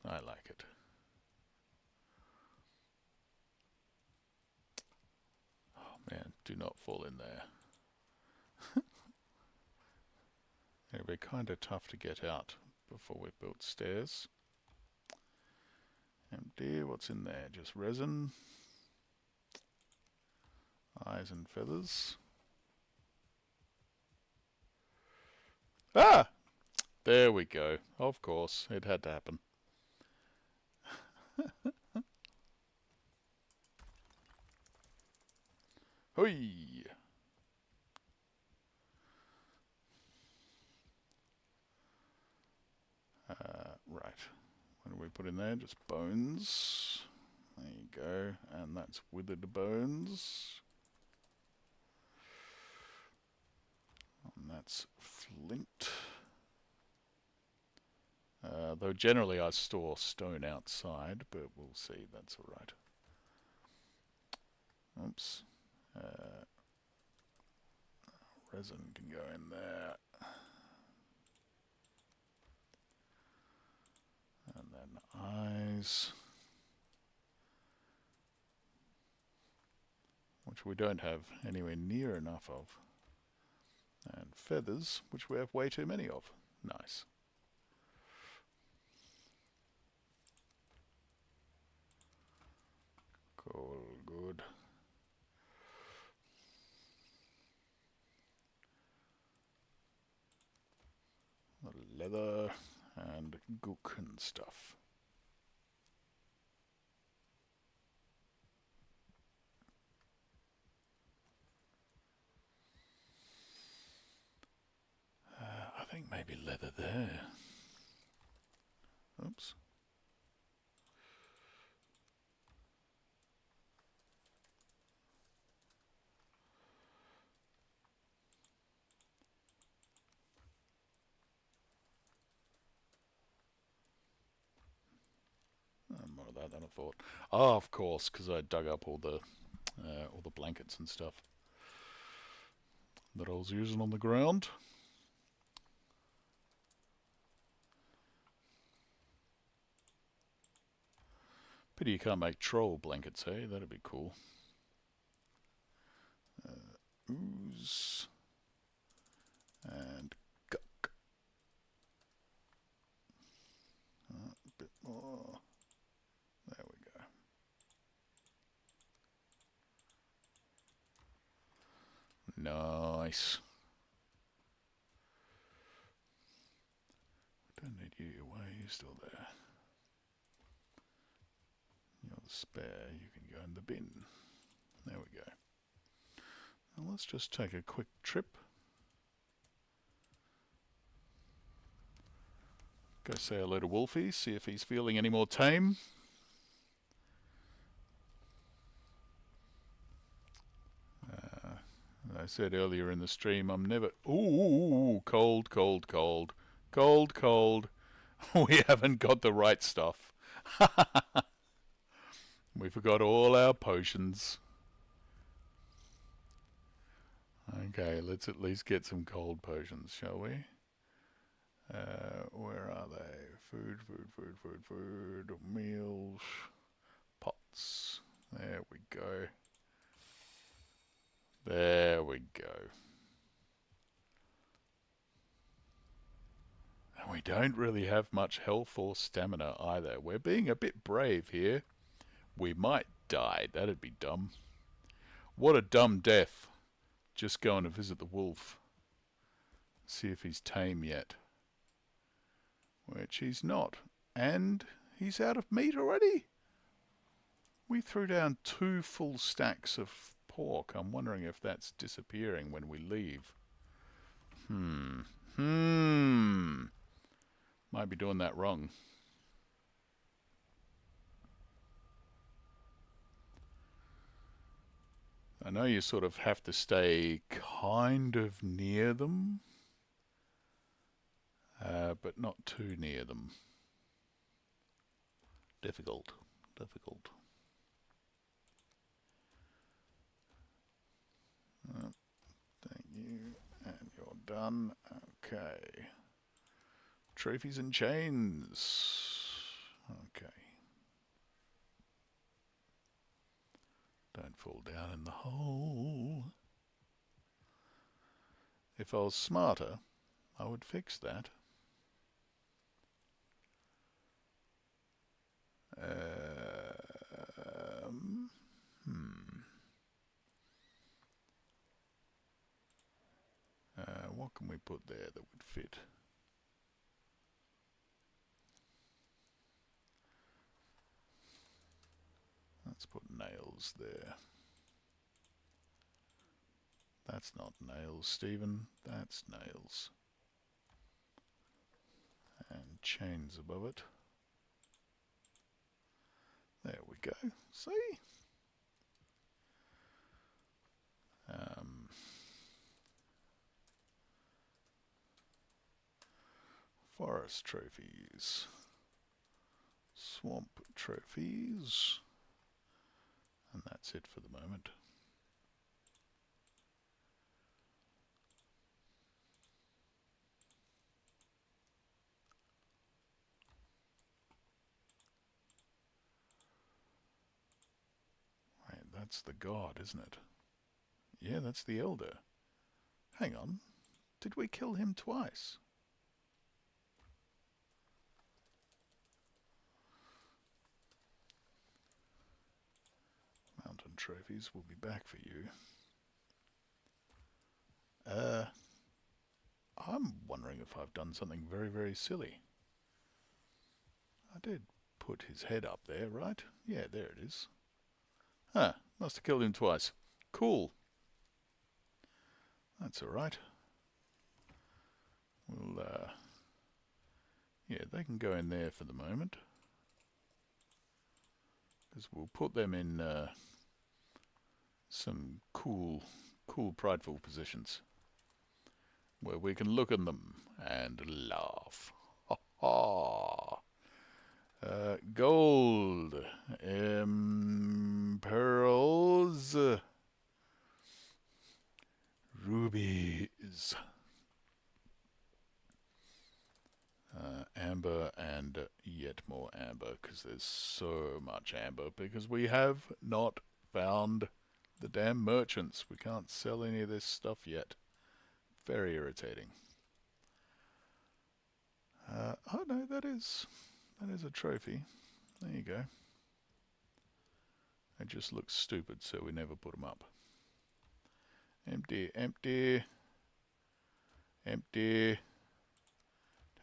I like it. Man, do not fall in there. It'll be kind of tough to get out before we build stairs. Empty, what's in there? Just resin. Eyes and feathers. Ah! There we go. Of course, it had to happen. Hoi! Right. What do we put in there? Just bones. There you go. And that's withered bones. And that's flint. Though generally I store stone outside, but we'll see. That's alright. Oops. Resin can go in there. And then eyes. Which we don't have anywhere near enough of. And feathers, which we have way too many of. Nice. Cool, good. Leather and gook and stuff. I think maybe leather there. Oops. More of that than I thought. Oh, of course, because I dug up all the blankets and stuff that I was using on the ground. Pity you can't make troll blankets, eh? That'd be cool. Ooze and guck. A bit more. There we go. Nice. Don't need you. Why are you still there? You're the spare. You can go in the bin. There we go. Now let's just take a quick trip. Go say hello to Wolfie, see if he's feeling any more tame. I said earlier in the stream, I'm never... Ooh, cold, cold, cold. Cold, cold. We haven't got the right stuff. We forgot all our potions. Okay, let's at least get some cold potions, shall we? Where are they? Food, food, food, food, food. Meals. Pots. There we go. There we go. And we don't really have much health or stamina either. We're being a bit brave here. We might die. That'd be dumb. What a dumb death. Just going to visit the wolf. See if he's tame yet. Which he's not. And he's out of meat already? We threw down 2 full stacks of pork. I'm wondering if that's disappearing when we leave. Might be doing that wrong. I know you sort of have to stay kind of near them, but not too near them. Difficult. Thank you. And you're done. Okay. Trophies and chains. Okay. Don't fall down in the hole. If I was smarter, I would fix that. What can we put there that would fit? Let's put nails there. That's not nails, Stephen. That's nails. And chains above it. There we go. See? Forest trophies. Swamp trophies. And that's it for the moment. Wait, that's the god, isn't it? Yeah, that's the elder. Hang on. Did we kill him twice? Mountain trophies will be back for you. I'm wondering if I've done something very, very silly. I did put his head up there, right? Yeah, there it is. Huh, must have killed him twice. Cool. That's alright. We'll, yeah, they can go in there for the moment. Because we'll put them in some cool, prideful positions where we can look at them and laugh. Ha ha! Gold, pearls, rubies, amber, and yet more amber, because there's so much amber, because we have not found the damn merchants. We can't sell any of this stuff yet. Very irritating. Oh no, that is a trophy. There you go. It just looks stupid, so we never put them up. Empty, empty, empty.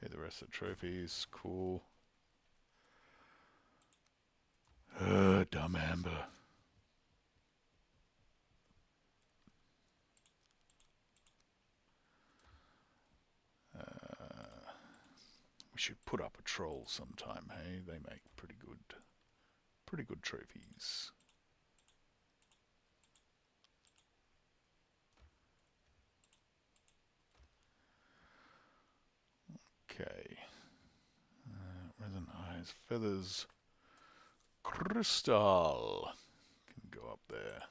Take the rest of the trophies. Cool. Dumb amber. We should put up a troll sometime, hey? They make pretty good trophies. Okay. Resin eyes, feathers, crystal can go up there.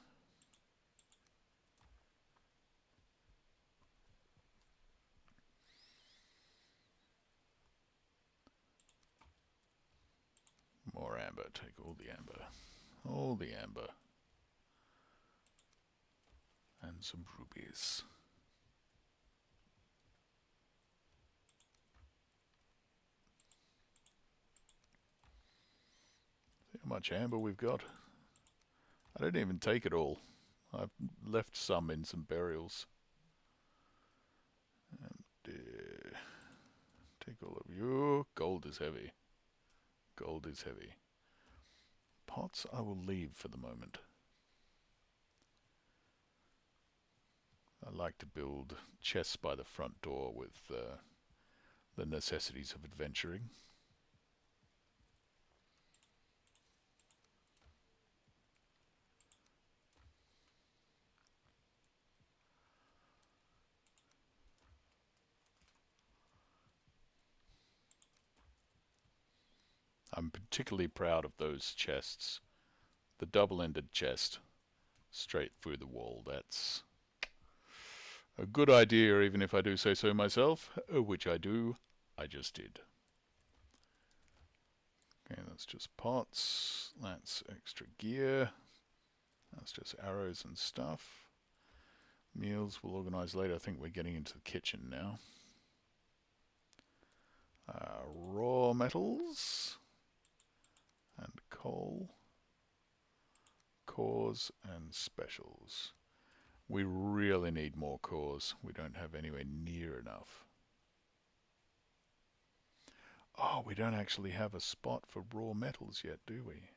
More amber. Take all the amber. All the amber. And some rubies. See how much amber we've got? I didn't even take it all. I've left some in some burials. Take all of you. Gold is heavy. Gold is heavy. Pots I will leave for the moment. I like to build chests by the front door with the necessities of adventuring. I'm particularly proud of those chests. The double-ended chest straight through the wall. That's a good idea, even if I do say so myself, which I do. I just did. Okay, that's just pots. That's extra gear. That's just arrows and stuff. Meals we'll organise later. I think we're getting into the kitchen now. Raw metals and coal. Cores and specials. We really need more cores. We don't have anywhere near enough. Oh, we don't actually have a spot for raw metals yet, do we?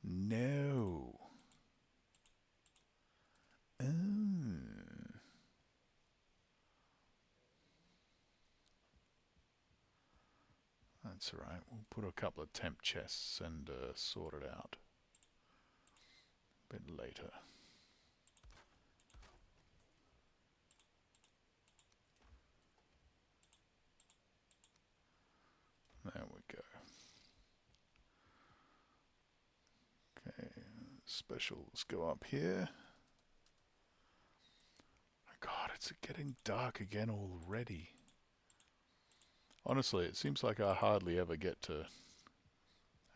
No. That's alright. We'll put a couple of temp chests and sort it out a bit later. There we go. Okay, specials go up here. God, it's getting dark again already. Honestly, it seems like I hardly ever get to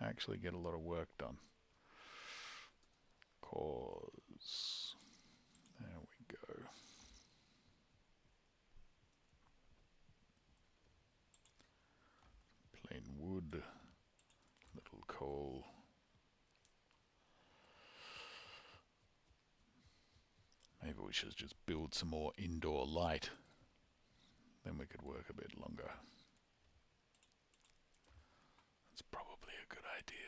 actually get a lot of work done. Cause there we go. Plain wood, little coal. Maybe we should just build some more indoor light. Then we could work a bit longer. That's probably a good idea.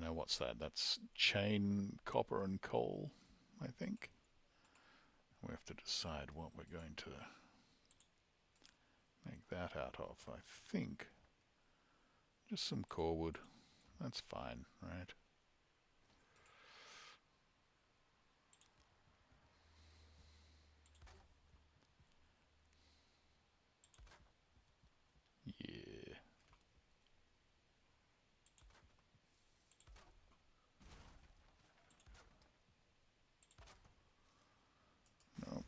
Now what's that? That's chain, copper and coal, I think. We have to decide what we're going to make that out of. I think just some core wood. That's fine, right? Yeah. No,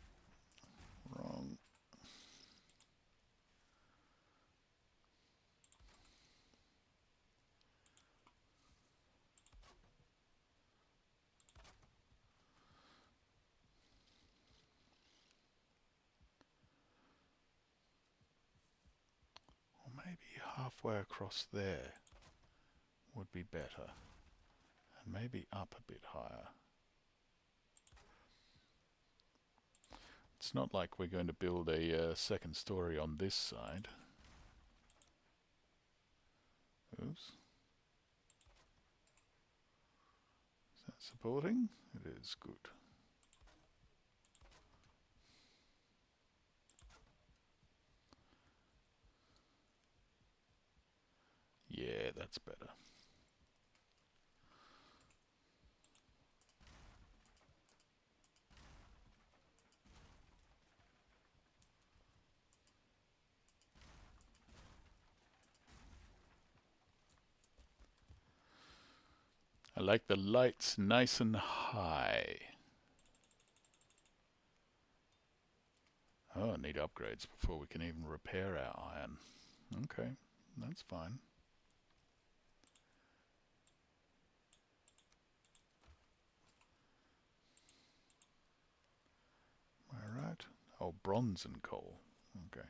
wrong. Or maybe halfway across there would be better. And maybe up a bit higher. It's not like we're going to build a second story on this side. Oops. Is that supporting? It is good. Yeah, that's better. I like the lights nice and high. Oh, I need upgrades before we can even repair our iron. Okay, that's fine. Alright. Oh, bronze and coal. Okay.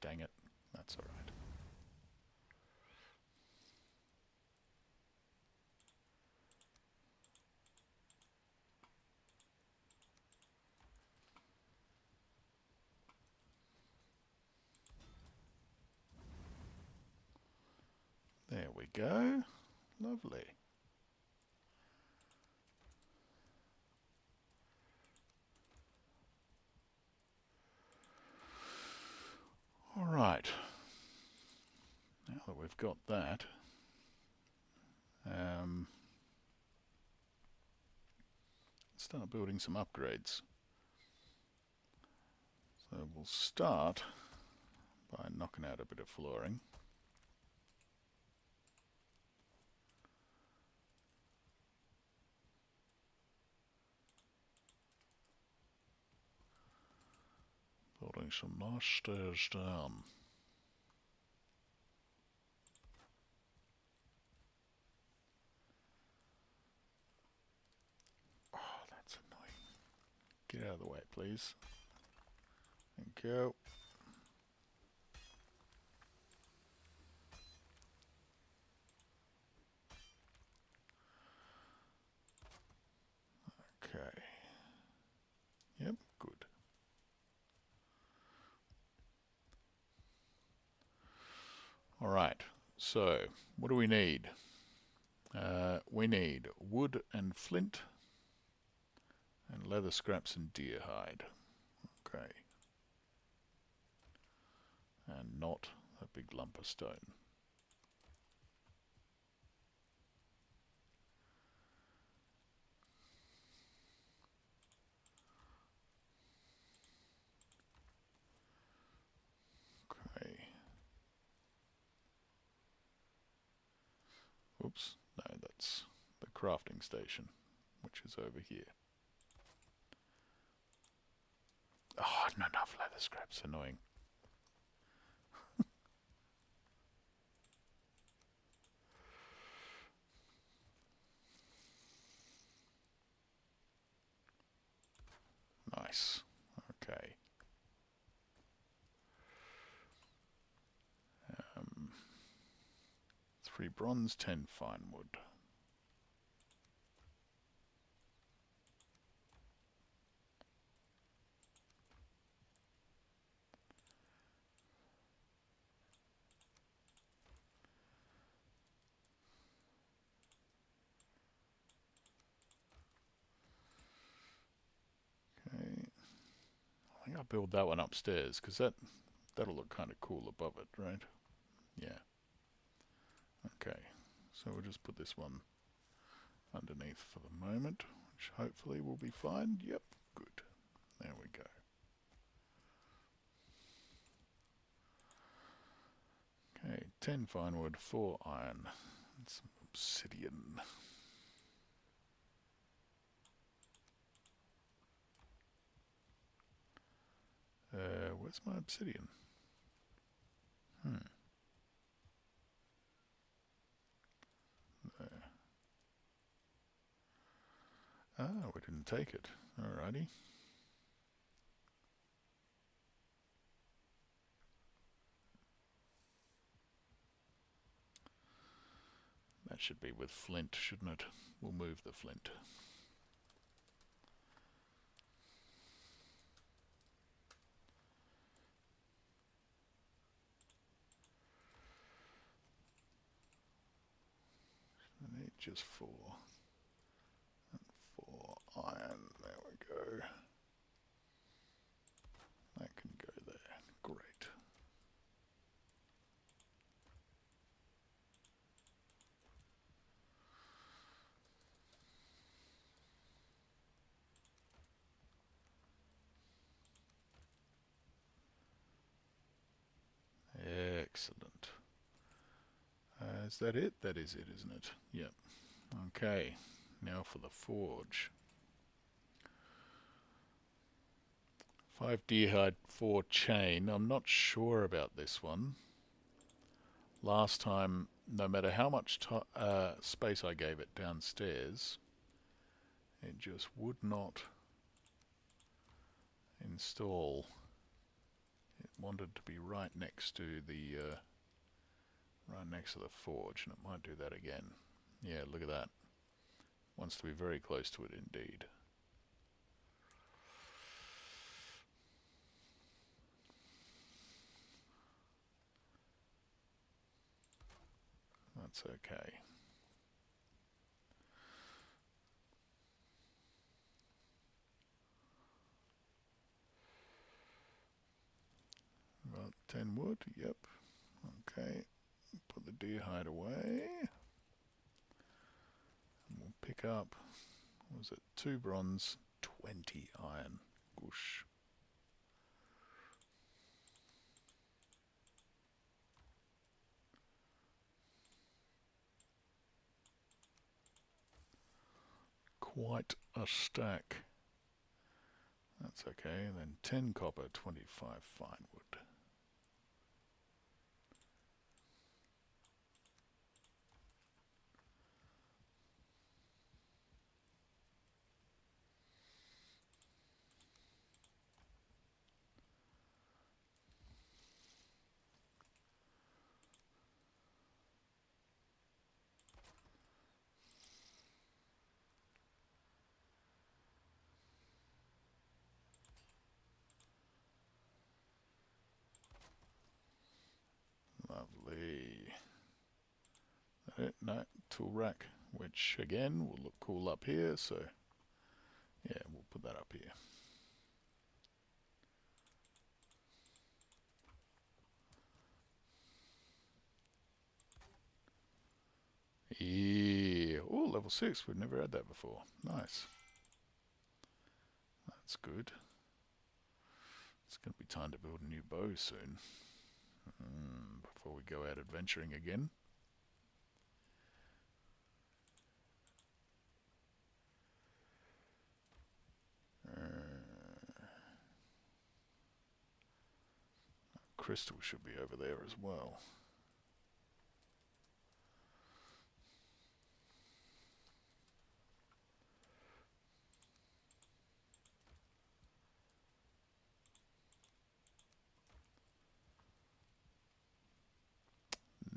Dang it. That's alright. There we go. Lovely. Alright. Now that we've got that, start building some upgrades. So we'll start by knocking out a bit of flooring. Building some nice stairs down. Oh, that's annoying. Get out of the way, please. Thank you. Okay. Yep, good. Alright, so what do we need? We need wood and flint and leather scraps and deer hide. Okay. And not a big lump of stone. Okay. Oops, no, that's the crafting station, which is over here. Oh, not enough leather scraps, annoying. Nice. Okay. 3 bronze, 10 fine wood. Okay. I think I'll build that one upstairs because that'll look kind of cool above it, right? Yeah. Okay. So we'll just put this one underneath for the moment, which hopefully will be fine. Yep, good. There we go. Okay, 10 fine wood, 4 iron, and some obsidian. Where's my obsidian? There. Ah, we didn't take it. Alrighty. That should be with flint, shouldn't it? We'll move the flint. I need just 4. And 4 iron. There we go. That can go there. Great. Excellent. Is that it? That is it, isn't it? Yep. Okay. Now for the forge. 5 deer hide, 4 chain. I'm not sure about this one. Last time, no matter how much space I gave it downstairs, it just would not install It wanted to be right next to the forge, and it might do that again. Yeah, look at that. Wants to be very close to it indeed. That's okay. About 10 wood, yep. Okay, put the deer hide away. And we'll pick up, what was it, 2 bronze, 20 iron. Goosh. Quite a stack. That's okay. And then 10 copper, 25 fine wood. Lovely. No, tool rack, which again will look cool up here, so yeah, we'll put that up here. Yeah, oh, level 6, we've never had that before. Nice. That's good. It's going to be time to build a new bow soon. Before we go out adventuring again. Crystal should be over there as well.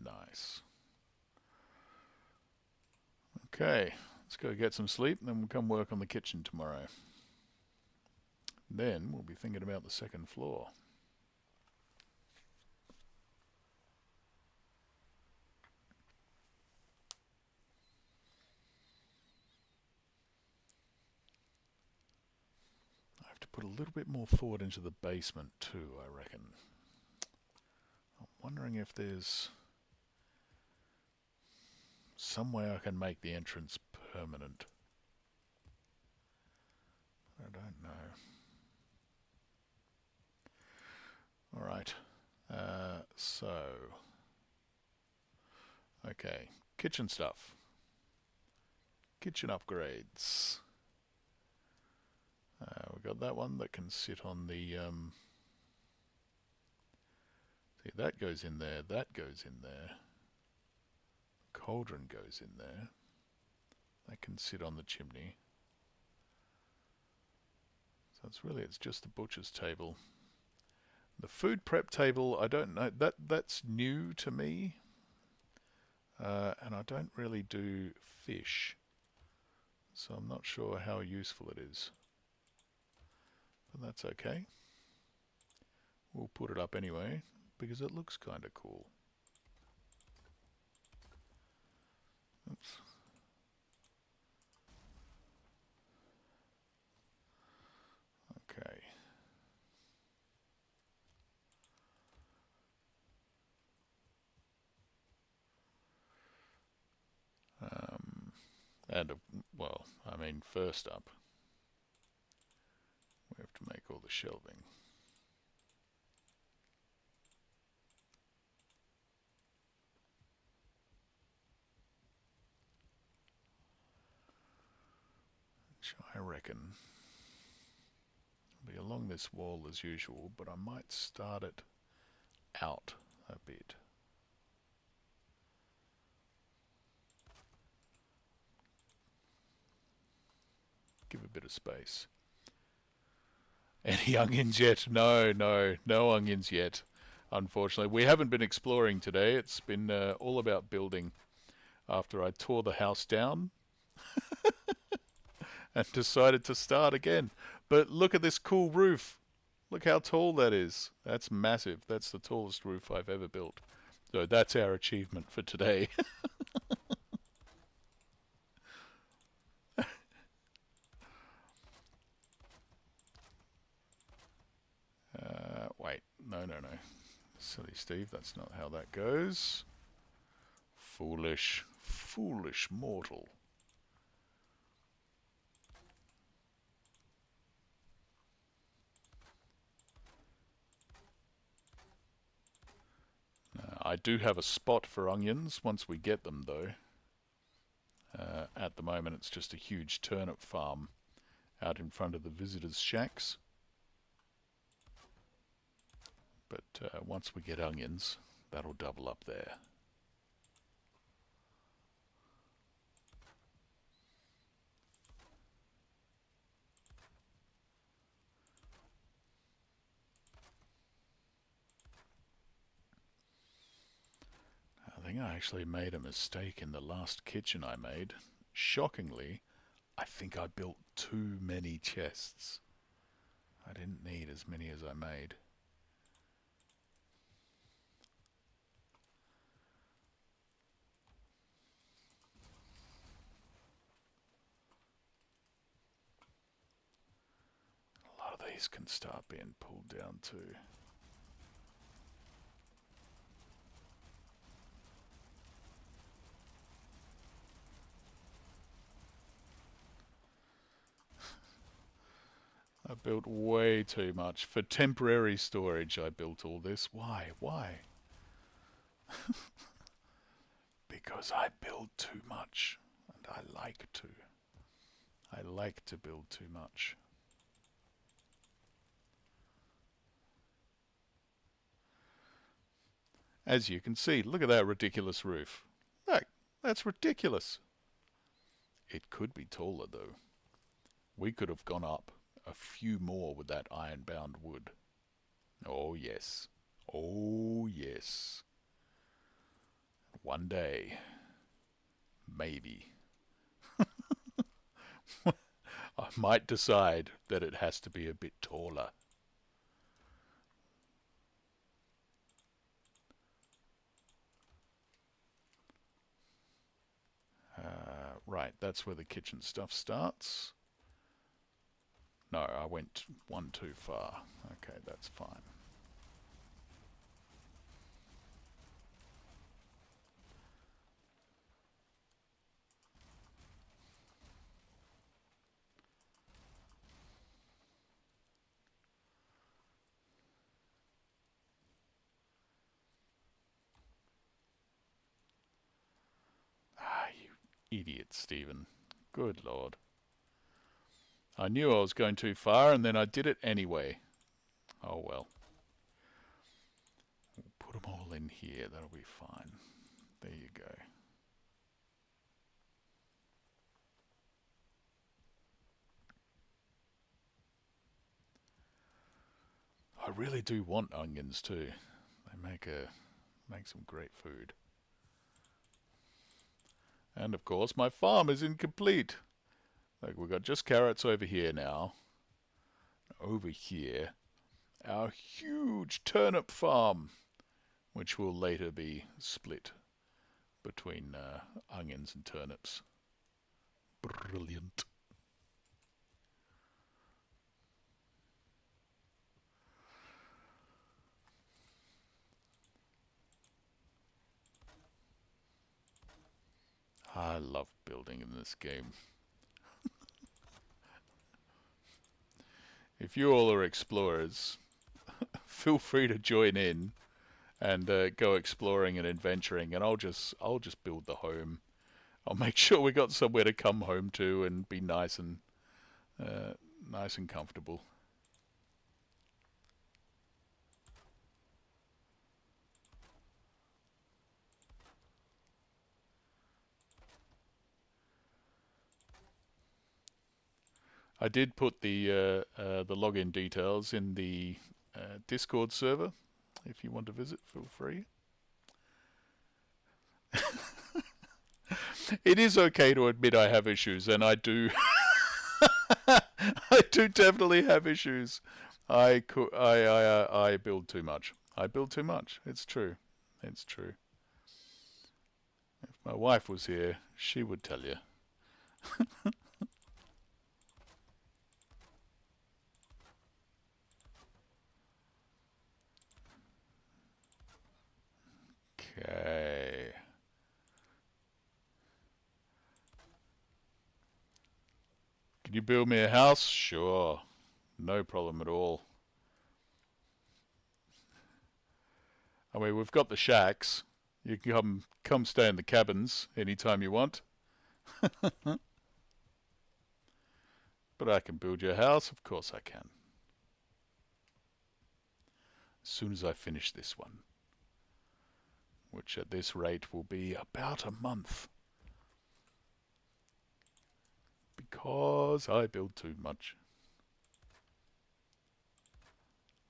Nice. Okay, let's go get some sleep, and then we'll come work on the kitchen tomorrow. Then we'll be thinking about the second floor. I have to put a little bit more forward into the basement too, I reckon. I'm wondering if there's some way I can make the entrance permanent. I don't know. Alright, okay, kitchen stuff. Kitchen upgrades. We've got that one that can sit on the, see, that goes in there, that goes in there. Cauldron goes in there. That can sit on the chimney. So it's just the butcher's table. The food prep table, I don't know, that's new to me. And I don't really do fish, so I'm not sure how useful it is. But that's okay. We'll put it up anyway, because it looks kind of cool. Oops. Okay. Well, I mean, first up, we have to make all the shelving. Which I reckon will be along this wall as usual, but I might start it out a bit. Give a bit of space. Any onions yet? No, no, no onions yet. Unfortunately, we haven't been exploring today. It's been all about building. After I tore the house down and decided to start again. But look at this cool roof. Look how tall that is. That's massive. That's the tallest roof I've ever built. So that's our achievement for today. Wait, no, no, no. Silly Steve, that's not how that goes. Foolish, foolish mortal. I do have a spot for onions once we get them, though. At the moment, it's just a huge turnip farm out in front of the visitors' shacks. But once we get onions, that'll double up there. I think I actually made a mistake in the last kitchen I made. Shockingly, I think I built too many chests. I didn't need as many as I made. A lot of these can start being pulled down too. I built way too much. For temporary storage, I built all this. Why? Why? Because I build too much. And I like to. I like to build too much. As you can see, look at that ridiculous roof. Look, that's ridiculous. It could be taller, though. We could have gone up a few more with that iron-bound wood. Oh, yes. Oh, yes. One day. Maybe. I might decide that it has to be a bit taller. Right, that's where the kitchen stuff starts. No, I went one too far. Okay, that's fine. Ah, you idiot, Stephen. Good lord. I knew I was going too far and then I did it anyway. Oh well. We'll put them all in here, that'll be fine. There you go. I really do want onions too. They make some great food. And of course my farm is incomplete. Like we've got just carrots over here now. Over here, our huge turnip farm, which will later be split between onions and turnips. Brilliant. I love building in this game. If you all are explorers, feel free to join in and go exploring and adventuring, and I'll just build the home. I'll make sure we got somewhere to come home to and be uh, nice and comfortable. I did put the login details in the Discord server. If you want to visit, feel free. It is okay to admit I have issues, and I do. I do definitely have issues. I build too much. I build too much. It's true. It's true. If my wife was here, she would tell you. Okay. Can you build me a house? Sure. No problem at all. I mean, we've got the shacks. You can come stay in the cabins anytime you want. But I can build you a house. Of course I can. As soon as I finish this one. Which at this rate will be about a month. Because I build too much.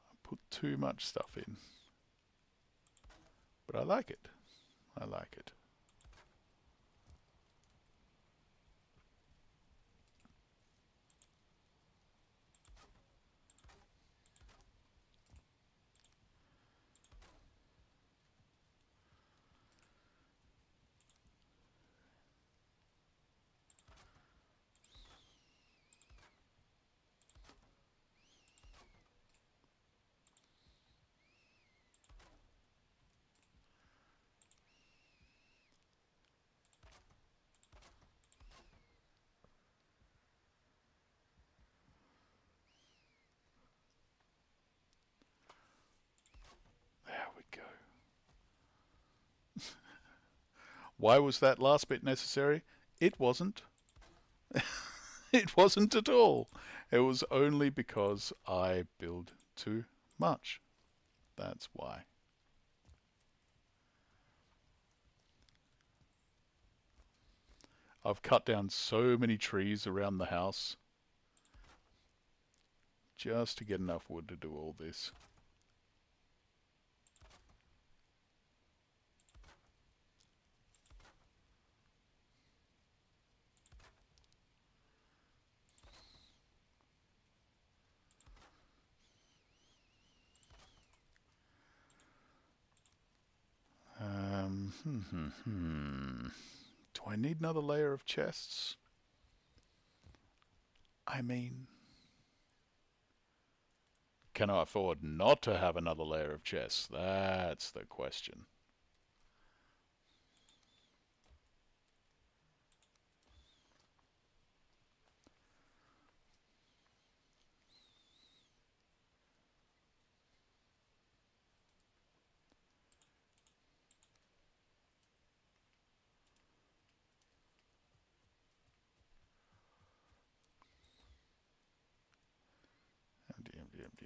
I put too much stuff in. But I like it. I like it. There we go. Why was that last bit necessary? It wasn't. It wasn't at all. It was only because I build too much. That's why. I've cut down so many trees around the house just to get enough wood to do all this. Do I need another layer of chests? I mean, can I afford not to have another layer of chests? That's the question.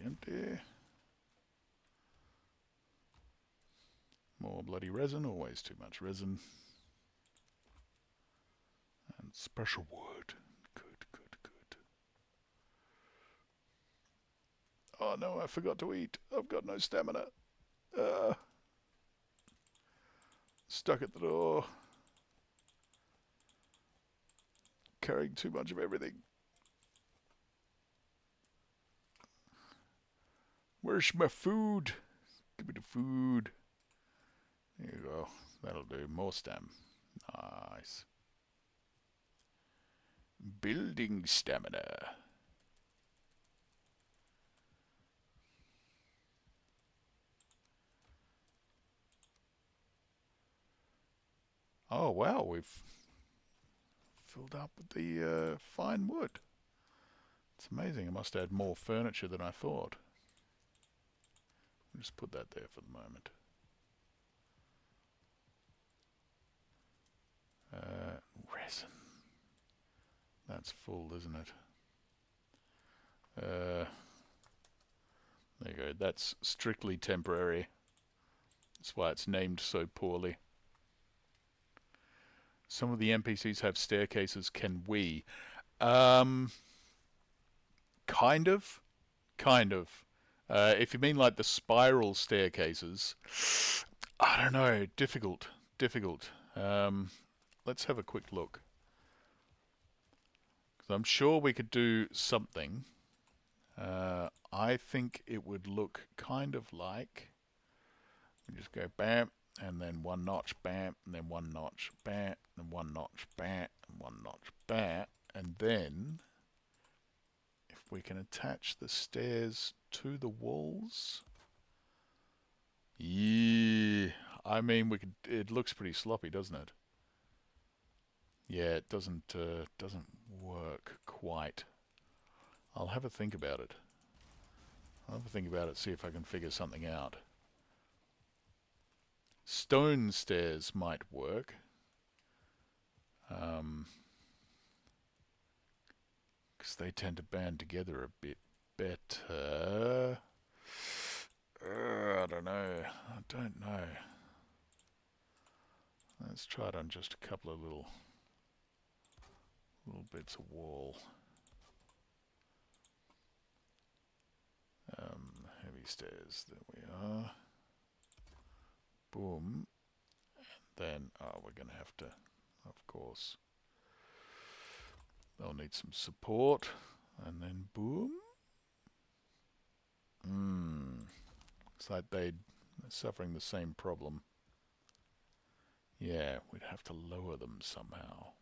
Empty. More bloody resin, always too much resin. And special wood. Good. Oh no, I forgot to eat. I've got no stamina. Stuck at the door. Carrying too much of everything. Where's my food? Give me the food. There you go. That'll do. More stem. Nice. Building stamina. Oh wow, we've filled up with the fine wood. It's amazing. I must add more furniture than I thought. I'll just put that there for the moment. Resin. That's full, isn't it? There you go. That's strictly temporary. That's why it's named so poorly. Some of the NPCs have staircases. Can we? Kind of. Kind of. If you mean like the spiral staircases, I don't know. Difficult. Difficult. Let's have a quick look. 'Cause I'm sure we could do something. I think it would look kind of like we just go bam, and then one notch, bam, and then one notch, bam, and one notch, bam, and one notch, bam, and then if we can attach the stairs to the walls, yeah, I mean we could. It looks pretty sloppy, doesn't it? Yeah, it doesn't work quite. I'll have a think about it. I'll have a think about it, see if I can figure something out. Stone stairs might work. Because they tend to band together a bit better. I don't know. I don't know. Let's try it on just a couple of little bits of wall. Heavy stairs. There we are. Boom. Then, we're going to have to, of course, they'll need some support. And then boom. Looks like they're suffering the same problem. Yeah, we'd have to lower them somehow.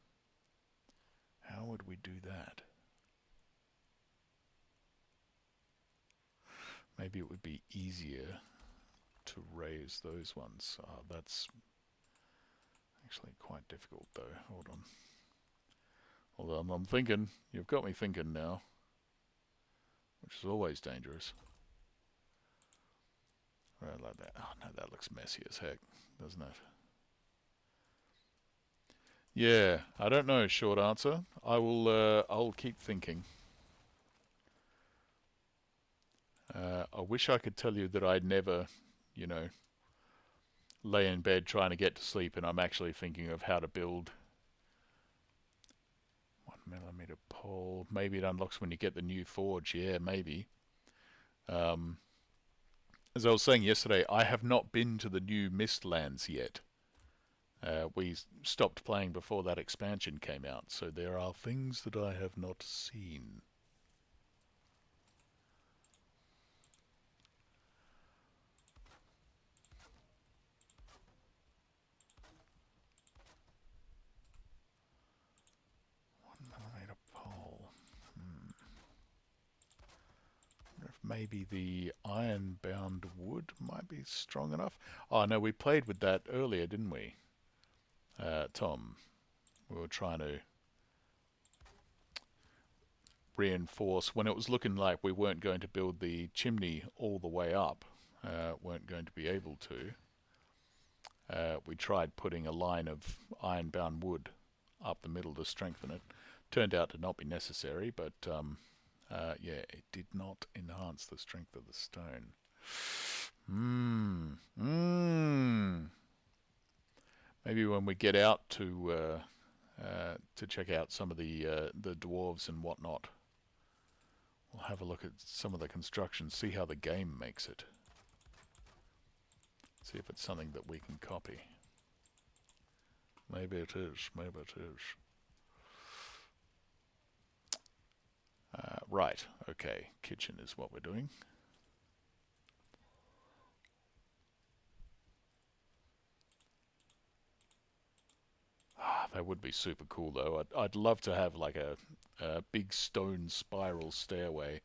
How would we do that? Maybe it would be easier to raise those ones. That's actually quite difficult though. Hold on. Although I'm thinking, you've got me thinking now, which is always dangerous. Right, like that. Oh no, that looks messy as heck, doesn't it? Yeah, I don't know. Short answer. I'll keep thinking. I wish I could tell you that I'd never, you know, lay in bed trying to get to sleep, and I'm actually thinking of how to build 1mm pole. Maybe it unlocks when you get the new forge. Yeah, maybe. As I was saying yesterday, I have not been to the new Mistlands yet. We stopped playing before that expansion came out, so there are things that I have not seen. Maybe the iron-bound wood might be strong enough. Oh no, we played with that earlier, didn't we, Tom? We were trying to reinforce when it was looking like we weren't going to build the chimney all the way up, weren't going to be able to. We tried putting a line of iron-bound wood up the middle to strengthen it. Turned out to not be necessary, but yeah, it did not enhance the strength of the stone. Maybe when we get out to check out some of the dwarves and whatnot, we'll have a look at some of the construction, see how the game makes it. See if it's something that we can copy. Maybe it is, maybe it is. Right, okay, kitchen is what we're doing. That would be super cool though. I'd love to have like a big stone spiral stairway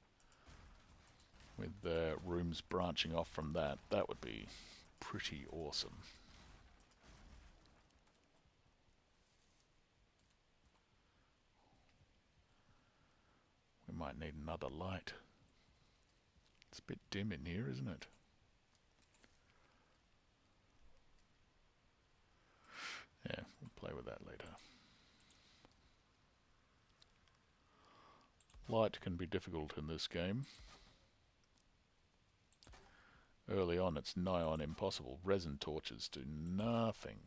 with rooms branching off from that. That would be pretty awesome. We might need another light. It's a bit dim in here, isn't it? Yeah, we'll play with that later. Light can be difficult in this game. Early on it's nigh on impossible. Resin torches do nothing.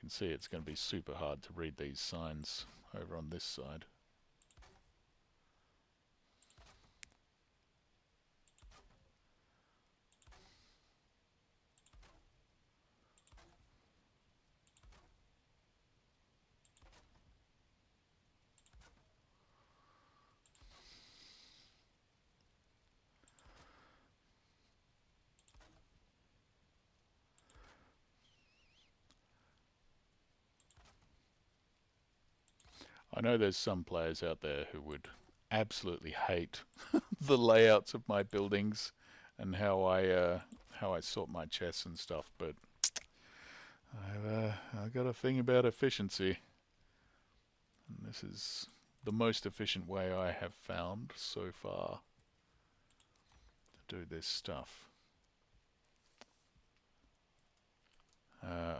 can see it's going to be super hard to read these signs over on this side. I know there's some players out there who would absolutely hate the layouts of my buildings and how I sort my chests and stuff, but I've got a thing about efficiency, and this is the most efficient way I have found so far to do this stuff.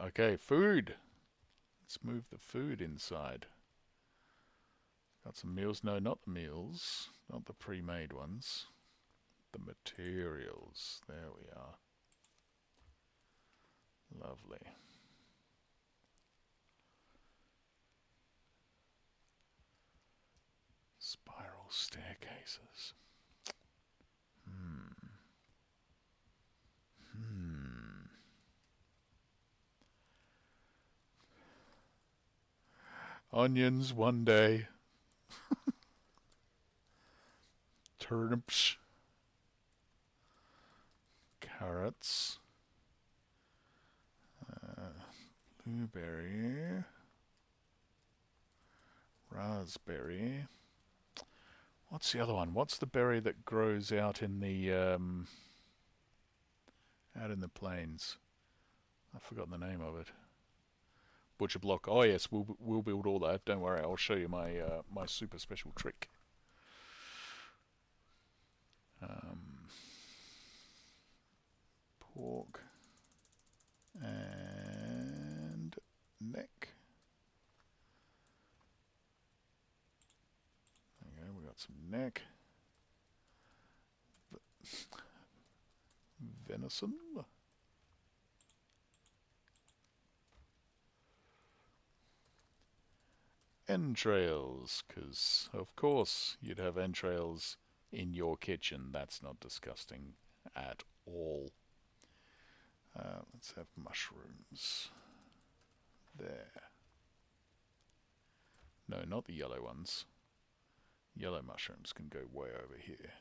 Okay, food. Let's move the food inside. Got some meals. No, not the meals. Not the pre-made ones. The materials. There we are. Lovely. Spiral staircases. Onions one day. Turnips. Carrots. Blueberry. Raspberry. What's the other one? What's the berry that grows out in the plains? I've forgotten the name of it. Butcher block. Oh yes, we'll build all that. Don't worry, I'll show you my my super special trick. Pork and neck. Okay, we got some neck. Venison. Entrails, because of course you'd have entrails in your kitchen. That's not disgusting at all. Let's have mushrooms. There. No, not the yellow ones. Yellow mushrooms can go way over here.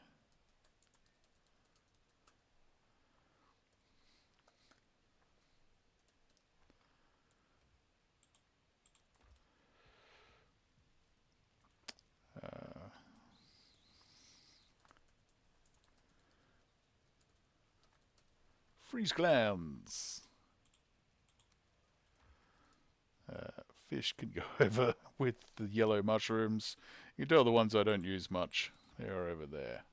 Freeze clams. Fish can go over with the yellow mushrooms. You can tell the ones I don't use much. They are over there.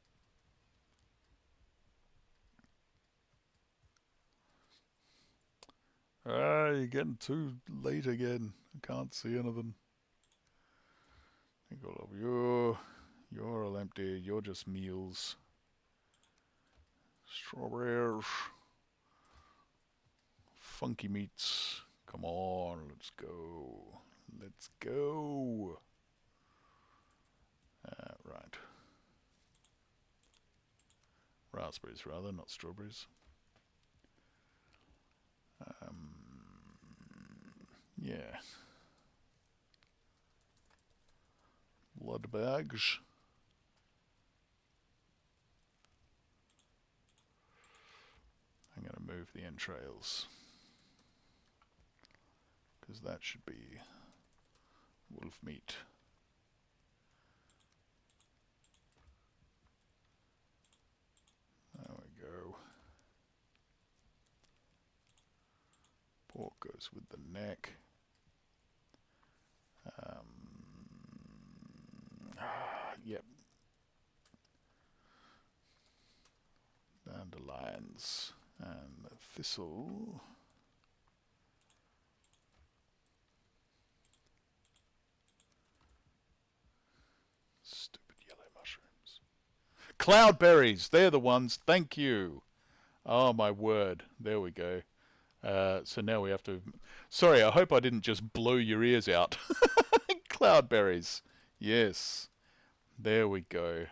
You're getting too late again. I can't see anything. I think all of you. You're all empty. You're just meals. Strawberries. Funky meats. Come on, let's go. Let's go. Right. Raspberries, rather, not strawberries. Yeah. Blood bags. I'm going to move the entrails, because that should be wolf meat. There we go. Pork goes with the neck. Yep. Dandelions and the thistle. Stupid yellow mushrooms. Cloudberries, they're the ones. Thank you. Oh my word. There we go. So now we have to. Sorry, I hope I didn't just blow your ears out. Cloudberries. Yes. There we go.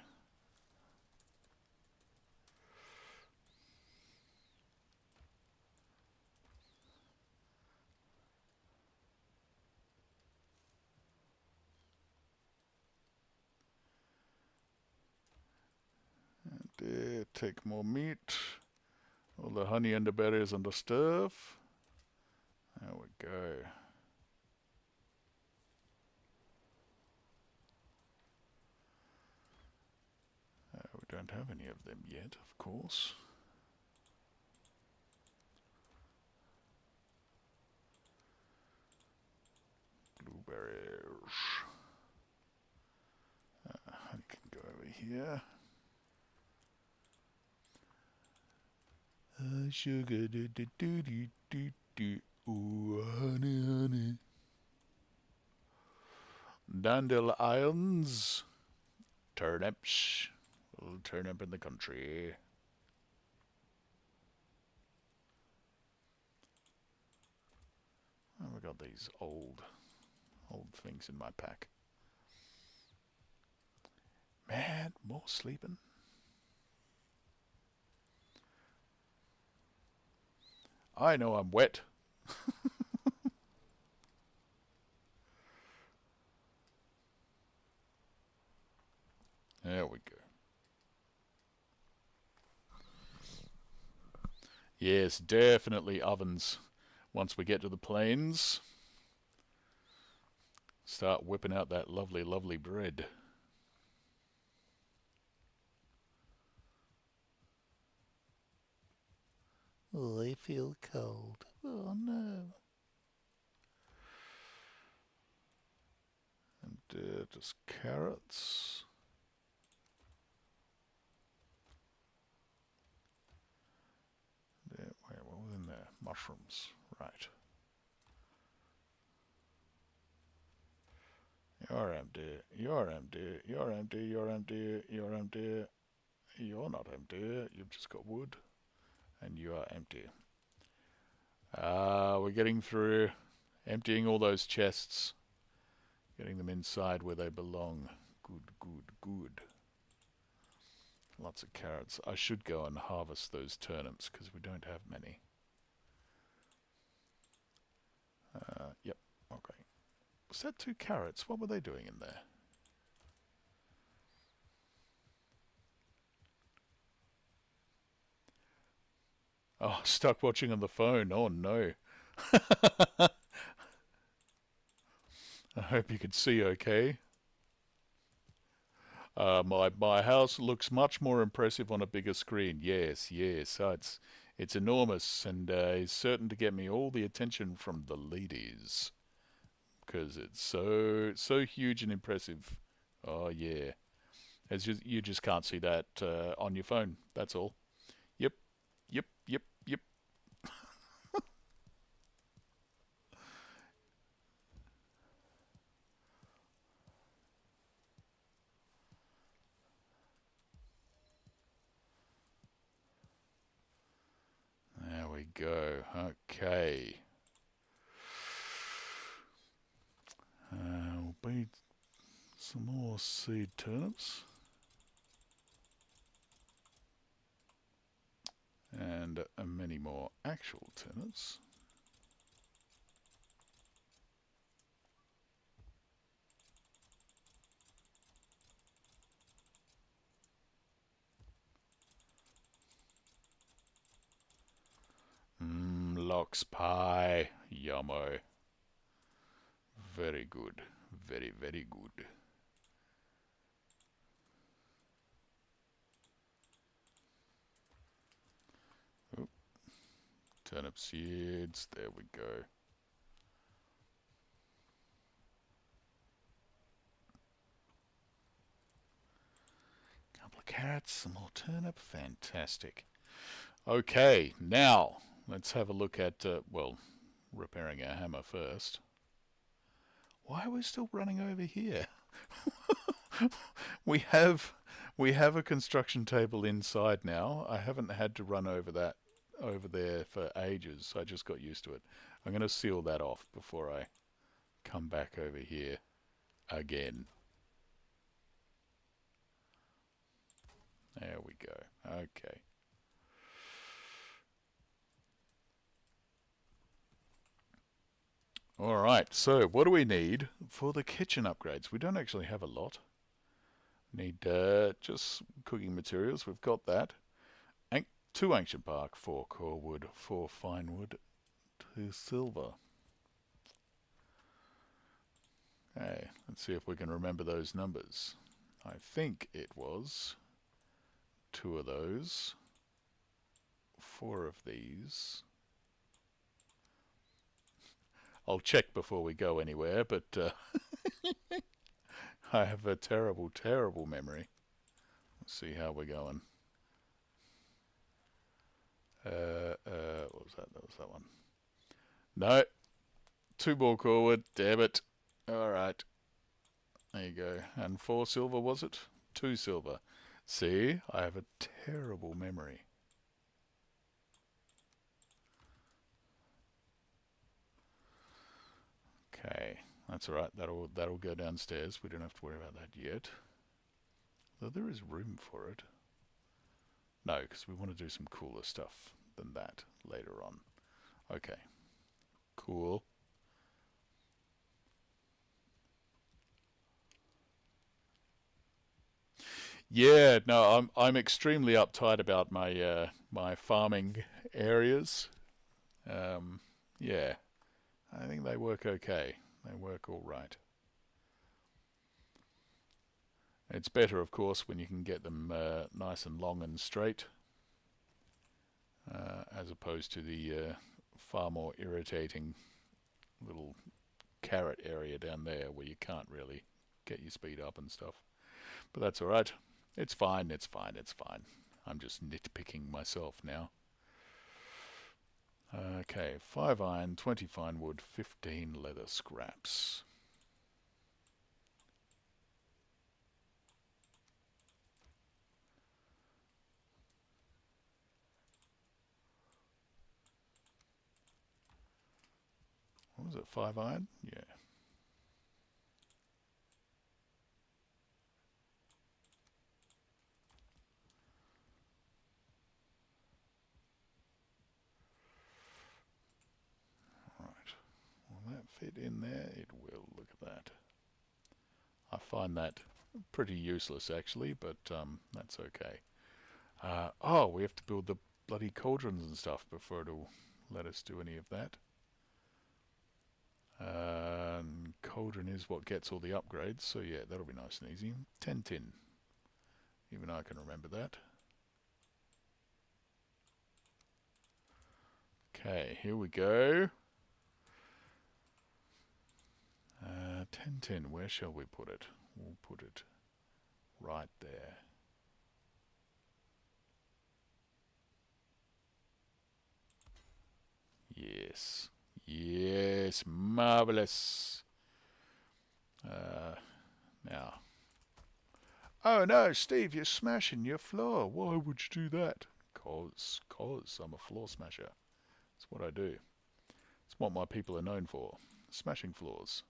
Take more meat. All the honey and the berries and the stuff. There we go. We don't have any of them yet, of course. Blueberries. Honey can go over here. Sugar do do do do do do. Ooh, honey, honey. Dandelions. Turnips. A little turnip in the country. Oh, we got these old things in my pack. Man, more sleeping. I know I'm wet. There we go. Yes, definitely ovens. Once we get to the plains, start whipping out that lovely, lovely bread. Oh, I feel cold. Oh no. And just carrots. There, what was in there? Mushrooms. Right. You're empty. You're empty. You're empty. You're empty. You're empty. You're not empty. You've just got wood. And you are empty. We're getting through. Emptying all those chests. Getting them inside where they belong. Good, good, good. Lots of carrots. I should go and harvest those turnips because we don't have many. Yep, okay. Was that 2 carrots? What were they doing in there? Oh, stuck watching on the phone. Oh no. I hope you could see okay. My house looks much more impressive on a bigger screen. Yes, yes. It's enormous and is certain to get me all the attention from the ladies because it's so huge and impressive. Oh yeah. You just can't see that on your phone. That's all. Yep, yep, yep, yep. There we go. Okay. We'll be some more seed turnips. And many more actual turnips. Lox pie. Yummo. Very good. Very, very good. Oop. Turnip seeds. There we go. Couple of carrots, some more turnip. Fantastic. Okay, now let's have a look at, well, repairing our hammer first. Why are we still running over here? we have we have a construction table inside now. I haven't had to run over that over there for ages. I just got used to it. I'm going to seal that off before I come back over here again. There we go. Okay. All right, so what do we need for the kitchen upgrades? We don't actually have a lot. Need just cooking materials. We've got that. 2 ancient bark, 4 core wood, 4 fine wood, 2 silver. Okay, let's see if we can remember those numbers. I think it was 2 of those, 4 of these. I'll check before we go anywhere, but I have a terrible, terrible memory. Let's see how we're going. What was that? That was that one. No. 2 more forward. Damn it. Alright. There you go. And 4 silver, was it? 2 silver. See? I have a terrible memory. Okay. That's alright. That'll go downstairs. We don't have to worry about that yet. Though there is room for it. No, because we want to do some cooler stuff than that later on. Okay. Cool. Yeah, no, I'm extremely uptight about my my farming areas. Yeah, I think they work okay. They work all right. It's better, of course, when you can get them nice and long and straight, as opposed to the far more irritating little carrot area down there where you can't really get your speed up and stuff. But that's all right. It's fine. It's fine. It's fine. I'm just nitpicking myself now. Okay, 5 iron, 20 fine wood, 15 leather scraps. What was it, 5 iron? Yeah. Right. Will that fit in there? It will. Look at that. I find that pretty useless, actually, but that's okay. Oh, we have to build the bloody cauldrons and stuff before it'll let us do any of that. Cauldron is what gets all the upgrades, so yeah, that'll be nice and easy. 10 tin. Even I can remember that. Okay, here we go. 10 tin, where shall we put it? We'll put it right there. Yes. Yes, marvellous. Now. Oh no, Steve, you're smashing your floor. Why would you do that? Cause I'm a floor smasher. That's what I do. It's what my people are known for. Smashing floors.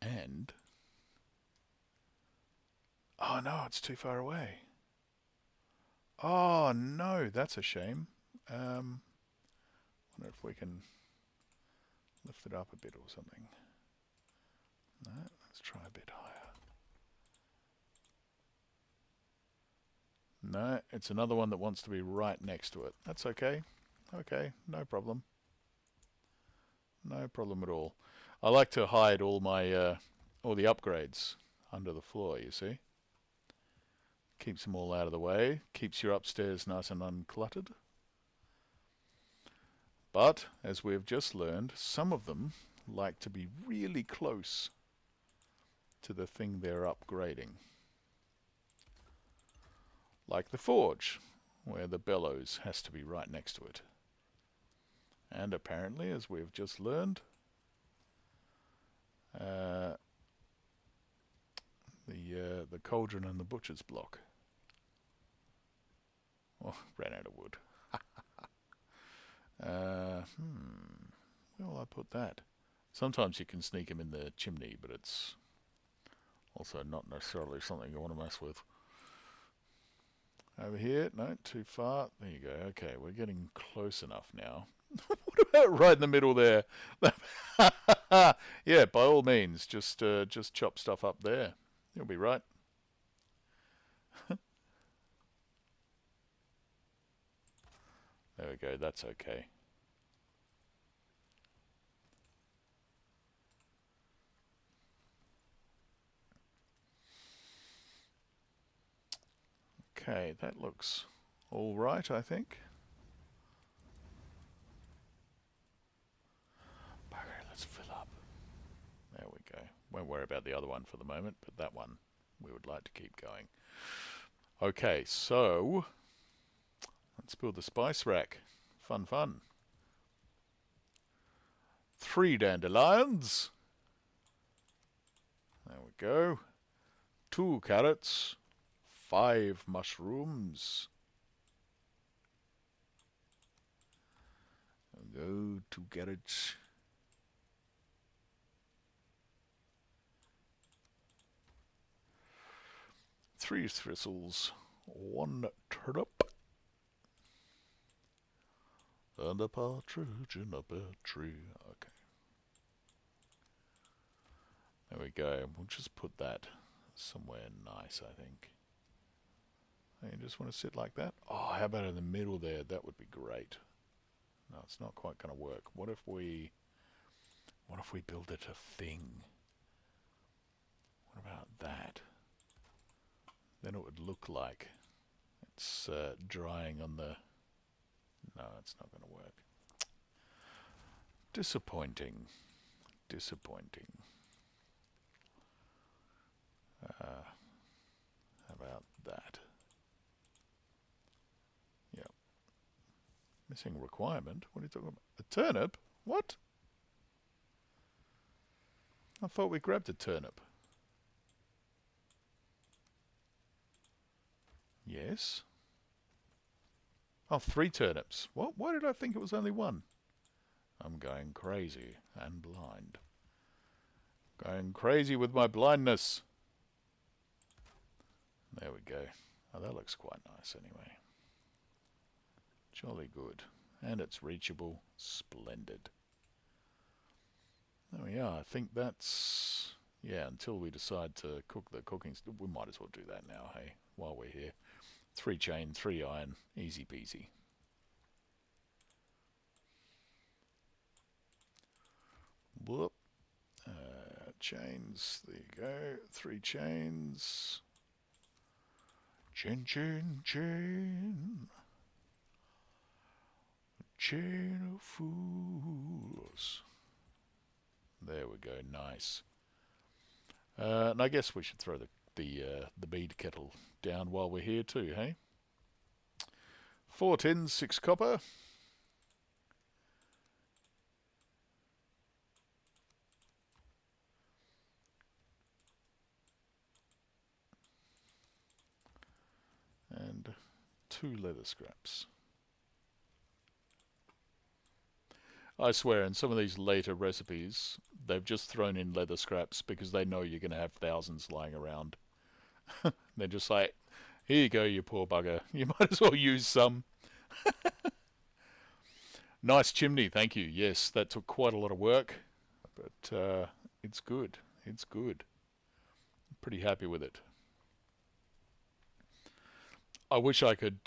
And... oh no, it's too far away. Oh no, that's a shame. Wonder if we can lift it up a bit or something. No, let's try a bit higher. No, it's another one that wants to be right next to it. That's okay. Okay, no problem. No problem at all. I like to hide all my all the upgrades under the floor, you see. Keeps them all out of the way. Keeps your upstairs nice and uncluttered. But, as we've just learned, some of them like to be really close to the thing they're upgrading. Like the forge, where the bellows has to be right next to it. And apparently, as we've just learned, the cauldron and the butcher's block. Oh, ran out of wood. Where will I put that? Sometimes you can sneak them in the chimney, but it's also not necessarily something you want to mess with. Over here? No, too far. There you go. Okay, we're getting close enough now. What about right in the middle there? Yeah, by all means, just chop stuff up there. You'll be right. There we go. That's okay. Okay, that looks all right, I think. Okay, let's fill up. There we go. Won't worry about the other one for the moment, but that one we would like to keep going. Okay, so let's build the spice rack. Fun, fun. 3 dandelions. There we go. 2 carrots. 5 mushrooms. There we go. 2 carrots. 3 thistles. 1 turnip. And a partridge in a pear tree. Okay. There we go. We'll just put that somewhere nice, I think. You just want to sit like that? Oh, how about in the middle there? That would be great. No, it's not quite going to work. What if we build it a thing? What about that? Then it would look like it's drying on the... No, it's not going to work. Disappointing. Disappointing. How about that? Yep. Missing requirement? What are you talking about? A turnip? What? I thought we grabbed a turnip. Yes. Oh, 3 turnips. What? Why did I think it was only 1? I'm going crazy and blind. Going crazy with my blindness. There we go. Oh, that looks quite nice anyway. Jolly good. And it's reachable. Splendid. There we are. I think that's... Yeah, until we decide to cook the cooking... We might as well do that now, hey, while we're here. 3 chain, 3 iron. Easy peasy. Whoop. Chains. There you go. 3 chains. Chain, chain, chain. Chain of fools. There we go. Nice. And I guess we should throw the bead kettle down while we're here too, hey? 4 tins, 6 copper. And 2 leather scraps. I swear, in some of these later recipes, they've just thrown in leather scraps because they know you're going to have thousands lying around. They're just like, here you go, you poor bugger. You might as well use some. Nice chimney, thank you. Yes, that took quite a lot of work, but it's good. It's good. Pretty happy with it. I wish I could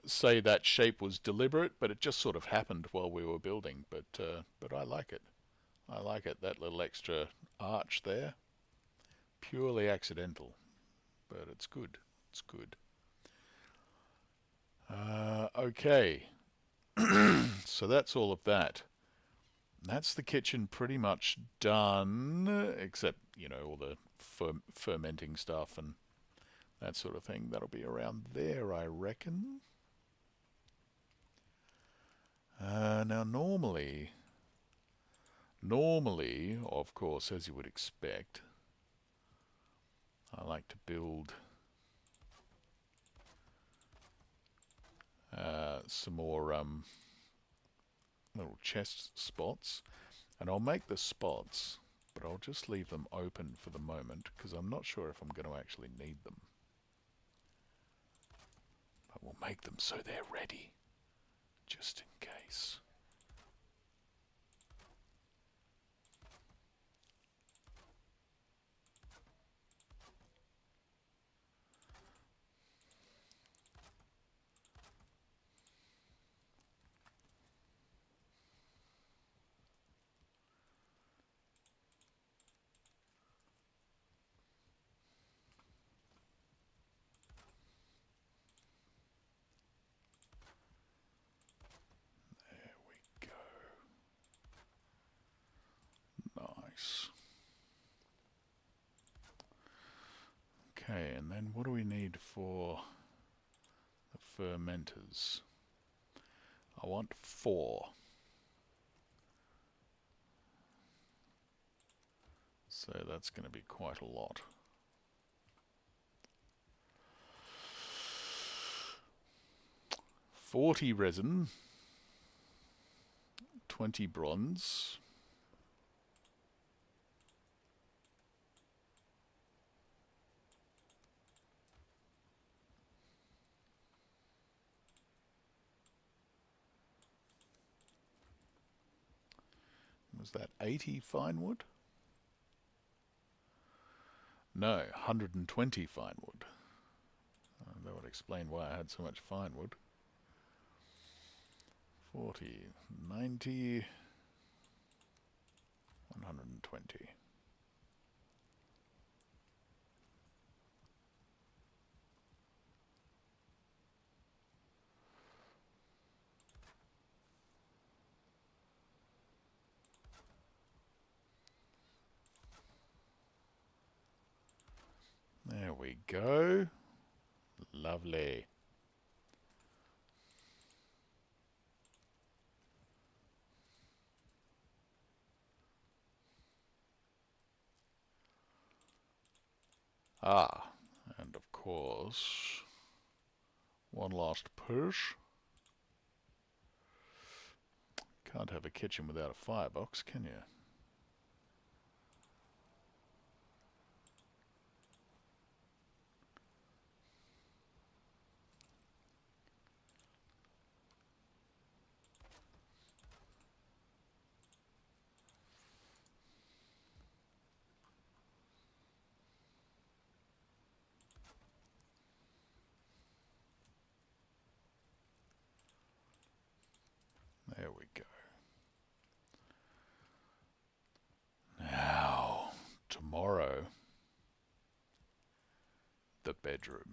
say that shape was deliberate, but it just sort of happened while we were building. But I like it. I like it. That little extra arch there, purely accidental, but it's good. It's good. Okay, so that's all of that. That's the kitchen pretty much done, except, you know, all the fermenting stuff and that sort of thing. That'll be around there, I reckon. Now, normally, of course, as you would expect, I like to build some more little chest spots, and I'll make the spots, but I'll just leave them open for the moment because I'm not sure if I'm going to actually need them. But we'll make them so they're ready, just in case. Nice. Okay, and then what do we need for the fermenters? I want 4. So that's going to be quite a lot. 40 resin, 20 bronze. Was that 80 fine wood? No, 120 fine wood. That would explain why I had so much fine wood. 40, 90, 120. There we go. Lovely. Ah, and of course, one last push. Can't have a kitchen without a firebox, can you? There we go. Now, tomorrow, the bedroom.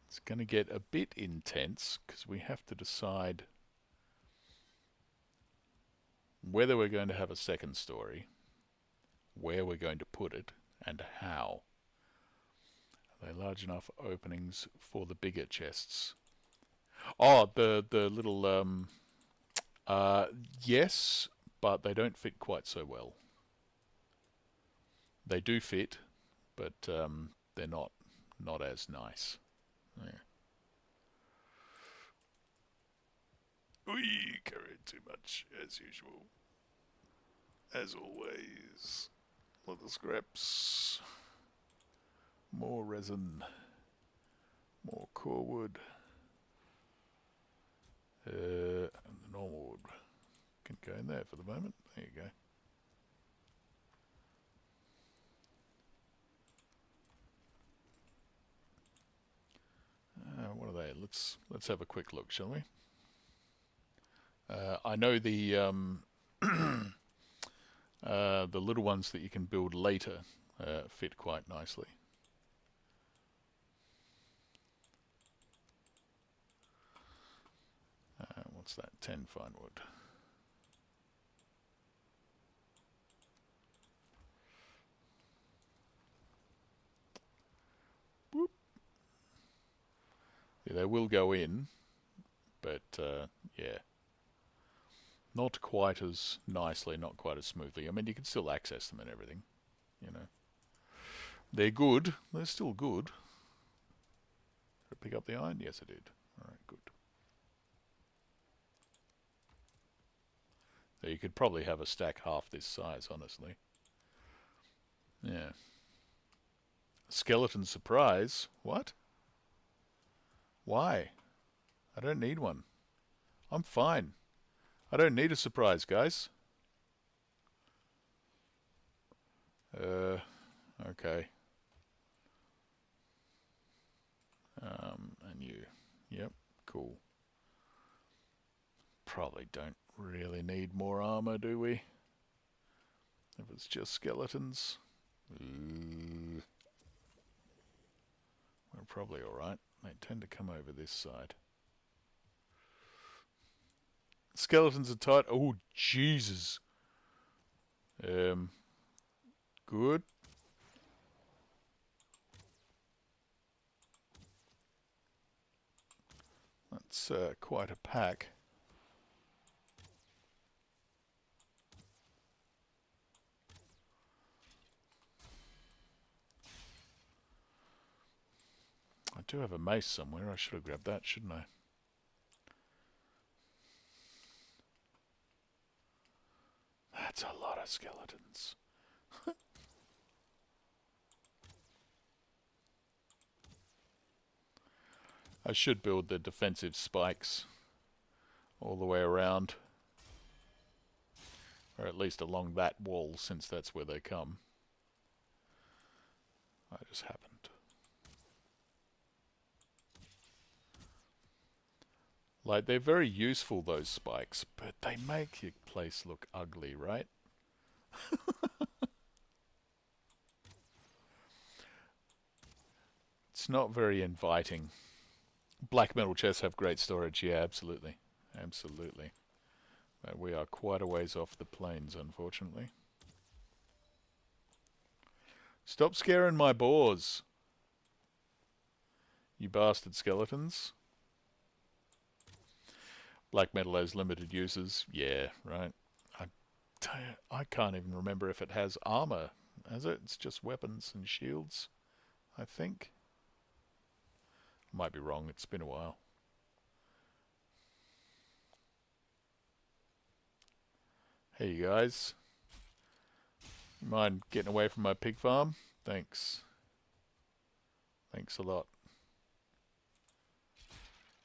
It's going to get a bit intense because we have to decide whether we're going to have a second story, where we're going to put it, and how. Are they large enough openings for the bigger chests? Oh, the little yes, but they don't fit quite so well. They do fit, but they're not as nice. Yeah. We carried too much as usual. As always. Little scraps. More resin. More core wood. And the normal wood can go in there for the moment. There you go. What are they? Let's have a quick look, shall we? I know the the little ones that you can build later fit quite nicely. What's that? 10 fine wood. Whoop. Yeah, they will go in, but yeah, not quite as nicely, not quite as smoothly. I mean, you can still access them and everything, you know. They're good. They're still good. Did I pick up the iron? Yes, I did. Alright, good. So you could probably have a stack half this size, honestly. Yeah. Skeleton surprise? What? Why? I don't need one. I'm fine. I don't need a surprise, guys. Okay. And you. Yep, cool. Probably don't really need more armor, do we? If it's just skeletons. We're probably alright. They tend to come over this side. Skeletons are tight. Oh, Jesus. Good. That's quite a pack. I do have a mace somewhere. I should have grabbed that, shouldn't I? That's a lot of skeletons. I should build the defensive spikes all the way around. Or at least along that wall, since that's where they come. I just happened. Like, they're very useful, those spikes, but they make your place look ugly, right? It's not very inviting. Black metal chests have great storage, yeah, absolutely. Absolutely. But we are quite a ways off the plains, unfortunately. Stop scaring my boars, you bastard skeletons. Black metal has limited uses, yeah, right. I can't even remember if it has armor, has it? It's just weapons and shields, I think. Might be wrong, it's been a while. Hey you guys. Mind getting away from my pig farm? Thanks. Thanks a lot.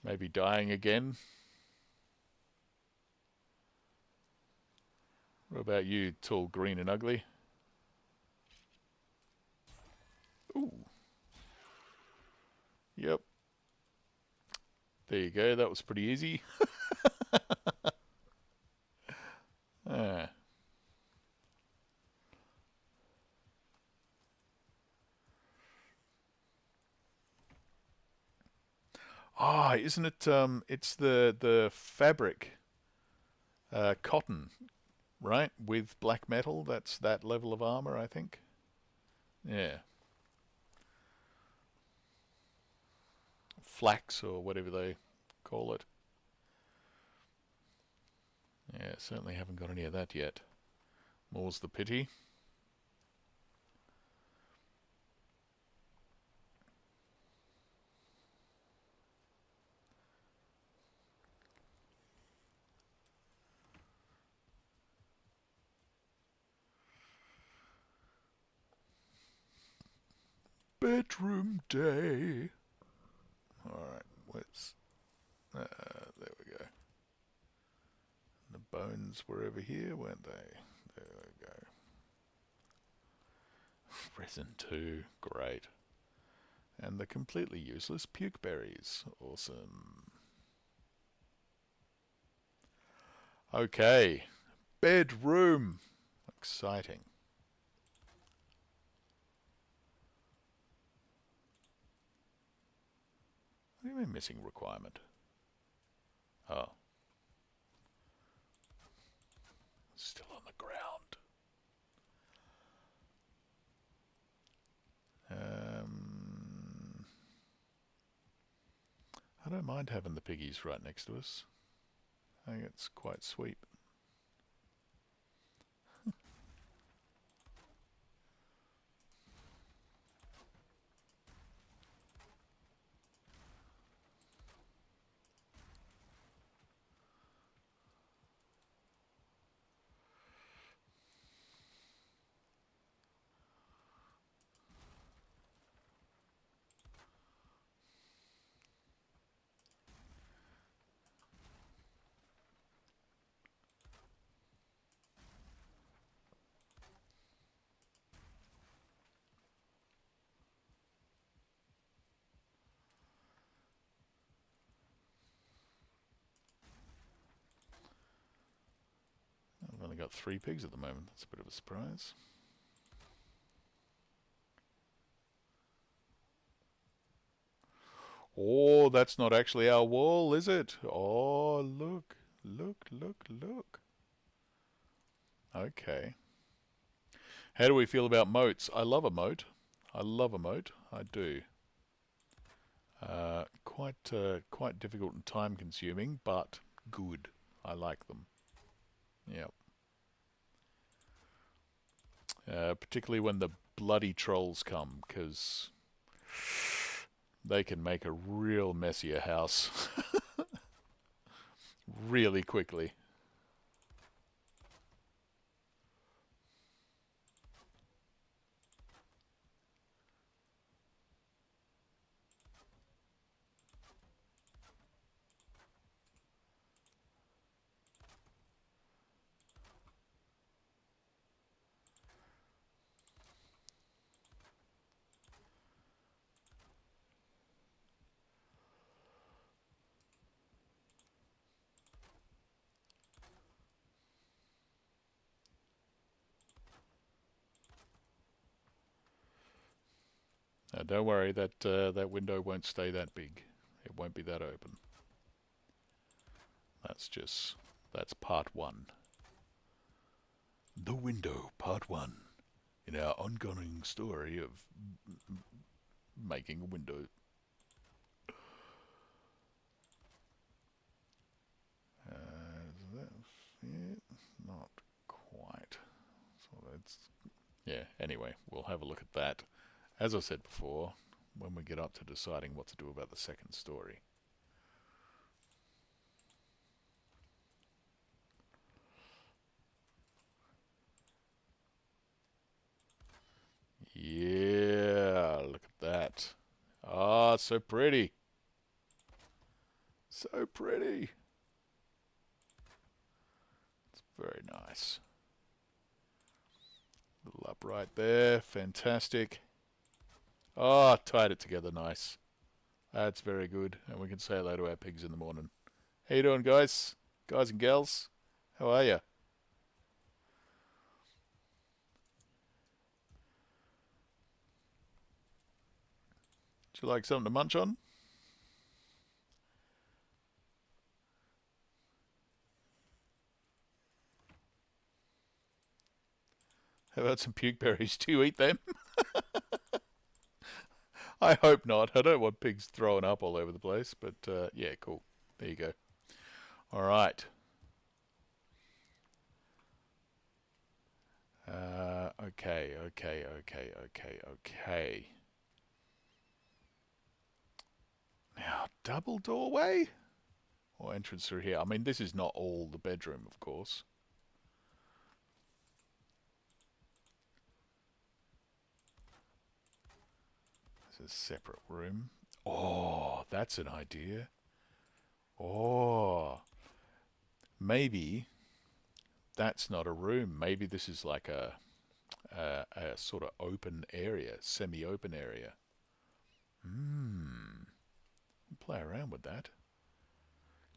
Maybe dying again? What about you, tall, green and ugly? Ooh. Yep. There you go, that was pretty easy. Ah. Ah, isn't it, it's the fabric, cotton, right? With black metal, that's that level of armor, I think. Yeah. Flax, or whatever they call it. Yeah, certainly haven't got any of that yet. More's the pity. Bedroom day. Alright, where's... there we go. The bones were over here, weren't they? There we go. Resin 2, great. And the completely useless puke berries, awesome. Okay, bedroom, exciting. What do you mean missing requirement? Oh. Still on the ground. I don't mind having the piggies right next to us. I think it's quite sweet. got 3 pigs at the moment. That's a bit of a surprise. Oh, that's not actually our wall, is it? Oh, look, look, look, look. Okay. How do we feel about moats? I love a moat. I love a moat. I do. Quite difficult and time consuming, but good. I like them. Yep. Particularly when the bloody trolls come, because they can make a real messier house really quickly. Now, don't worry, that window won't stay that big. It won't be that open. That's part 1. The window, part 1, in our ongoing story of making a window. Is that it? Not quite. So that's, yeah, anyway, we'll have a look at that. As I said before, when we get up to deciding what to do about the second story. Yeah, look at that. Ah, so pretty. So pretty. It's very nice. Little upright there. Fantastic. Ah, tied it together nice. That's very good. And we can say hello to our pigs in the morning. How you doing, guys? Guys and gals? How are you? Would you like something to munch on? How about some puke berries? Do you eat them? I hope not. I don't want pigs throwing up all over the place, but yeah, cool. There you go. All right. Okay. Now, double doorway? Or entrance through here? I mean, this is not all the bedroom, of course. This is a separate room. Oh, that's an idea. Oh, maybe that's not a room. Maybe this is like a sort of open area, semi-open area. Hmm. Play around with that.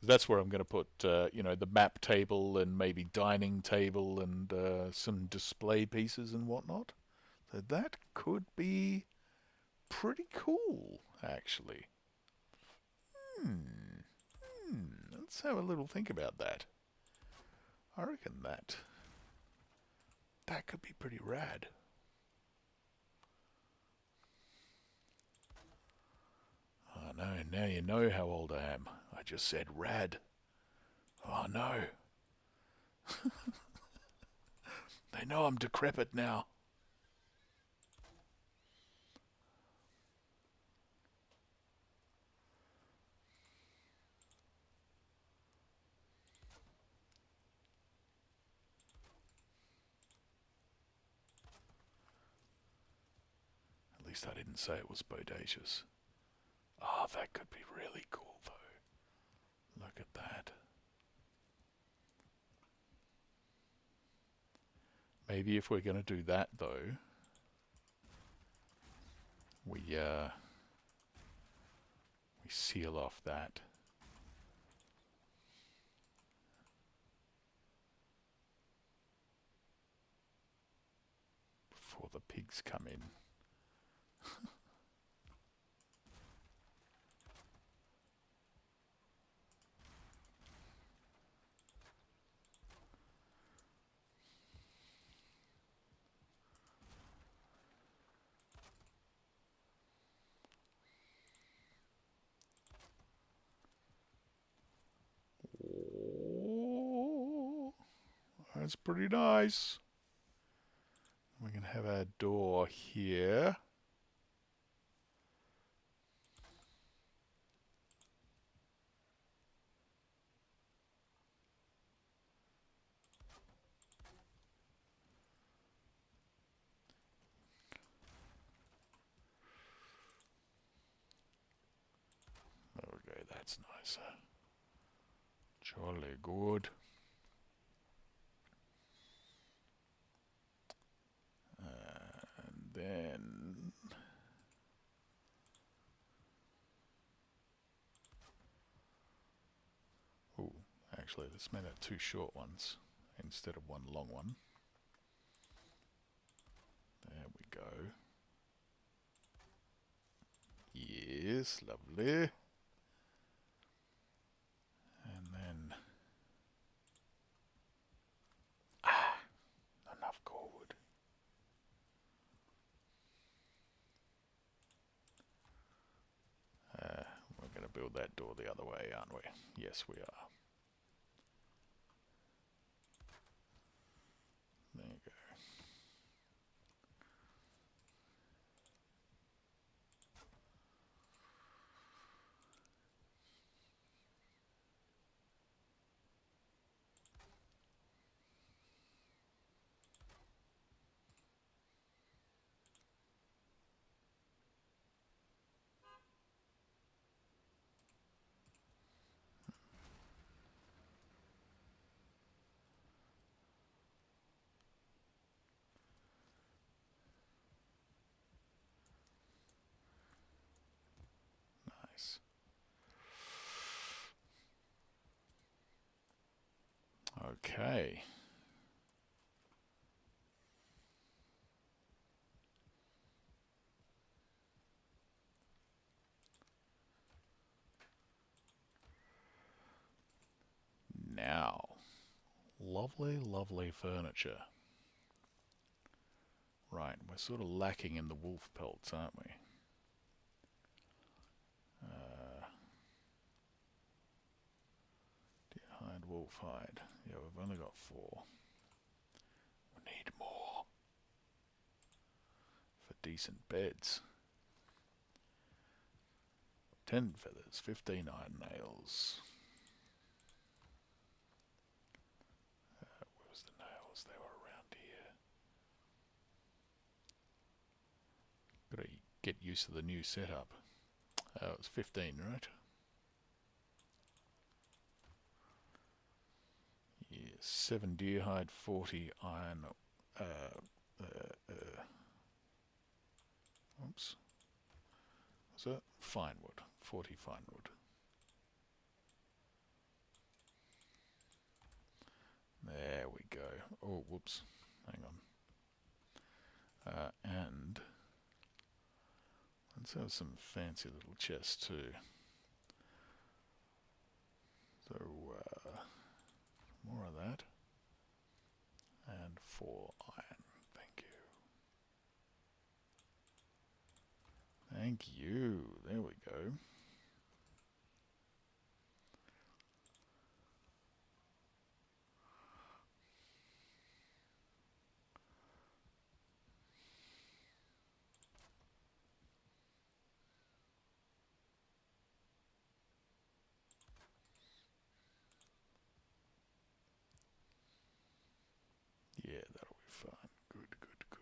That's where I'm going to put, the map table and maybe dining table and some display pieces and whatnot. So that could be pretty cool, actually. Hmm. Let's have a little think about that. I reckon that could be pretty rad. Oh no, now you know how old I am. I just said rad. Oh no. They know I'm decrepit now. At least I didn't say it was bodacious. Oh, that could be really cool though. Look at that. Maybe if we're going to do that though, we seal off that. the pigs come in. Oh, that's pretty nice. We can have our door here. Okay, that's nicer. Jolly good. And then... Ooh, actually, let's make that two short ones instead of one long one. There we go. Yes, lovely. And then... enough cord. We're going to build that door the other way, aren't we? Yes, we are. There you go. Nice. Okay. Now, lovely, lovely furniture. Right, we're sort of lacking in the wolf pelts, aren't we? Deer hide, wolf hide. Yeah, we've only got 4. We need more for decent beds. 10 feathers, 15 iron nails. Where was the nails? They were around here. Gotta get used to the new setup. It was 15, right? Yes, 7 deer hide, 40 iron. Oops. Was that fine wood? 40 fine wood. There we go. Oh, whoops. Hang on. And let's have some fancy little chests too. So, more of that. And 4 iron. Thank you. Thank you. There we go. Yeah, that'll be fun. Good, good, good.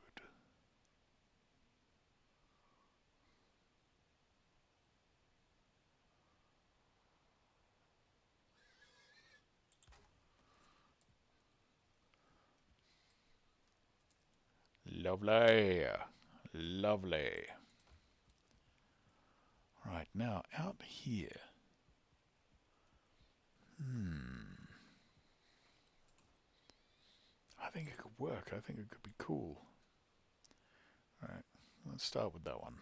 Lovely. Lovely. Right, now out here. I think it could work. I think it could be cool. Let's start with that one.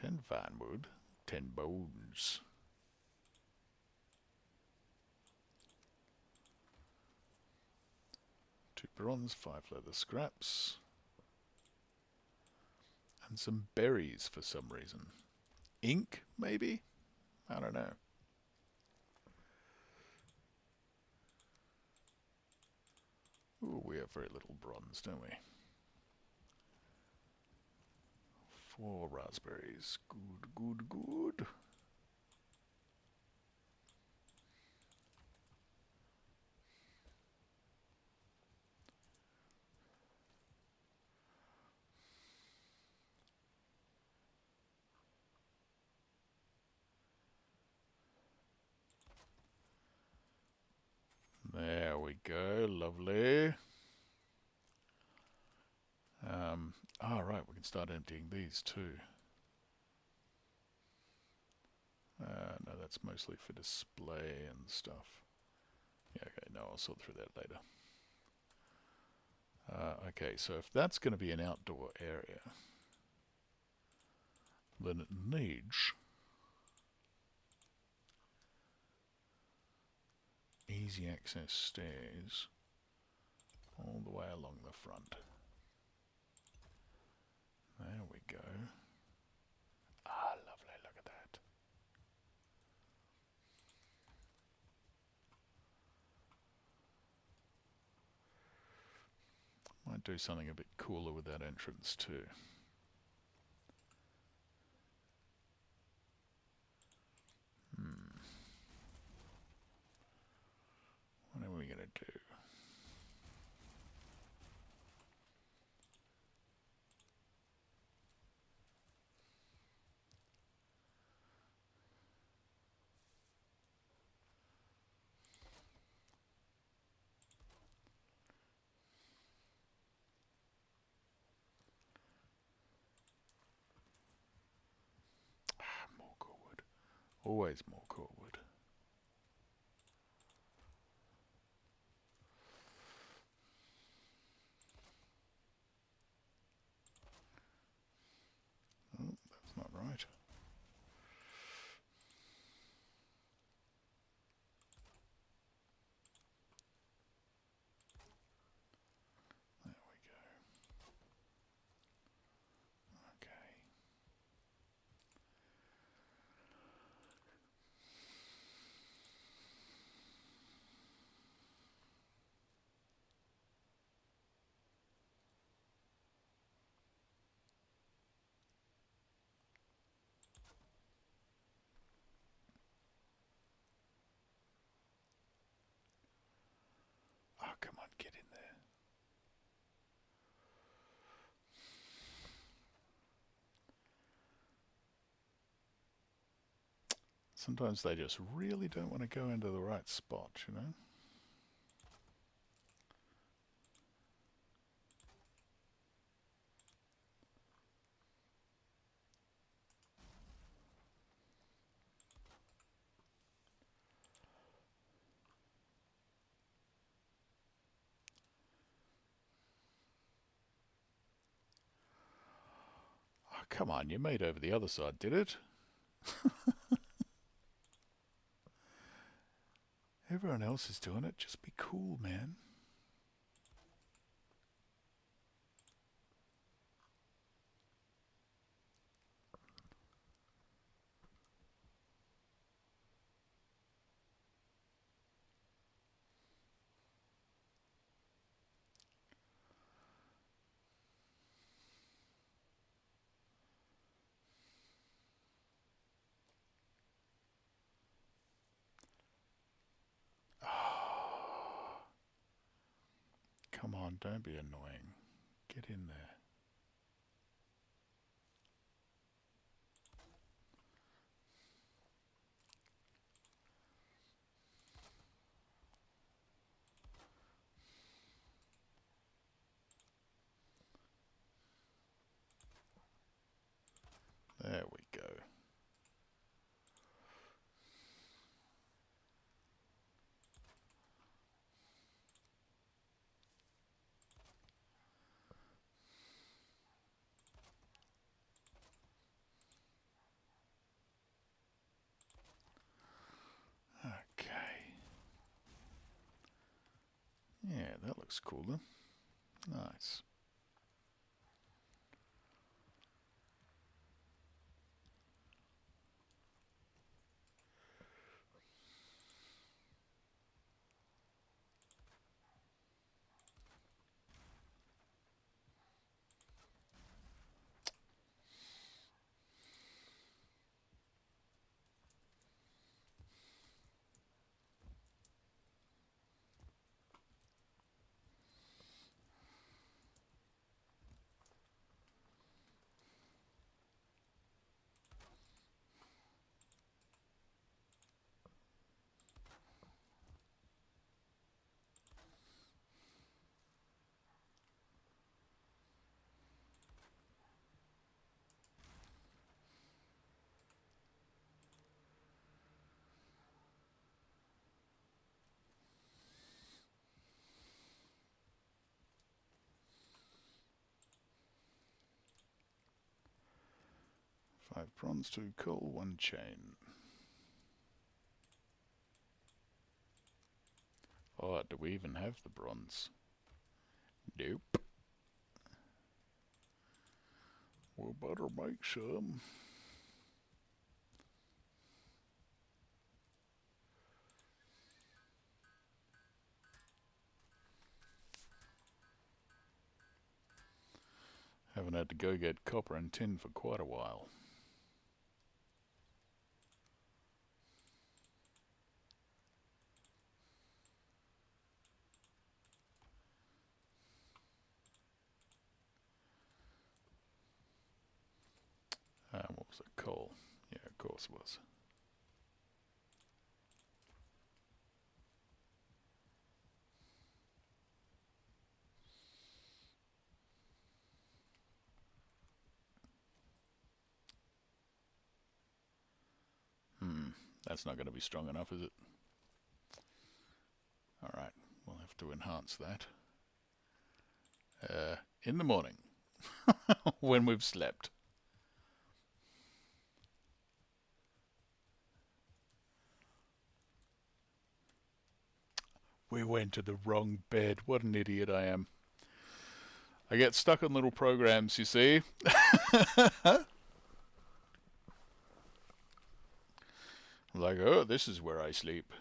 10 fine wood, 10 bones. 2 bronze, 5 leather scraps. And some berries for some reason. Ink, maybe? I don't know. Ooh, we have very little bronze, don't we? 4 raspberries. Good, good, good. There we go, lovely. Right, we can start emptying these too. No, that's mostly for display and stuff. Yeah, okay, no, I'll sort through that later. Okay, so if that's going to be an outdoor area, then it needs easy access stairs all the way along the front. There we go. Ah, lovely, look at that. Might do something a bit cooler with that entrance too. What are we going to do? More core wood. Always more core wood. Oh, that's not right. There we go. Okay. Oh, come on, get in there. Sometimes they just really don't want to go into the right spot, you know? Oh, come on, you made over the other side, did it? Everyone else is doing it, just be cool, man. Oh, come on, don't be annoying. Get in there. There we go. looks cooler. Nice. Five bronze, 2 coal, 1 chain. Oh, do we even have the bronze? Nope. We better make some. Haven't had to go get copper and tin for quite a while. What was it? Coal. Yeah, of course it was. That's not going to be strong enough, is it? Alright, we'll have to enhance that. In the morning, when we've slept. We went to the wrong bed. What an idiot I am. I get stuck on little programs, you see. Like, oh, this is where I sleep.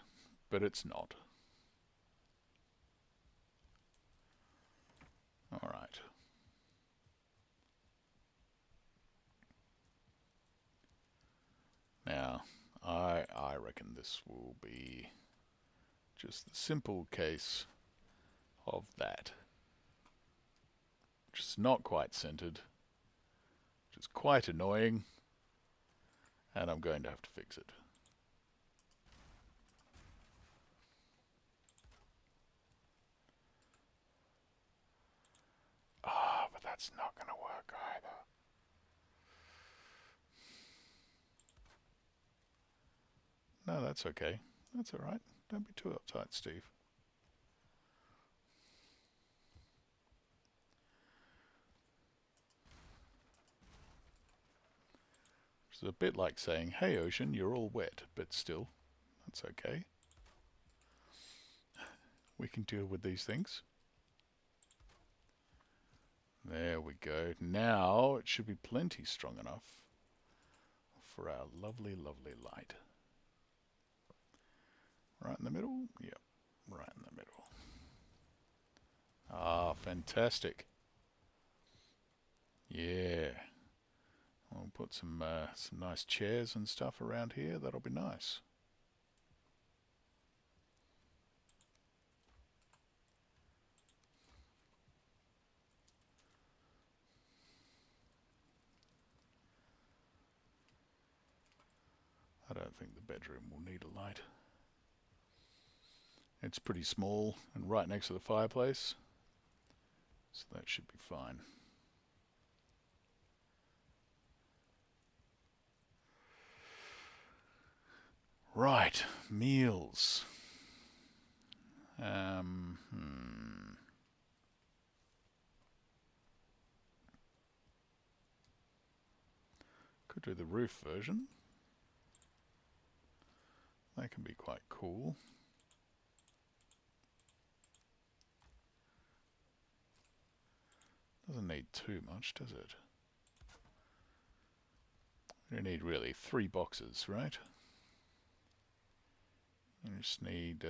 But it's not. Alright. Now, I reckon this will be just the simple case of that. Just not quite centered. Which is quite annoying. And I'm going to have to fix it. Ah, but that's not going to work either. No, that's okay. That's alright. Don't be too uptight, Steve. It's a bit like saying, hey ocean, you're all wet, but still, that's okay. We can deal with these things. There we go. Now it should be plenty strong enough for our lovely, lovely light. Right in the middle? Yep, right in the middle. Ah, fantastic. Yeah. We'll put some nice chairs and stuff around here. That'll be nice. I don't think the bedroom will need a light. It's pretty small and right next to the fireplace, so that should be fine. Right, meals. Could do the roof version. That can be quite cool. Doesn't need too much, does it? We need really 3 boxes, right? You just need,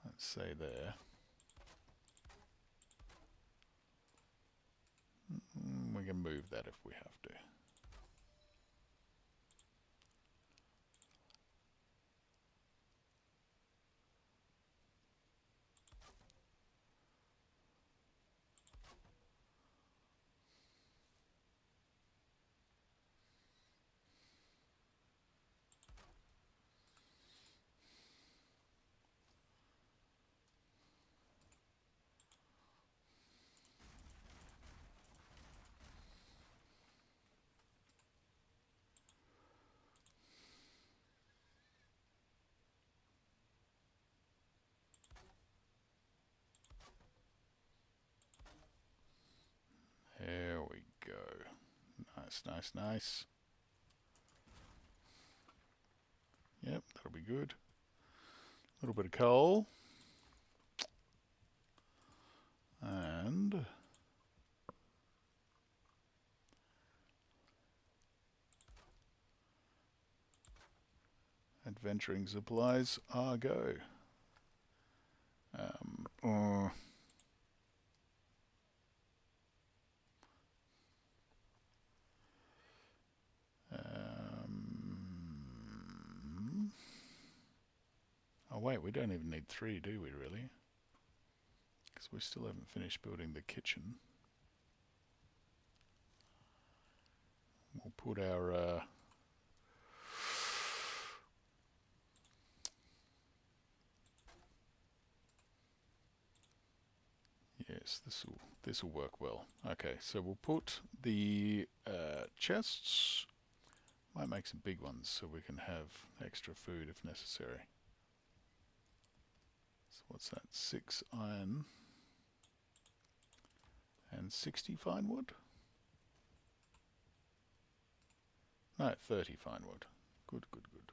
let's say there. We can move that if we have to. There we go. Nice, nice, nice. Yep, that'll be good. A little bit of coal. And adventuring supplies are go. Um, oh wait, we don't even need 3, do we really? Because we still haven't finished building the kitchen. We'll put our yes, this will work well. Okay, so we'll put the chests. Might make some big ones so we can have extra food if necessary. So what's that? 6 iron and 60 fine wood? No, 30 fine wood. Good, good, good.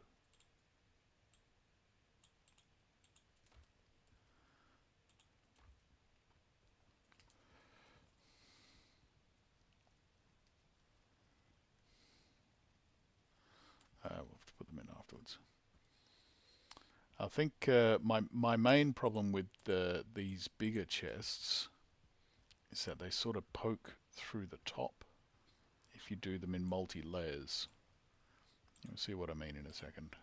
We'll have to put them in afterwards. I think my main problem with these bigger chests is that they sort of poke through the top if you do them in multi-layers. You'll see what I mean in a second.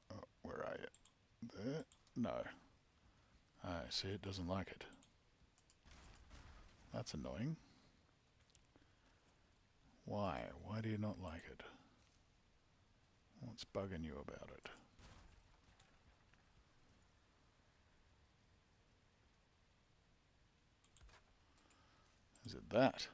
Oh, where are you? There? No. Ah, see, it doesn't like it. That's annoying. Why? Why do you not like it? What's bugging you about it? Is it that?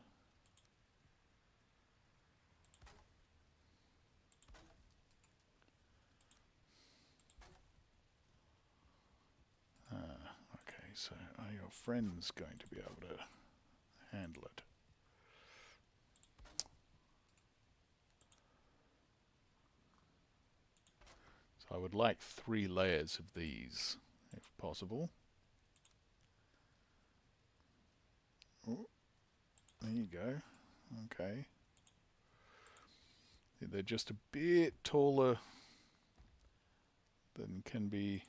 Okay, so are your friends going to be able to handle it? So I would like 3 layers of these, if possible. Oh, there you go. Okay. They're just a bit taller than can be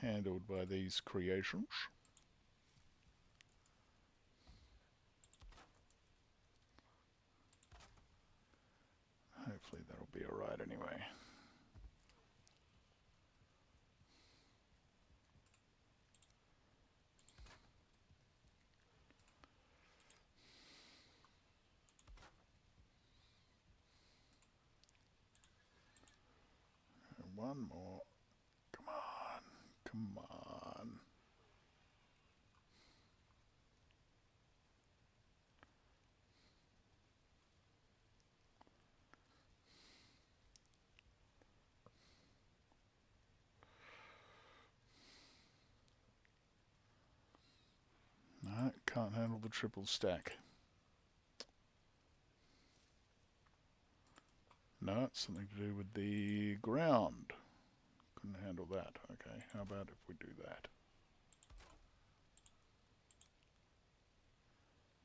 handled by these creations. Hopefully that'll be alright anyway. One more. Come on. Come on. Can't handle the triple stack. No, it's something to do with the ground. Couldn't handle that. Okay, how about if we do that?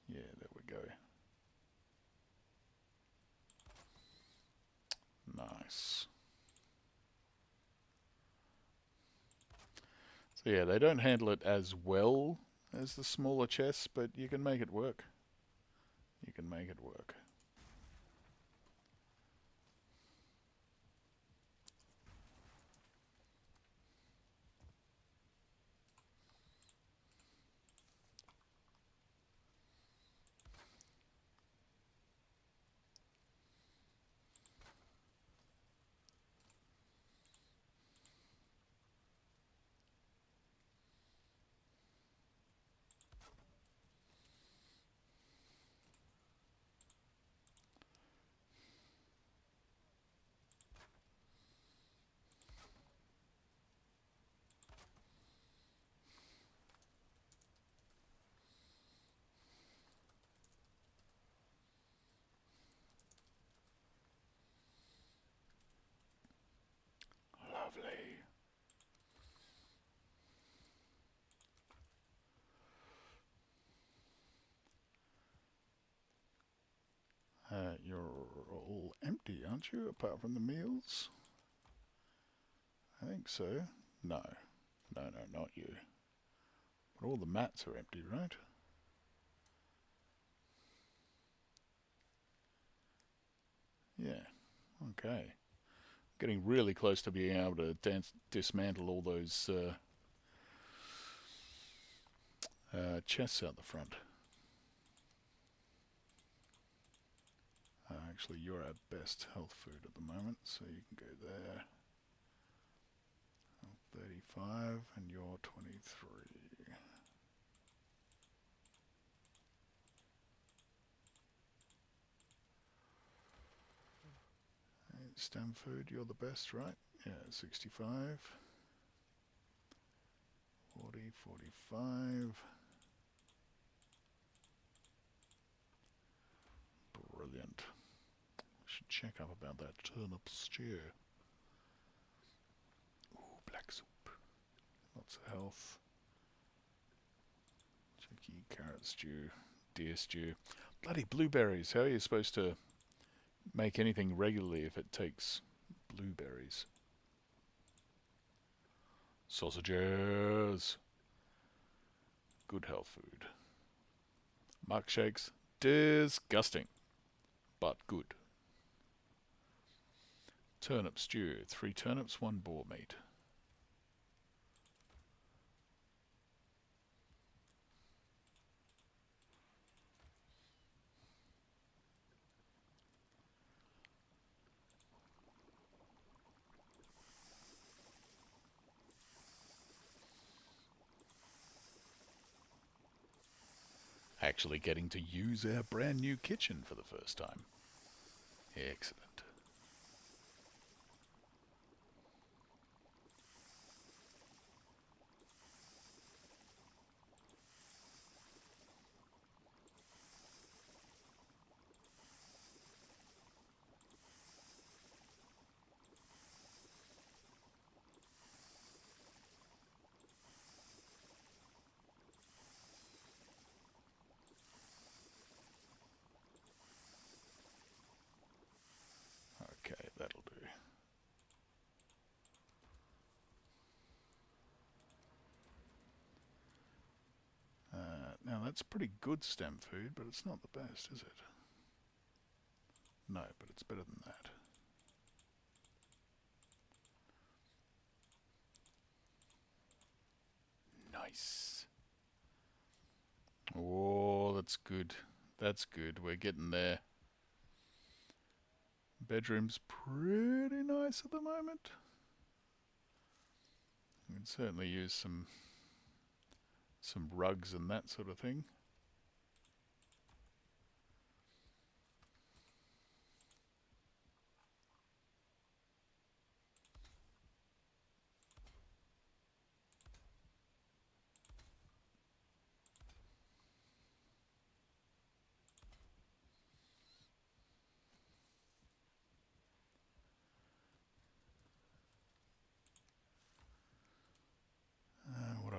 Yeah, there we go. Nice. So yeah, they don't handle it as well as the smaller chests, but you can make it work. You can make it work. Lovely. You're all empty, aren't you, apart from the meals? I think so. No. No, not you. But all the mats are empty, right? Yeah. Okay. Getting really close to being able to dismantle all those chests out the front. Actually, you're our best health food at the moment, so you can go there. 35, and you're 23. Stem food, you're the best, right? Yeah, 65. 40, 45. Brilliant. Should check up about that turnip stew. Ooh, black soup. Lots of health. Cheeky carrot stew, deer stew. Bloody blueberries. How are you supposed to make anything regularly if it takes blueberries? Sausages. Good health food. Milkshakes. Disgusting, but good. Turnip stew. 3 turnips, 1 boar meat. Actually getting to use our brand new kitchen for the first time. Excellent. Okay, that'll do. Now that's pretty good stem food, but it's not the best, is it? No, but it's better than that. Nice. Oh, that's good. That's good. We're getting there. Bedroom's pretty nice at the moment. We can certainly use some rugs and that sort of thing.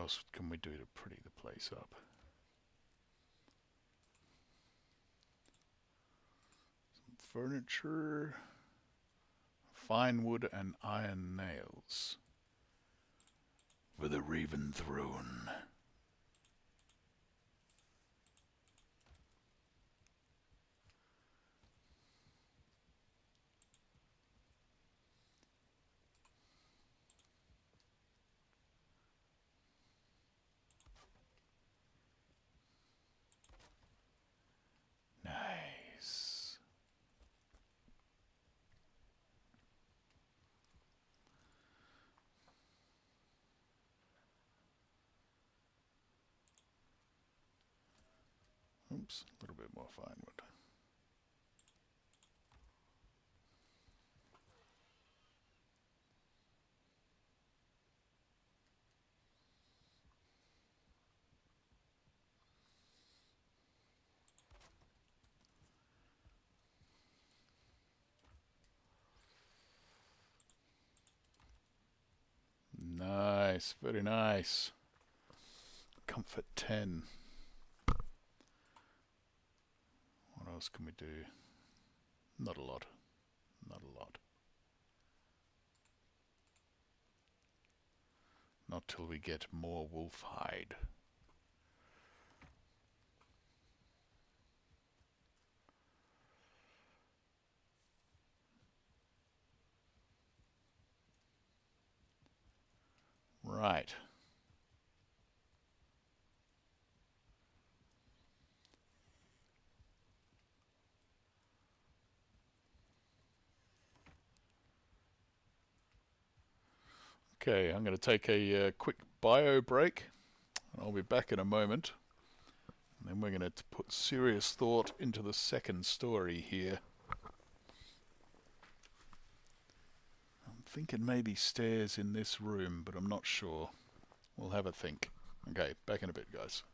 else can we do to pretty the place up? Some furniture, fine wood and iron nails for the Raven Throne. Nice. Oops, a little bit more fine wood. Nice, very nice. Comfort 10. What else can we do? Not a lot. Not a lot. Not till we get more wolf hide. Right. Okay, I'm going to take a quick bio break, and I'll be back in a moment. And then we're going to put serious thought into the second story here. I'm thinking maybe stairs in this room, but I'm not sure. We'll have a think. Okay, back in a bit, guys.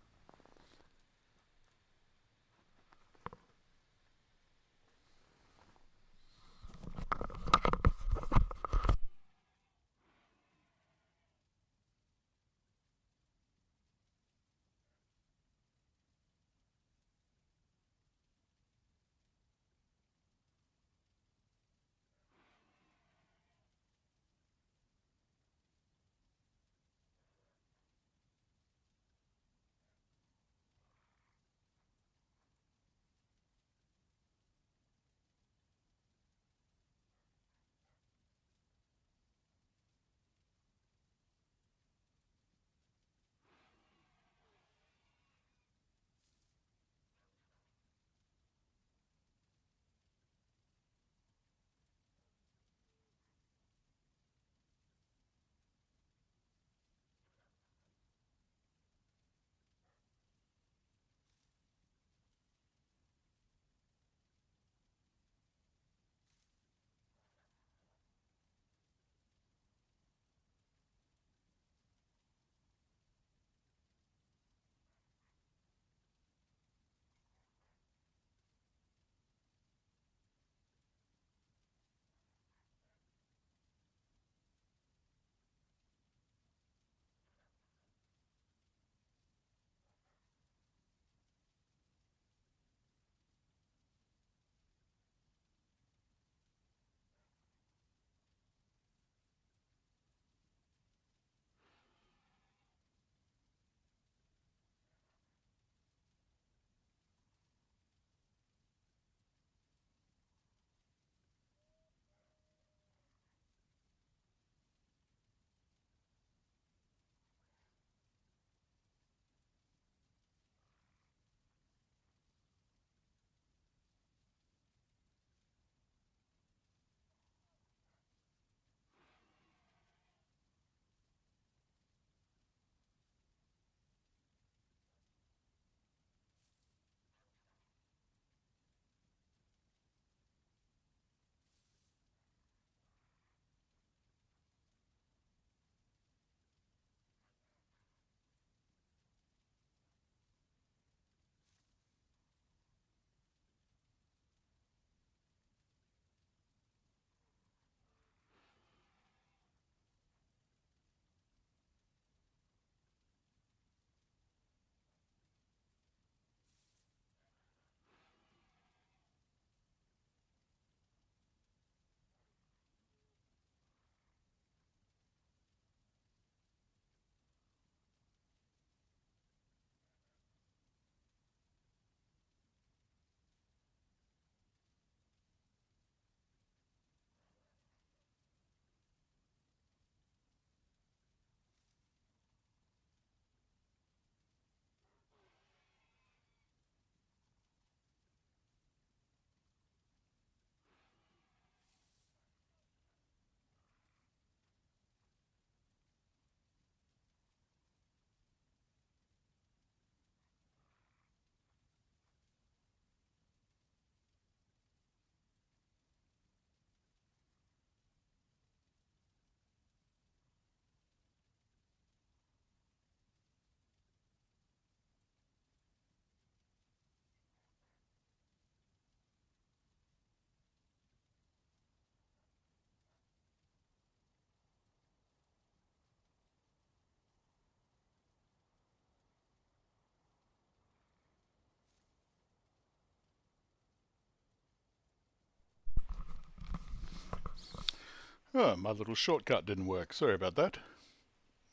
Oh, my little shortcut didn't work. Sorry about that.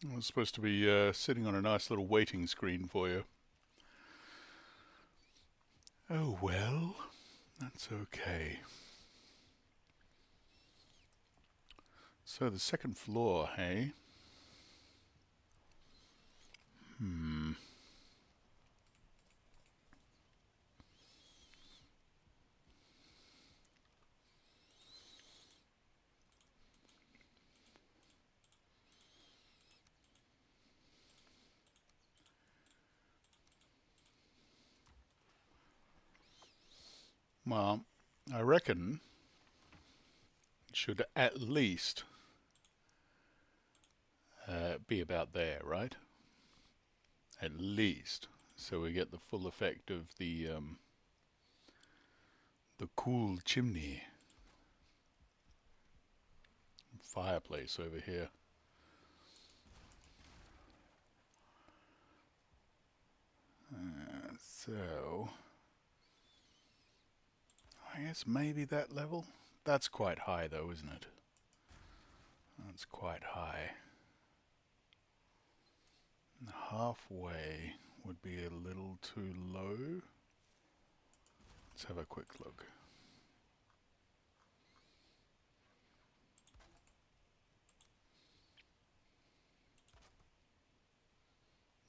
I was supposed to be sitting on a nice little waiting screen for you. Oh well, that's okay. So the second floor, hey? Hmm. Well, I reckon it should at least be about there, right? At least, so we get the full effect of the cool chimney fireplace over here. So, I guess maybe that level? That's quite high though, isn't it? That's quite high. Halfway would be a little too low. Let's have a quick look.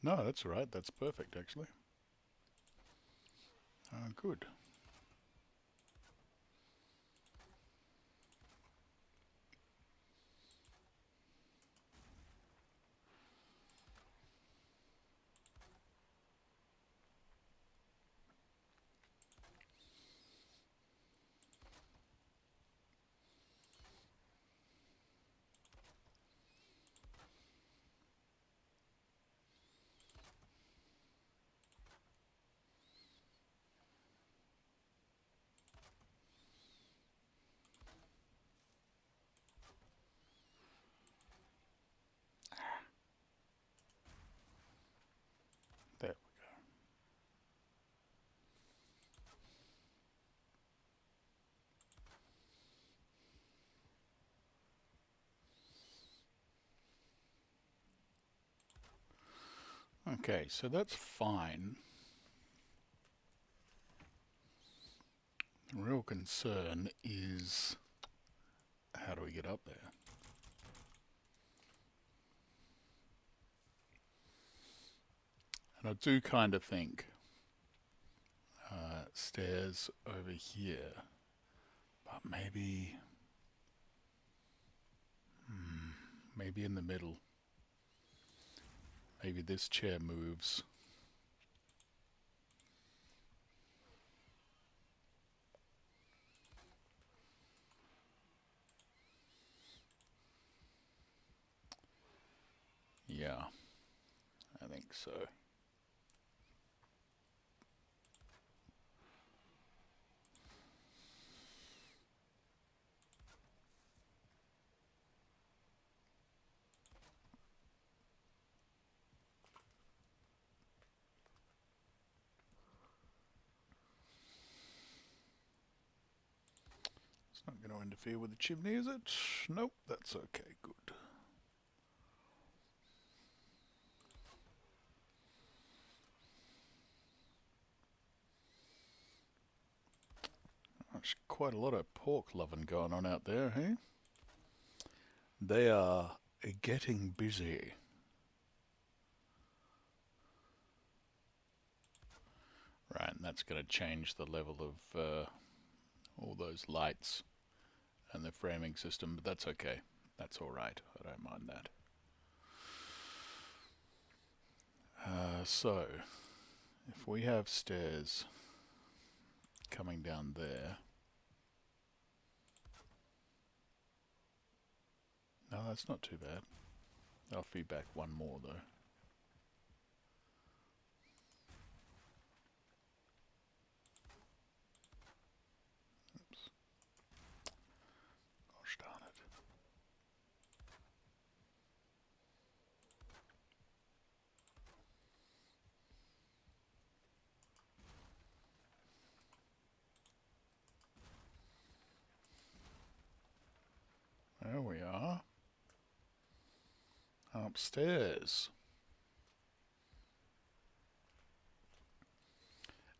No, that's all right. That's perfect, actually. Good. There we go. Okay, so that's fine. The real concern is how do we get up there? And I do kind of think stairs over here, but maybe in the middle. Maybe this chair moves. Yeah, I think so. It's not going to interfere with the chimney, is it? Nope, that's okay, good. There's quite a lot of pork loving going on out there, hey? They are getting busy. Right, and that's going to change the level of all those lights and the framing system, but that's okay. That's alright, I don't mind that. So, if we have stairs coming down there. No, that's not too bad. I'll feed back one more though. Oops. Gosh darn it. There we are. upstairs.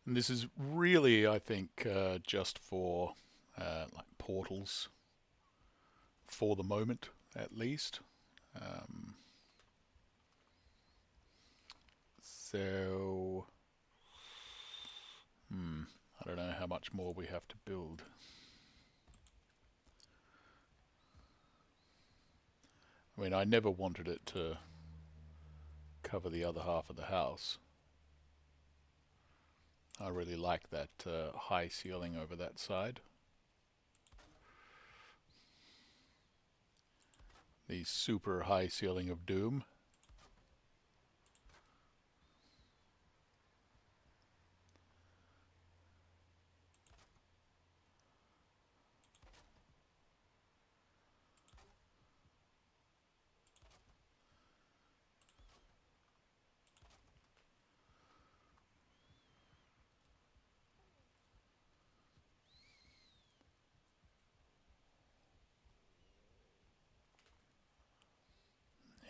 And this is really, I think, just for like portals for the moment, at least. Um, so, I don't know how much more we have to build. I mean, I never wanted it to cover the other half of the house. I really like that high ceiling over that side. The super high ceiling of doom.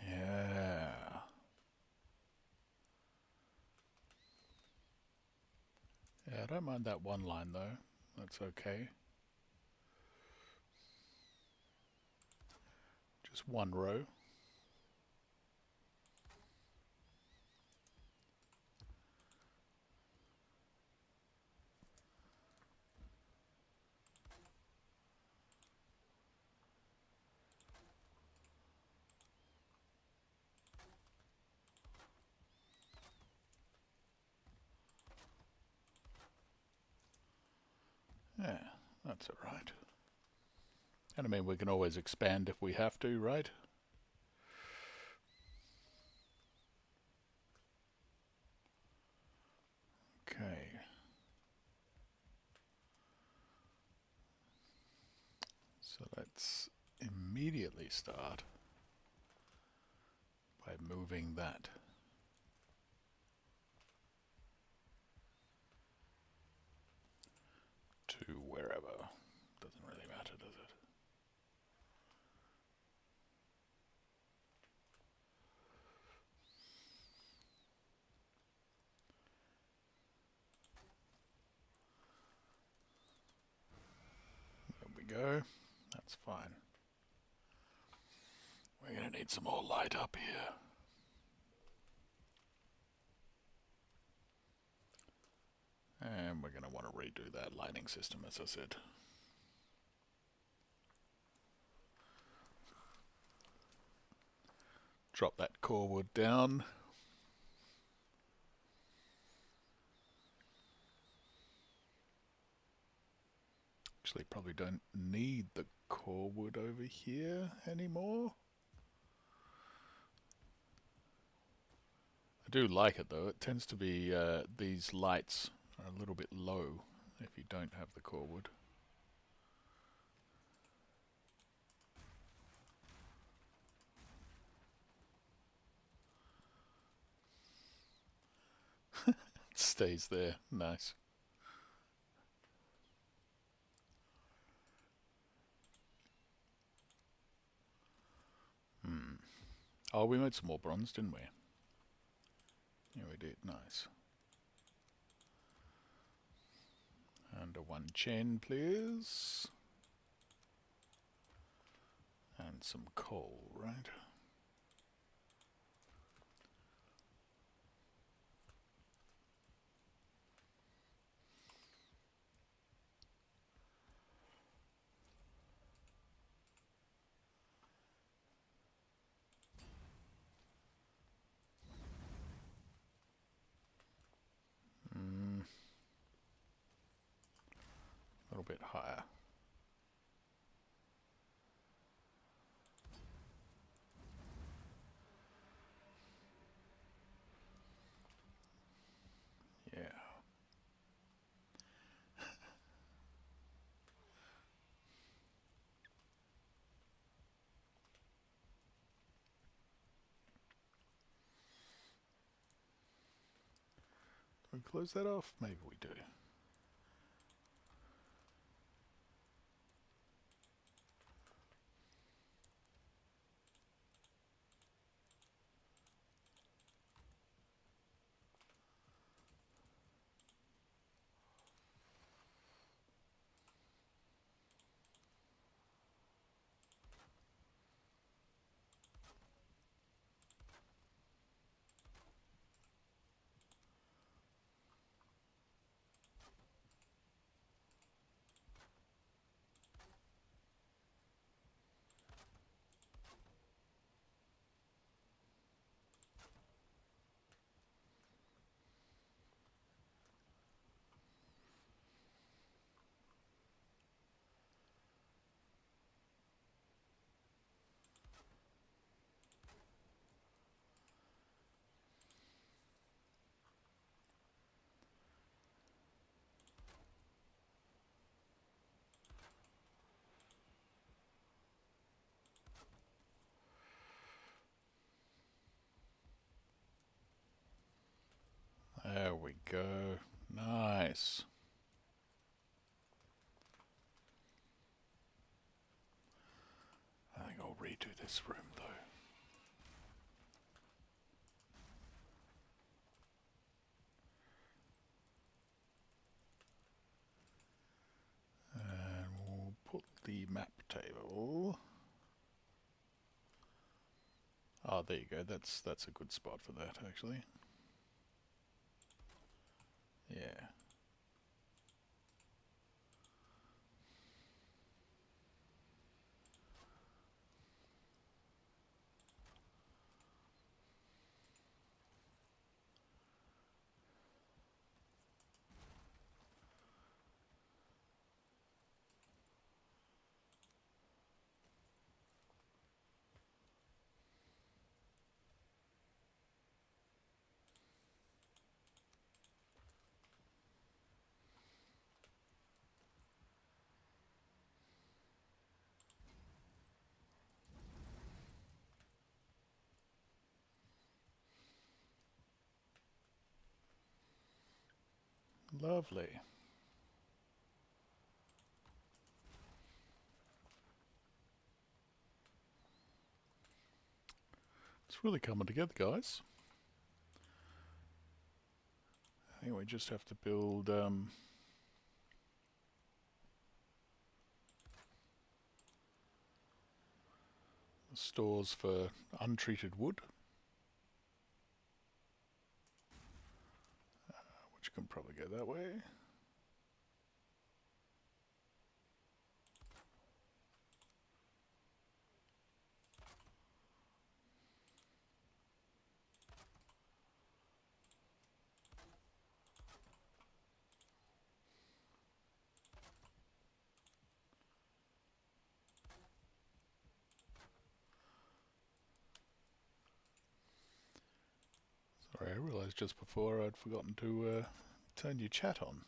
Yeah. Yeah, I don't mind that one line though. That's okay. Just one row. Yeah, that's alright. And I mean, we can always expand if we have to, right? Okay. So let's immediately start by moving that to wherever. Doesn't really matter, does it? There we go. That's fine. We're going to need some more light up here. And we're going to want to redo that lighting system, as I said. Drop that core wood down. Actually, probably don't need the core wood over here anymore. I do like it though. It tends to be these lights are a little bit low if you don't have the core wood. It stays there. Nice. Oh, we made some more bronze, didn't we? Yeah, we did. Nice. And a one chain, please. And some coal, right? A little bit higher. Yeah. Do we close that off? Maybe we do. redo this room though. And we'll put the map table. Oh, there you go. That's a good spot for that, actually. Yeah. Lovely. It's really coming together, guys. I think we just have to build stores for untreated wood, which can probably go that way. Sorry, I realised just before I'd forgotten to turn your chat on.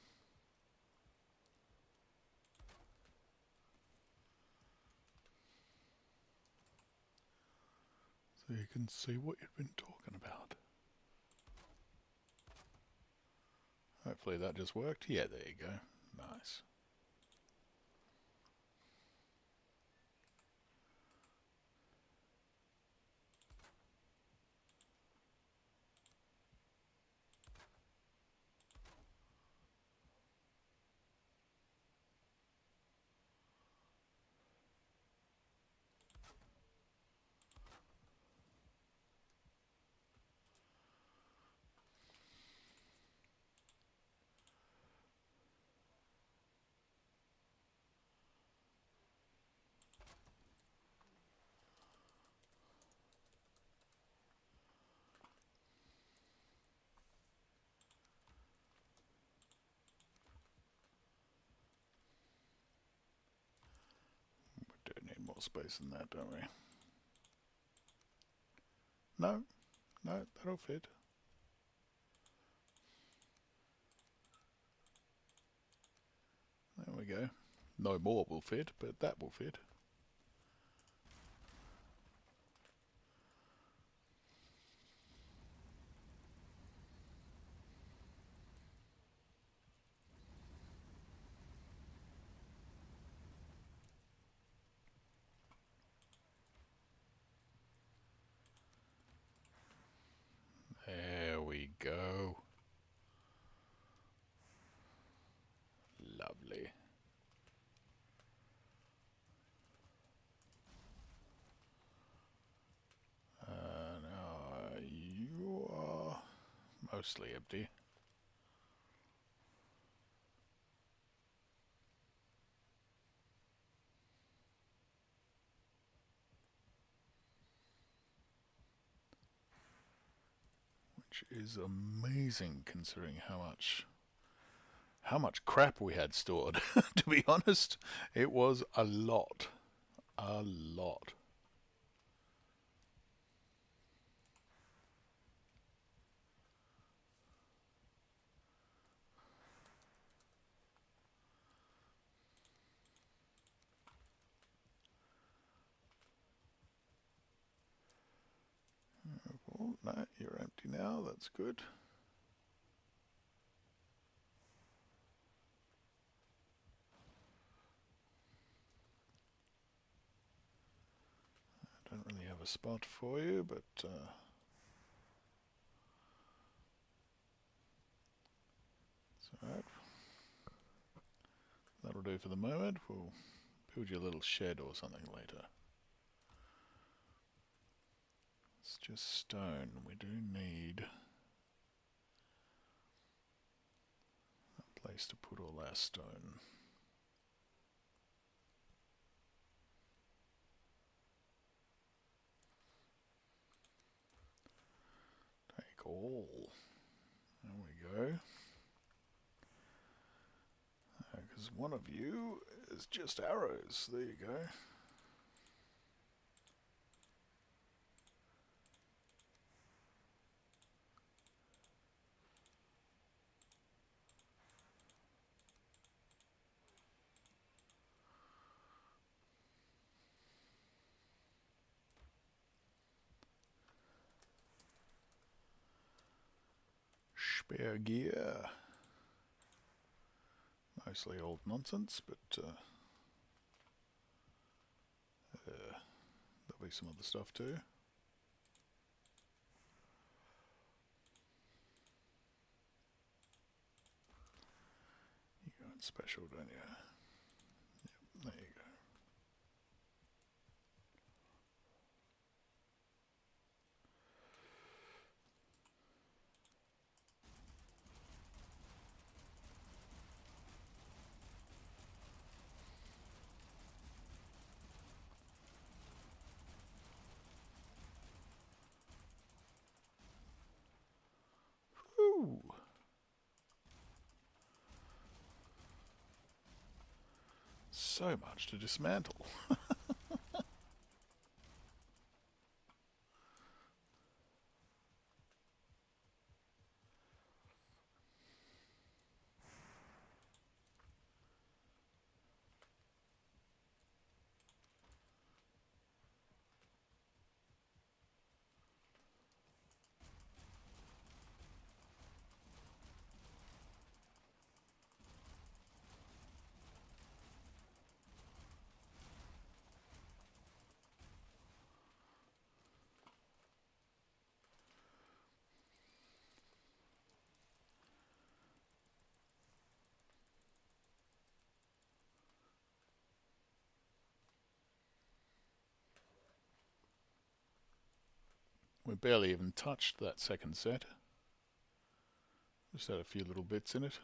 So you can see what you've been talking about. Hopefully that just worked. Yeah, there you go. Nice. We do need more space than that, don't we? No, no, that'll fit. There we go. No more will fit, but that will fit. There we go. Lovely. Now you are mostly empty. Which is amazing considering how much crap we had stored. To be honest, it was a lot. A lot. Oh, no, you're empty now. That's good. a spot for you, but it's alright. That'll do for the moment. We'll build you a little shed or something later. It's just stone. We do need a place to put all our stone. Take all. There we go. Because one of you is just arrows. There you go. Spare gear. Mostly old nonsense, but there'll be some other stuff too. You go in special, don't you? Yep, there you go. Woo! So much to dismantle. We barely even touched that second set. Just had a few little bits in it.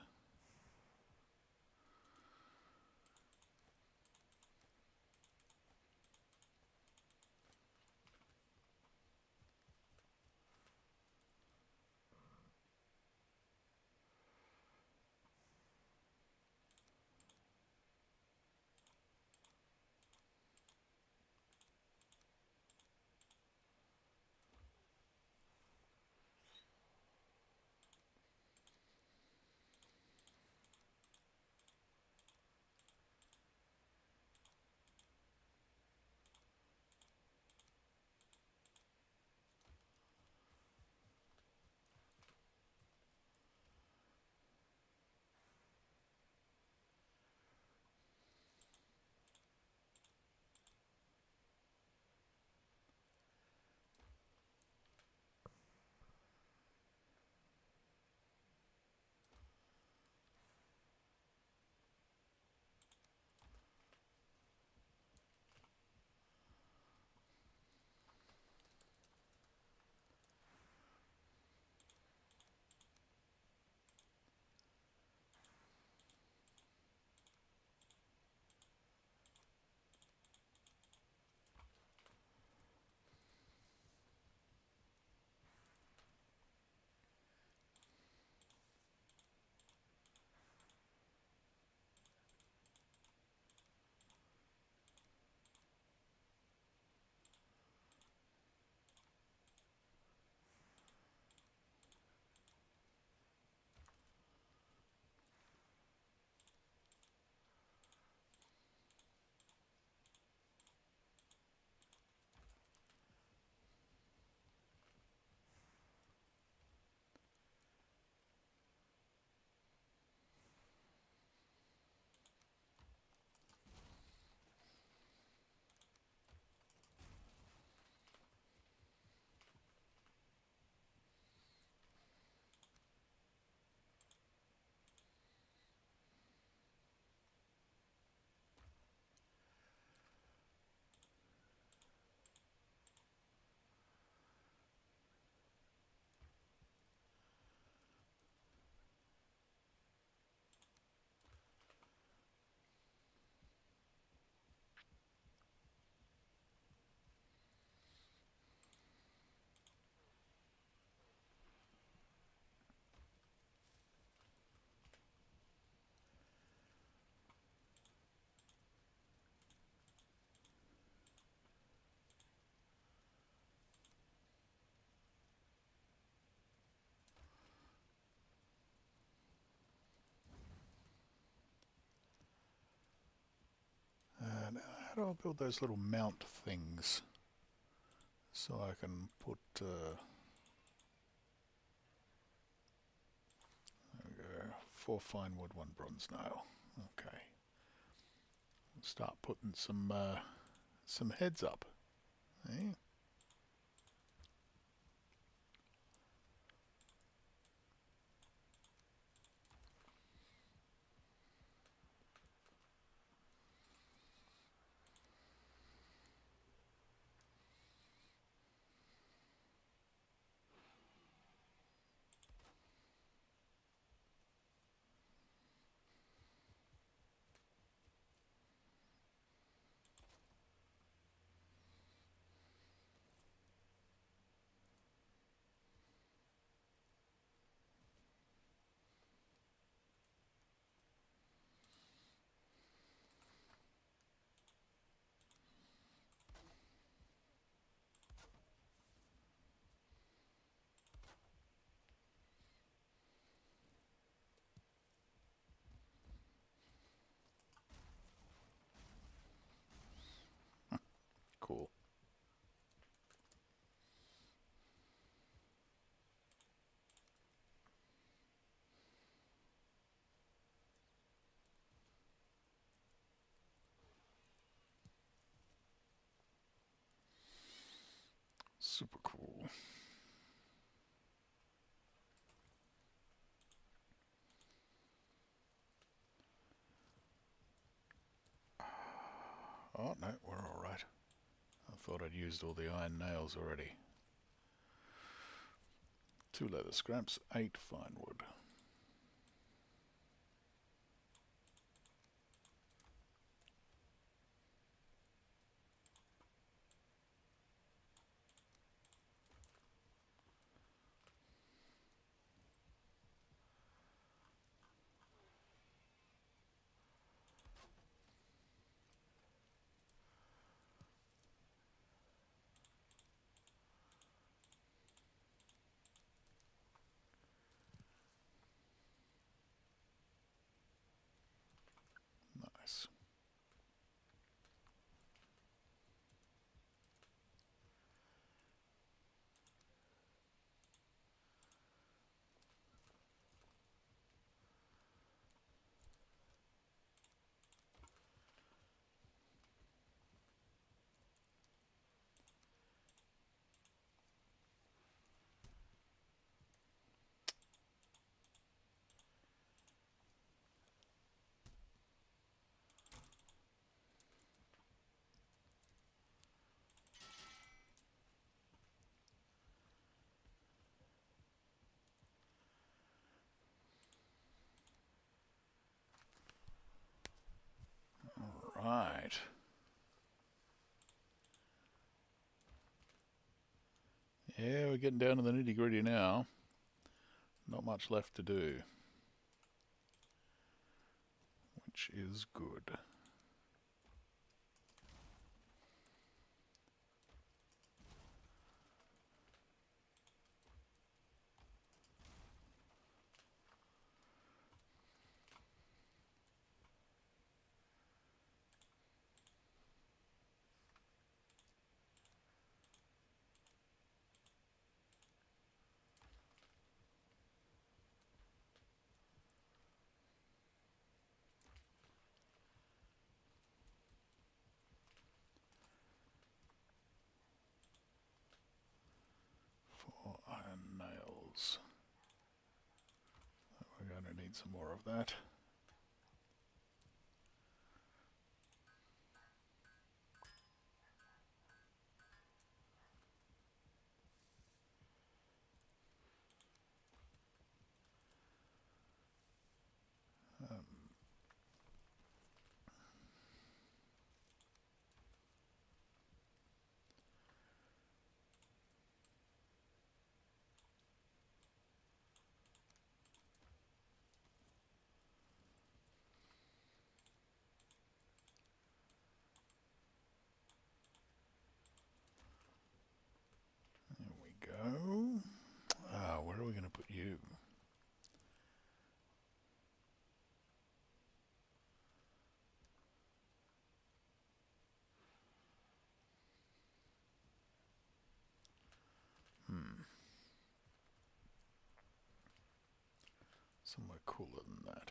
do I build those little mount things? So I can put, there we go, 4 fine wood, 1 bronze nail. Okay. Start putting some heads up. Eh? Cool. Super cool. Oh, no, we're alright. I thought I'd used all the iron nails already. 2 leather scraps, 8 fine wood. Nice. Right. Yeah, we're getting down to the nitty gritty now. Not much left to do, which is good. For iron nails. We're going to need some more of that. Somewhere cooler than that.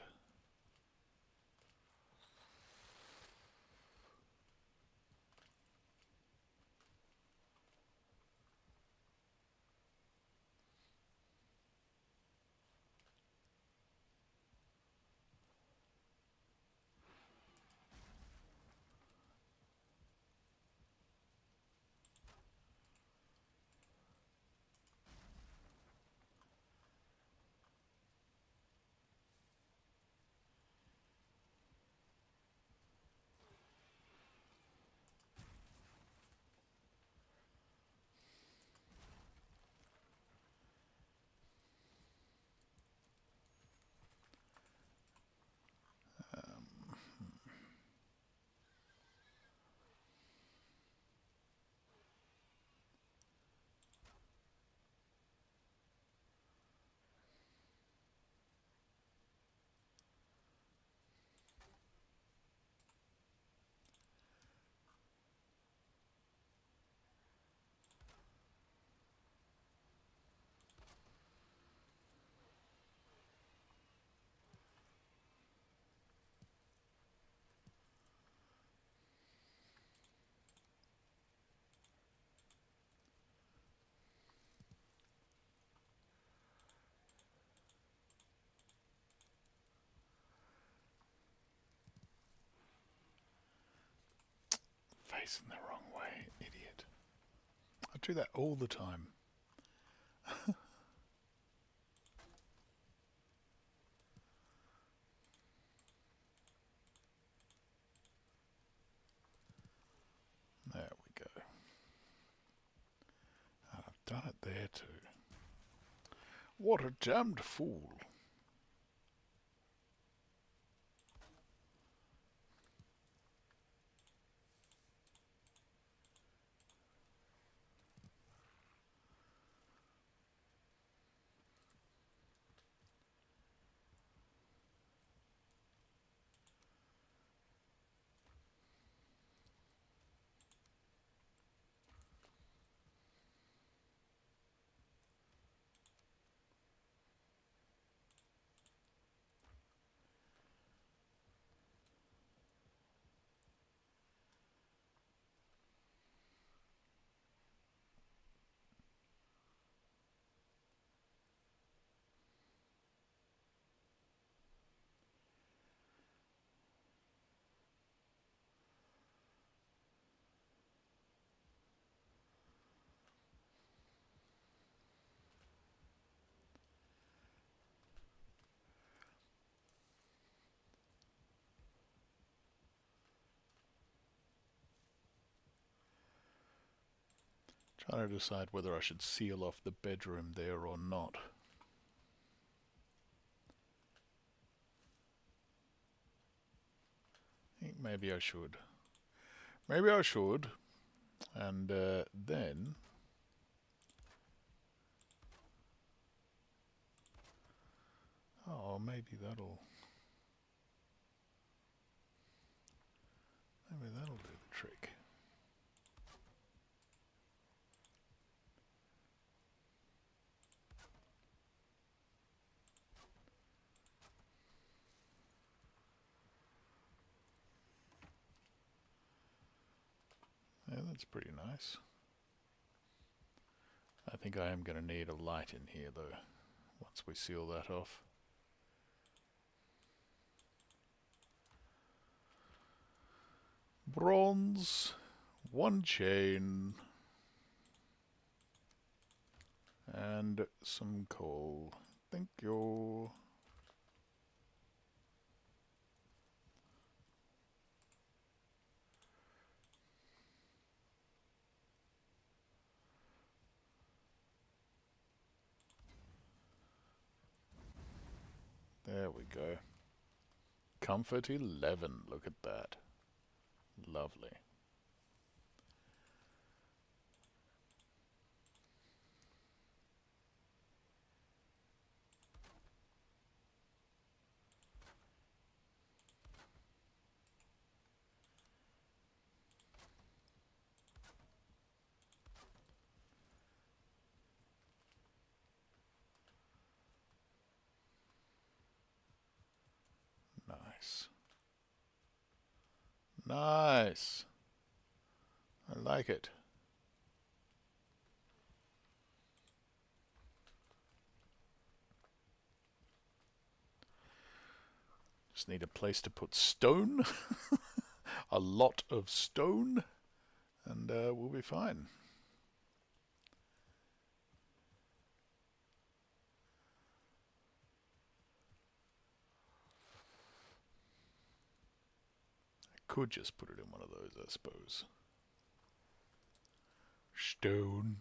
Facing the wrong way, idiot. I do that all the time. There we go. And I've done it there too. What a damned fool. Trying to decide whether I should seal off the bedroom there or not. I think maybe I should. Maybe I should. And then... Oh, maybe that'll do the trick. Yeah, that's pretty nice. I think I am going to need a light in here though, once we seal that off. Bronze, one chain, and some coal. Thank you. There we go. Comfort 11, look at that. Lovely. Nice. Nice. I like it. Just need a place to put stone. A lot of stone. And we'll be fine. I could just put it in one of those, I suppose. Stone.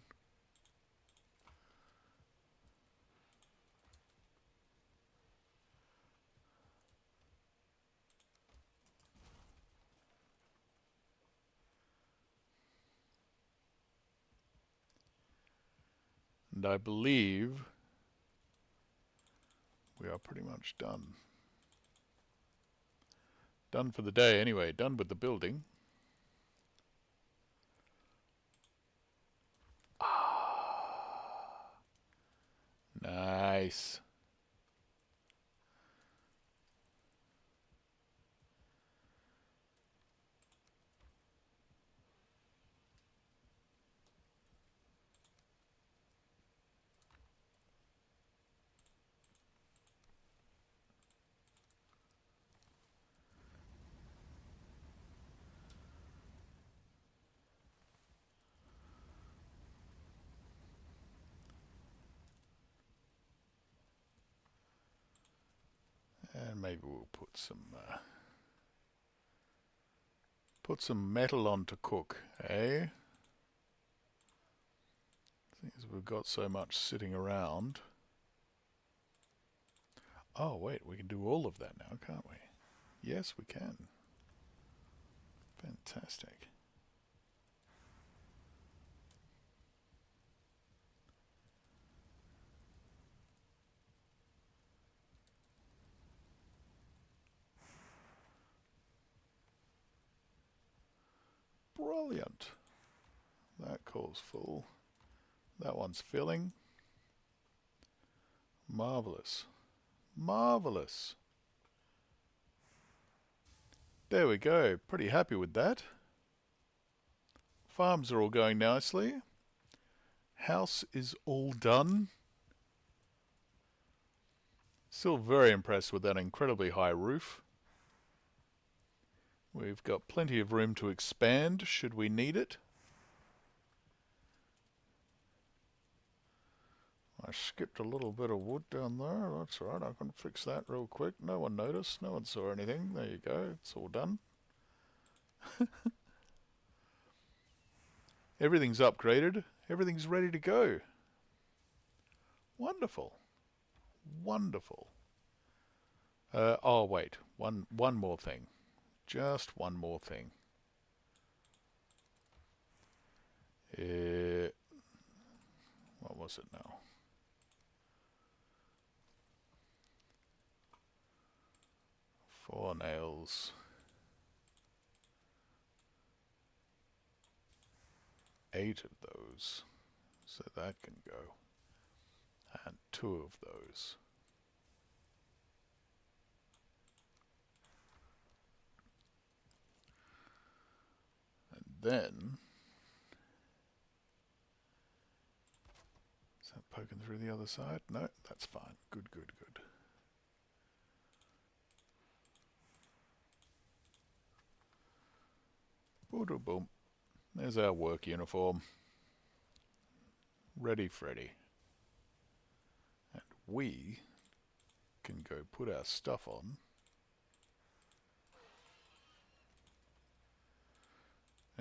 And I believe we are pretty much done. Done for the day anyway, done with the building. Ah, nice. And maybe we'll put some metal on to cook, eh? Since we've got so much sitting around. Oh wait, we can do all of that now, can't we? Yes, we can. Fantastic. Brilliant. That calls full. That one's filling. Marvellous. Marvellous. There we go. Pretty happy with that. Farms are all going nicely. House is all done. Still very impressed with that incredibly high roof. We've got plenty of room to expand should we need it. I skipped a little bit of wood down there. That's alright, I can fix that real quick. No one noticed, no one saw anything. There you go, it's all done. Everything's upgraded. Everything's ready to go. Wonderful. Wonderful. Oh wait, one more thing. Just one more thing. What was it now? Four nails. 8 of those. So that can go. And 2 of those. And then... Is that poking through the other side? No, that's fine. Good, good, good. Boom. There's our work uniform. Ready, Freddy. And we can go put our stuff on.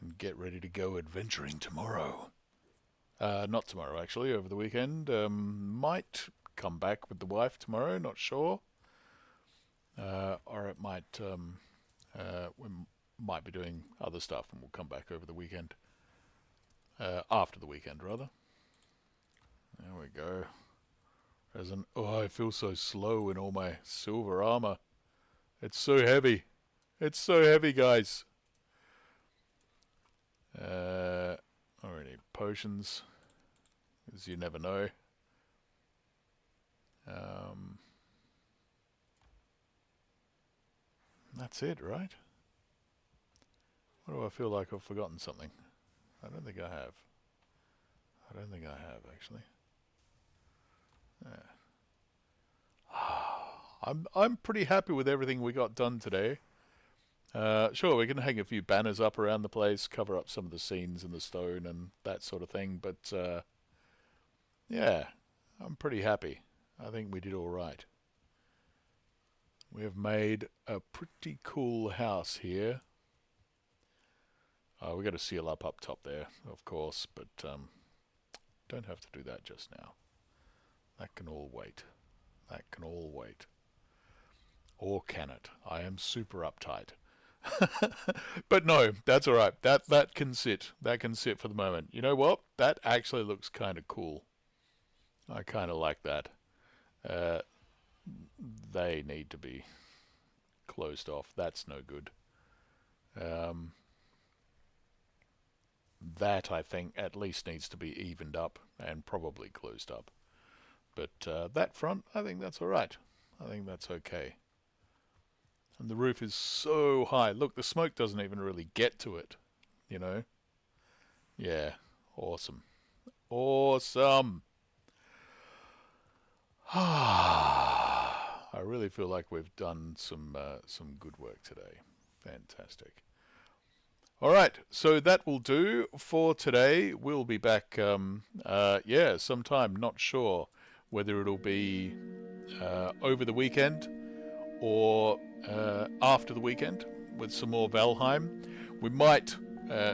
And get ready to go adventuring tomorrow. Not tomorrow, actually, over the weekend. Might come back with the wife tomorrow, not sure. Or it might, we might be doing other stuff and we'll come back over the weekend. After the weekend, rather. There we go. Oh, I feel so slow in all my silver armor. It's so heavy. It's so heavy, guys. Already potions, because you never know. That's it, right? What do I feel like I've forgotten something? I don't think I have. I don't think I have, actually. Yeah. I'm pretty happy with everything we got done today. Sure, we can hang a few banners up around the place, cover up some of the scenes in the stone and that sort of thing, but yeah, I'm pretty happy. I think we did all right. We have made a pretty cool house here. We've got to seal up top there, of course, but don't have to do that just now. That can all wait. That can all wait. Or can it? I am super uptight. But no, that's all right. That can sit. That can sit for the moment. You know what? That actually looks kind of cool. I kind of like that. They need to be closed off. That's no good. That, I think, at least needs to be evened up and probably closed up. But that front, I think that's all right. I think that's okay. And the roof is so high. Look, the smoke doesn't even really get to it, you know? Yeah, awesome. Awesome! I really feel like we've done some good work today. Fantastic. All right, so that will do for today. We'll be back, yeah, sometime. Not sure whether it'll be over the weekend or after the weekend with some more Valheim. We might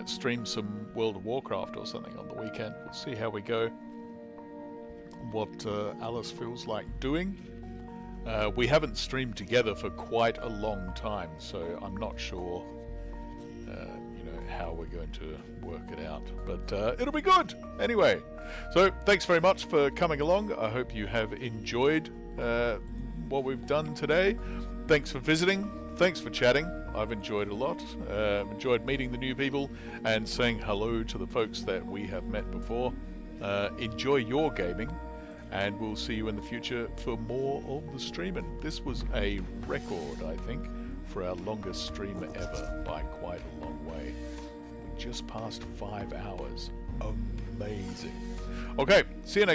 stream some World of Warcraft or something on the weekend. We'll see how we go. What Alice feels like doing. We haven't streamed together for quite a long time, so I'm not sure how we're going to work it out, but it'll be good anyway. So thanks very much for coming along. I hope you have enjoyed what we've done today. Thanks for visiting. Thanks for chatting. I've enjoyed a lot. Enjoyed meeting the new people and saying hello to the folks that we have met before. Enjoy your gaming, and we'll see you in the future for more of the streaming. This was a record, I think, for our longest stream ever by quite a long way. We just passed 5 hours. Amazing. Okay, see you next